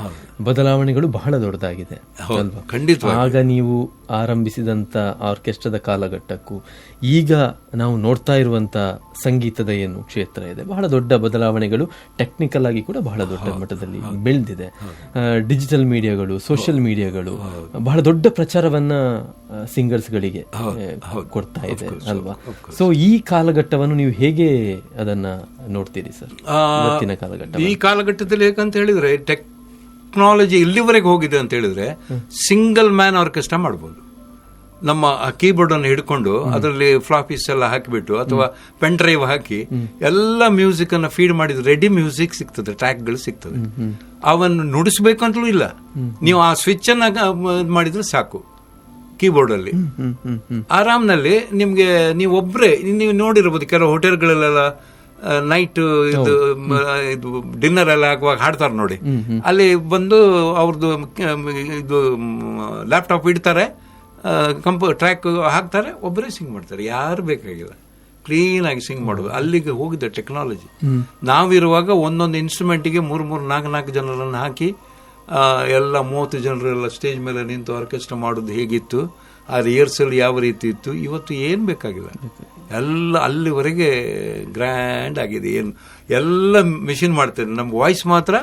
ಬದಲಾವಣೆಗಳು ಬಹಳ ದೊಡ್ಡದಾಗಿದೆ ಅಲ್ವಾ? ಖಂಡಿತ. ಆಗ ನೀವು ಆರಂಭಿಸಿದಂತ ಆರ್ಕೆಸ್ಟ್ರಾದ ಕಾಲಘಟ್ಟಕ್ಕೂ ಈಗ ನಾವು ನೋಡ್ತಾ ಇರುವಂತ ಸಂಗೀತದ ಏನು ಕ್ಷೇತ್ರ ಇದೆ, ಬಹಳ ದೊಡ್ಡ ಬದಲಾವಣೆಗಳು ಟೆಕ್ನಿಕಲ್ ಆಗಿ ಕೂಡ ಬಹಳ ದೊಡ್ಡ ಮಟ್ಟದಲ್ಲಿ ಬೆಳೆದಿದೆ. ಡಿಜಿಟಲ್ ಮೀಡಿಯಾಗಳು, ಸೋಷಿಯಲ್ ಮೀಡಿಯಾಗಳು ಬಹಳ ದೊಡ್ಡ ಪ್ರಚಾರವನ್ನ ಸಿಂಗರ್ಸ್ ಗಳಿಗೆ ಕೊಡ್ತಾ ಇದೆ ಅಲ್ವಾ? ಸೊ ಈ ಕಾಲಘಟ್ಟವನ್ನು ನೀವು ಹೇಗೆ ಅದನ್ನ ನೋಡ್ತೀರಿ ಸರ್? ಇವತ್ತಿನ ಕಾಲಘಟ್ಟ, ಈ ಕಾಲಘಟ್ಟದಲ್ಲಿ ಹೇಗಂತ ಹೇಳಿದ್ರೆ ಟೆಕ್ನಾಲಜಿ ಇಲ್ಲಿವರೆಗೆ ಹೋಗಿದೆ ಅಂತ ಹೇಳಿದ್ರೆ ಸಿಂಗಲ್ ಮ್ಯಾನ್ ಆರ್ಕೆಸ್ಟ್ರಾ ಮಾಡಬಹುದು. ನಮ್ಮ ಕೀಬೋರ್ಡ್ ಅನ್ನು ಹಿಡ್ಕೊಂಡು ಅದರಲ್ಲಿ ಫ್ಲಾಪೀಸ್ ಎಲ್ಲ ಹಾಕಿಬಿಟ್ಟು ಅಥವಾ ಪೆನ್ ಡ್ರೈವ್ ಹಾಕಿ ಎಲ್ಲ ಮ್ಯೂಸಿಕ್ ಅನ್ನ ಫೀಡ್ ಮಾಡಿದ್ರೆ ರೆಡಿ ಮ್ಯೂಸಿಕ್ ಸಿಗ್ತದೆ, ಟ್ರ್ಯಾಕ್ಗಳು ಸಿಗ್ತದೆ. ಅವನ್ನು ನುಡಿಸ್ಬೇಕಂತಲೂ ಇಲ್ಲ, ನೀವು ಆ ಸ್ವಿಚ್ ಅನ್ನ ಮಾಡಿದ್ರೆ ಸಾಕು. ಕೀಬೋರ್ಡ್ ಅಲ್ಲಿ ಆರಾಮ್ನಲ್ಲಿ ನಿಮ್ಗೆ ನೀವು ಒಬ್ರೆ ನೀವು ನೋಡಿರ್ಬೋದು, ಕೆಲವು ಹೋಟೆಲ್ಗಳಲ್ಲೆಲ್ಲ ನೈಟ್ ಇದು ಡಿನ್ನರ್ ಎಲ್ಲ ಆಗುವಾಗ ಹಾಡ್ತಾರೆ ನೋಡಿ, ಅಲ್ಲಿ ಬಂದು ಅವ್ರದ್ದು ಇದು ಲ್ಯಾಪ್ಟಾಪ್ ಇಡ್ತಾರೆ, ಟ್ರ್ಯಾಕ್ ಹಾಕ್ತಾರೆ, ಒಬ್ಬರೇ ಸಿಂಗ್ ಮಾಡ್ತಾರೆ, ಯಾರು ಬೇಕಾಗಿಲ್ಲ, ಕ್ಲೀನ್ ಆಗಿ ಸಿಂಗ್ ಮಾಡೋದು. ಅಲ್ಲಿಗೆ ಹೋಗಿದೆ ಟೆಕ್ನಾಲಜಿ. ನಾವಿರುವಾಗ ಒಂದೊಂದು ಇನ್ಸ್ಟ್ರೂಮೆಂಟಿಗೆ 3-4 ಜನರನ್ನು ಹಾಕಿ ಎಲ್ಲ 30 ಜನರೆಲ್ಲ ಸ್ಟೇಜ್ ಮೇಲೆ ನಿಂತು ಆರ್ಕೆಸ್ಟ್ರಾ ಮಾಡೋದು ಹೇಗಿತ್ತು, ಆ ರಿಹರ್ಸಲ್ ಯಾವ ರೀತಿ ಇತ್ತು. ಇವತ್ತು ಏನು ಬೇಕಾಗಿಲ್ಲ, ಎಲ್ಲ ಅಲ್ಲಿವರೆಗೆ ಗ್ರ್ಯಾಂಡ್ ಆಗಿದೆ. ಏನು ಎಲ್ಲ ಮೆಷಿನ್ ಮಾಡ್ತಾರೆ, ನಮ್ಮ ವಾಯ್ಸ್ ಮಾತ್ರ.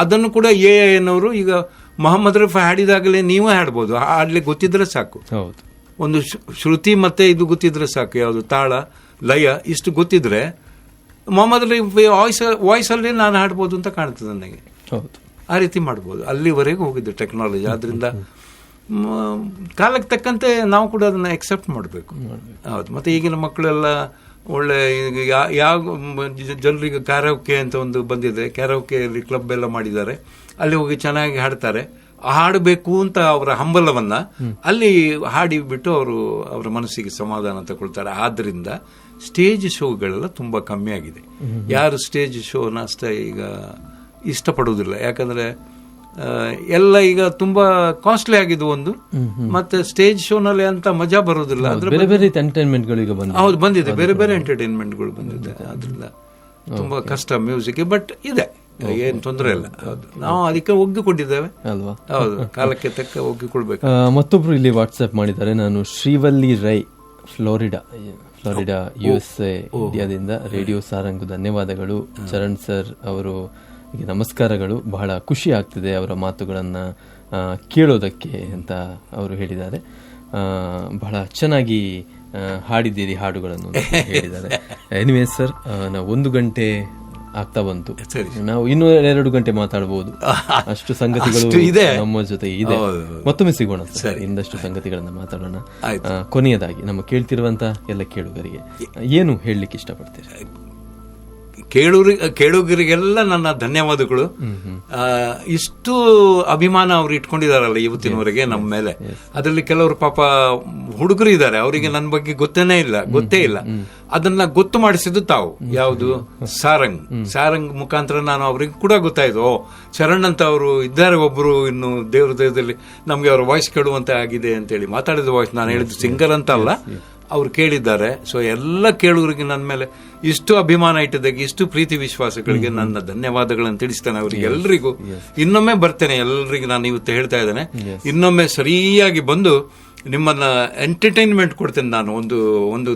ಅದನ್ನು ಕೂಡ ಏನವರು ಈಗ ಮೊಹಮ್ಮದ್ ರಫಿ ಹಾಡಿದಾಗಲೇ ನೀವೇ ಹಾಡ್ಬೋದು, ಹಾಡ್ಲಿಕ್ಕೆ ಗೊತ್ತಿದ್ರೆ ಸಾಕು. ಒಂದು ಶ್ರುತಿ ಮತ್ತೆ ಇದು ಗೊತ್ತಿದ್ರೆ ಸಾಕು, ಯಾವುದು ತಾಳ ಲಯ ಇಷ್ಟು ಗೊತ್ತಿದ್ರೆ ಮೊಹಮ್ಮದ್ ರಫಿ ವಾಯ್ಸಲ್ಲಿ ನಾನು ಹಾಡ್ಬೋದು ಅಂತ ಕಾಣ್ತದೆ ನನಗೆ. ಆ ರೀತಿ ಮಾಡ್ಬೋದು, ಅಲ್ಲಿವರೆಗೂ ಹೋಗಿದ್ದು ಟೆಕ್ನಾಲಜಿ. ಆದ್ರಿಂದ ಕಾಲಕ್ಕೆ ತಕ್ಕಂತೆ ನಾವು ಕೂಡ ಅದನ್ನ ಎಕ್ಸೆಪ್ಟ್ ಮಾಡಬೇಕು. ಹೌದು. ಮತ್ತೆ ಈಗಿನ ಮಕ್ಕಳೆಲ್ಲ ಒಳ್ಳೆ ಯಾವ ಜನರಿಗೆ ಕ್ಯಾರೋಕೆ ಅಂತ ಒಂದು ಬಂದಿದೆ, ಕ್ಯಾರೋಕೆಯಲ್ಲಿ ಕ್ಲಬ್ ಎಲ್ಲ ಮಾಡಿದ್ದಾರೆ, ಅಲ್ಲಿ ಹೋಗಿ ಚೆನ್ನಾಗಿ ಹಾಡ್ತಾರೆ. ಹಾಡಬೇಕು ಅಂತ ಅವರ ಹಂಬಲವನ್ನ ಅಲ್ಲಿ ಹಾಡಿಬಿಟ್ಟು ಅವರ ಮನಸ್ಸಿಗೆ ಸಮಾಧಾನ ತಗೊಳ್ತಾರೆ. ಆದ್ರಿಂದ ಸ್ಟೇಜ್ ಶೋಗಳೆಲ್ಲ ತುಂಬಾ ಕಮ್ಮಿ ಆಗಿದೆ. ಯಾರು ಸ್ಟೇಜ್ ಶೋನ ಅಷ್ಟೇ ಈಗ ಇಷ್ಟಪಡುವುದಿಲ್ಲ, ಯಾಕಂದ್ರೆ ಎಲ್ಲ ಈಗ ತುಂಬಾ ಕಾಸ್ಟ್ಲಿ ಆಗಿದೆ ಒಂದು, ಮತ್ತೆ ಸ್ಟೇಜ್ ಶೋನಲ್ಲಿ ಅಂತ ಮಜಾ ಬರೋದಿಲ್ಲ. ಹೌದು, ಬಂದಿದೆ, ಬೇರೆ ಬೇರೆ ಎಂಟರ್ಟೈನ್ಮೆಂಟ್ಗಳು ಬಂದಿದೆ. ಆದ್ರಿಂದ ತುಂಬಾ ಕಷ್ಟ ಮ್ಯೂಸಿಕ್, ಬಟ್ ಇದೆ, ಏನ್ ತೊಂದರೆ ಇಲ್ಲ. ಹೌದು, ನಾವು ಅದಕ್ಕೆ ಒಗ್ಗಿಕೊಂಡಿದ್ದೇವೆ ಅಲ್ವಾ? ಹೌದು, ಕಾಲಕ್ಕೆ ತಕ್ಕ ಒಗ್ಗಿಕೊಳ್ಬೇಕು. ಮತ್ತೊಬ್ರು ಇಲ್ಲಿ ವಾಟ್ಸ್ಆಪ್ ಮಾಡಿದ್ದಾರೆ, ನಾನು ಶ್ರೀವಲ್ಲಿ ರೈ, ಫ್ಲೋರಿಡಾ USA ಇಂಡಿಯಾದಿಂದ. ರೇಡಿಯೋ ಸಾರಂಗು ಧನ್ಯವಾದಗಳು ಚರಣ್ ಸರ್, ಅವರು ನಮಸ್ಕಾರಗಳು. ಬಹಳ ಖುಷಿ ಆಗ್ತಿದೆ ಅವರ ಮಾತುಗಳನ್ನ ಕೇಳೋದಕ್ಕೆ ಅಂತ ಅವರು ಹೇಳಿದ್ದಾರೆ. ಬಹಳ ಚೆನ್ನಾಗಿ ಹಾಡಿದ್ದೀರಿ ಹಾಡುಗಳನ್ನು ಹೇಳಿದ್ದಾರೆ. ಎನಿವೇ ಸರ್, ನಾವು 1 ಗಂಟೆ ಆಗ್ತಾ ಬಂತು, ನಾವು ಇನ್ನೂ 2 ಗಂಟೆ ಮಾತಾಡಬಹುದು, ಅಷ್ಟು ಸಂಗತಿಗಳು ನಮ್ಮ ಜೊತೆ ಇದೆ. ಮತ್ತೊಮ್ಮೆ ಸಿಗೋಣ ಸರ್, ಇನ್ನಷ್ಟು ಸಂಗತಿಗಳನ್ನ ಮಾತಾಡೋಣ. ಕೊನೆಯದಾಗಿ ನಮ್ಮ ಕೇಳ್ತಿರುವಂತ ಎಲ್ಲ ಕೇಳುಗರಿಗೆ ಏನು ಹೇಳಲಿಕ್ಕೆ ಇಷ್ಟಪಡ್ತೀರಿ? ಕೇಳುಗರಿಗೆಲ್ಲ ನನ್ನ ಧನ್ಯವಾದಗಳು. ಇಷ್ಟು ಅಭಿಮಾನ ಅವ್ರು ಇಟ್ಕೊಂಡಿದಾರಲ್ಲ ಇವತ್ತಿನವರೆಗೆ ನಮ್ಮ ಮೇಲೆ. ಅದರಲ್ಲಿ ಕೆಲವರು ಪಾಪ ಹುಡುಗರು ಇದ್ದಾರೆ, ಅವರಿಗೆ ನನ್ನ ಬಗ್ಗೆ ಗೊತ್ತೇ ಇಲ್ಲ. ಅದನ್ನ ಗೊತ್ತು ಮಾಡಿಸಿದ್ದು ತಾವು, ಯಾವುದು ಸಾರಂಗ್ ಮುಖಾಂತರ ನಾನು ಅವ್ರಿಗೆ ಕೂಡ ಗೊತ್ತಾಯ್ತು, ಚರಣ್ ಅಂತ ಅವರು ಇದ್ದಾರೆ ಒಬ್ರು, ಇನ್ನು ದೇವ್ರ ದೇವದಲ್ಲಿ ನಮ್ಗೆ ಅವ್ರ ವಾಯ್ಸ್ ಕೇಳುವಂತೆ ಆಗಿದೆ ಅಂತೇಳಿ ಮಾತಾಡಿದ ವಾಯ್ಸ್. ನಾನು ಹೇಳಿದ್ದು ಸಿಂಗರ್ ಅಂತ ಅಲ್ಲ, ಅವ್ರು ಕೇಳಿದ್ದಾರೆ. ಸೊ ಎಲ್ಲ ಕೇಳುಗರಿಗೆ ನನ್ನ ಮೇಲೆ ಇಷ್ಟು ಅಭಿಮಾನ ಇಟ್ಟಿದ್ದಕ್ಕೆ, ಇಷ್ಟು ಪ್ರೀತಿ ವಿಶ್ವಾಸಗಳಿಗೆ ನನ್ನ ಧನ್ಯವಾದಗಳನ್ನು ತಿಳಿಸ್ತೇನೆ ಅವರಿಗೆ ಎಲ್ರಿಗೂ. ಇನ್ನೊಮ್ಮೆ ಬರ್ತೇನೆ, ಎಲ್ರಿಗೂ ನಾನು ಇವತ್ತು ಹೇಳ್ತಾ ಇದ್ದೇನೆ, ಇನ್ನೊಮ್ಮೆ ಸರಿಯಾಗಿ ಬಂದು ನಿಮ್ಮನ್ನ ಎಂಟರ್ಟೈನ್ಮೆಂಟ್ ಕೊಡ್ತೇನೆ. ನಾನು ಒಂದು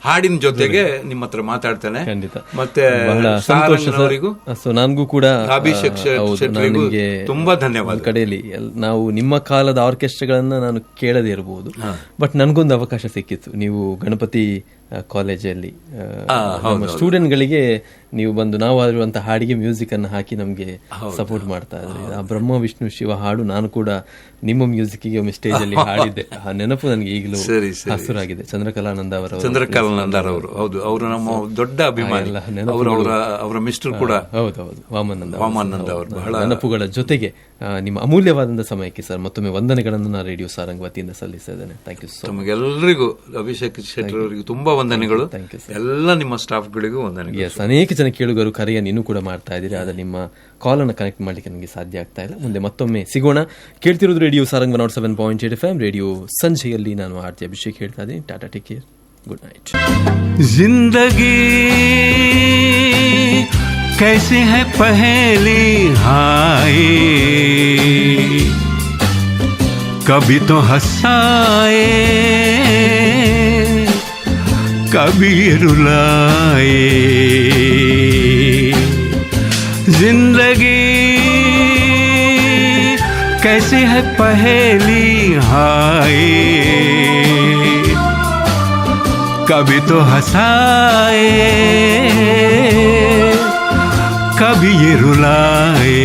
ಹಾಡಿನ ಜೊತೆಗೆ ನಿಮ್ಮ ಹತ್ರ ಮಾತಾಡ್ತೇನೆ. ಮತ್ತೆ ನನಗೂ ಕೂಡ ಅಭಿಷೇಕ್ ಶೆಟ್ಟರಿಗೂ ತುಂಬಾ ಧನ್ಯವಾದ. ಕಡೆಯಲ್ಲಿ ನಾವು ನಿಮ್ಮ ಕಾಲದ ಆರ್ಕೆಸ್ಟ್ರಾಗಳನ್ನ ನಾನು ಕೇಳದೇ ಇರಬಹುದು, ಬಟ್ ನನಗೊಂದು ಅವಕಾಶ ಸಿಕ್ಕಿತ್ತು. ನೀವು ಗಣಪತಿ ಕಾಲೇಜಲ್ಲಿ ನಮ್ಮ ಸ್ಟೂಡೆಂಟ್ಗಳಿಗೆ ನೀವು ಬಂದು ನಾವು ಆಡಿರುವಂತ ಹಾಡಿಗೆ ಮ್ಯೂಸಿಕ್ ಅನ್ನು ಹಾಕಿ ನಮಗೆ ಸಪೋರ್ಟ್ ಮಾಡ್ತಾ ಇದ್ರಿ. ಆ ಬ್ರಹ್ಮ ವಿಷ್ಣು ಶಿವ ಹಾಡು ನಾನು ಕೂಡ ನಿಮ್ಮ ಮ್ಯೂಸಿಕ್ಗೆ ಒಮ್ಮೆ ಸ್ಟೇಜ್ ಅಲ್ಲಿ ಹಾಡಿದ್ದೆ. ಆ ನೆನಪು ನನಗೆ ಈಗಲೂ ಹಸುರಾಗಿದೆ. ಚಂದ್ರಕಲಾನಂದ ಅವರು ಹೌದು, ಅವರು ನಮ್ಮ ದೊಡ್ಡ ಅಭಿಮಾನಿ. ಅವರ ಮಿಸ್ಟರ್ ಕೂಡ ಹೌದೌದು, ವಾಮಾನಂದ ಅವರು. ಬಹಳ ನೆನಪುಗಳ ಜೊತೆಗೆ ನಿಮ್ಮ ಅಮೂಲ್ಯವಾದಂತಹ ಸಮಯಕ್ಕೆ ಸರ್ ಮತ್ತೊಮ್ಮೆ ವಂದನೆಗಳನ್ನು ನಾನು ರೇಡಿಯೋ ಸಾರಂಗ್ ವತಿಯಿಂದ ಸಲ್ಲಿಸ್ತಾ ಇದ್ದೇನೆ. Thank you so much. ತಮಗೆಲ್ಲರಿಗೂ ಅಭಿಷೇಕ್ ಶೆಟ್ಟರ್ ಅವರಿಗೂ ತುಂಬಾ ವಂದನೆಗಳು. ಎಲ್ಲ ನಿಮ್ಮ ಸ್ಟಾಫ್ಗಳಿಗೂ ವಂದನೆಗಳು. ಎಸ್, ಅನೇಕ ಜನ ಕೇಳುಗರು ಕರೆಯನ್ನು ಇನ್ನೂ ಕೂಡ ಮಾಡ್ತಾ ಇದ್ದೀರಿ, ಆದರೆ ನಿಮ್ಮ ಕಾಲ್ ಅನ್ನು ಕನೆಕ್ಟ್ ಮಾಡ್ಲಿಕ್ಕೆ ನನಗೆ ಸಾಧ್ಯ ಆಗ್ತಾ ಇಲ್ಲ. ಮುಂದೆ ಮತ್ತೊಮ್ಮೆ ಸಿಗೋಣ. ಕೇಳ್ತಿರೋದು ರೇಡಿಯೋ ಸಾರಂಗ್ 107.8 FM ರೇಡಿಯೋ ಸಂಜೆಯಲ್ಲಿ. ನಾನು ಆರ್ತಿ ಅಭಿಷೇಕ್ ಹೇಳ್ತಾ ಇದ್ದೀನಿ. Tata, take care, good night. जिंदगी कैसे है पहेली हाय, कभी तो हंसाए कभी रुलाए. जिंदगी कैसे है पहेली हाय, कभी तो हंसाए कभी ये रुलाए.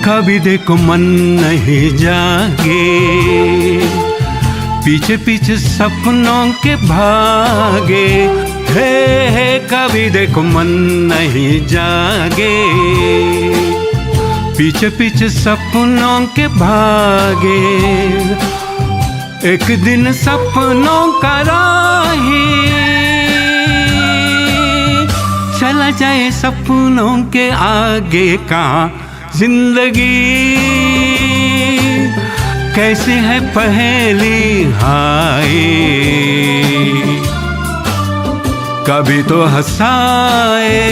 कभी देखो मन नहीं जागे, पीछे पीछे सपनों के भागे. हे कभी देखो मन नहीं जागे, पीछे पीछे सपनों के भागे. एक दिन सपनों का राही चला जाए सपनों के आगे कहाँ. जिंदगी कैसी है पहेली हाय, कभी तो हंसाए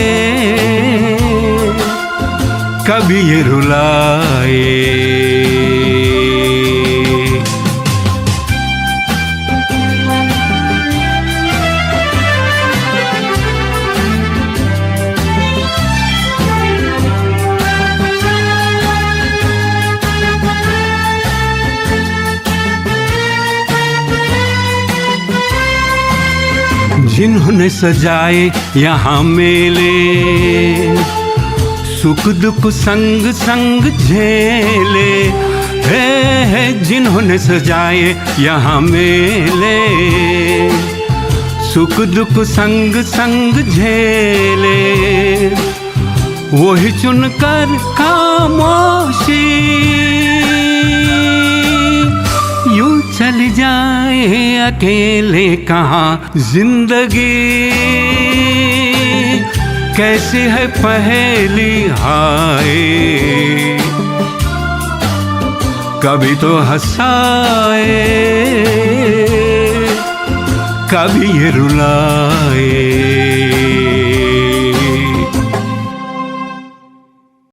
कभी ये रुलाए. जिन्होंने सजाए यहाँ मेले, सुख दुख संग संग झेले. है जिन्होंने सजाए यहाँ मेले, सुख दुख संग संग झेले. वही चुनकर खामोशी यूं चल जाए अकेले कहाँ. जिंदगी कैसी है पहेली हाय, कभी तो हंसाए कभी ये रुलाए.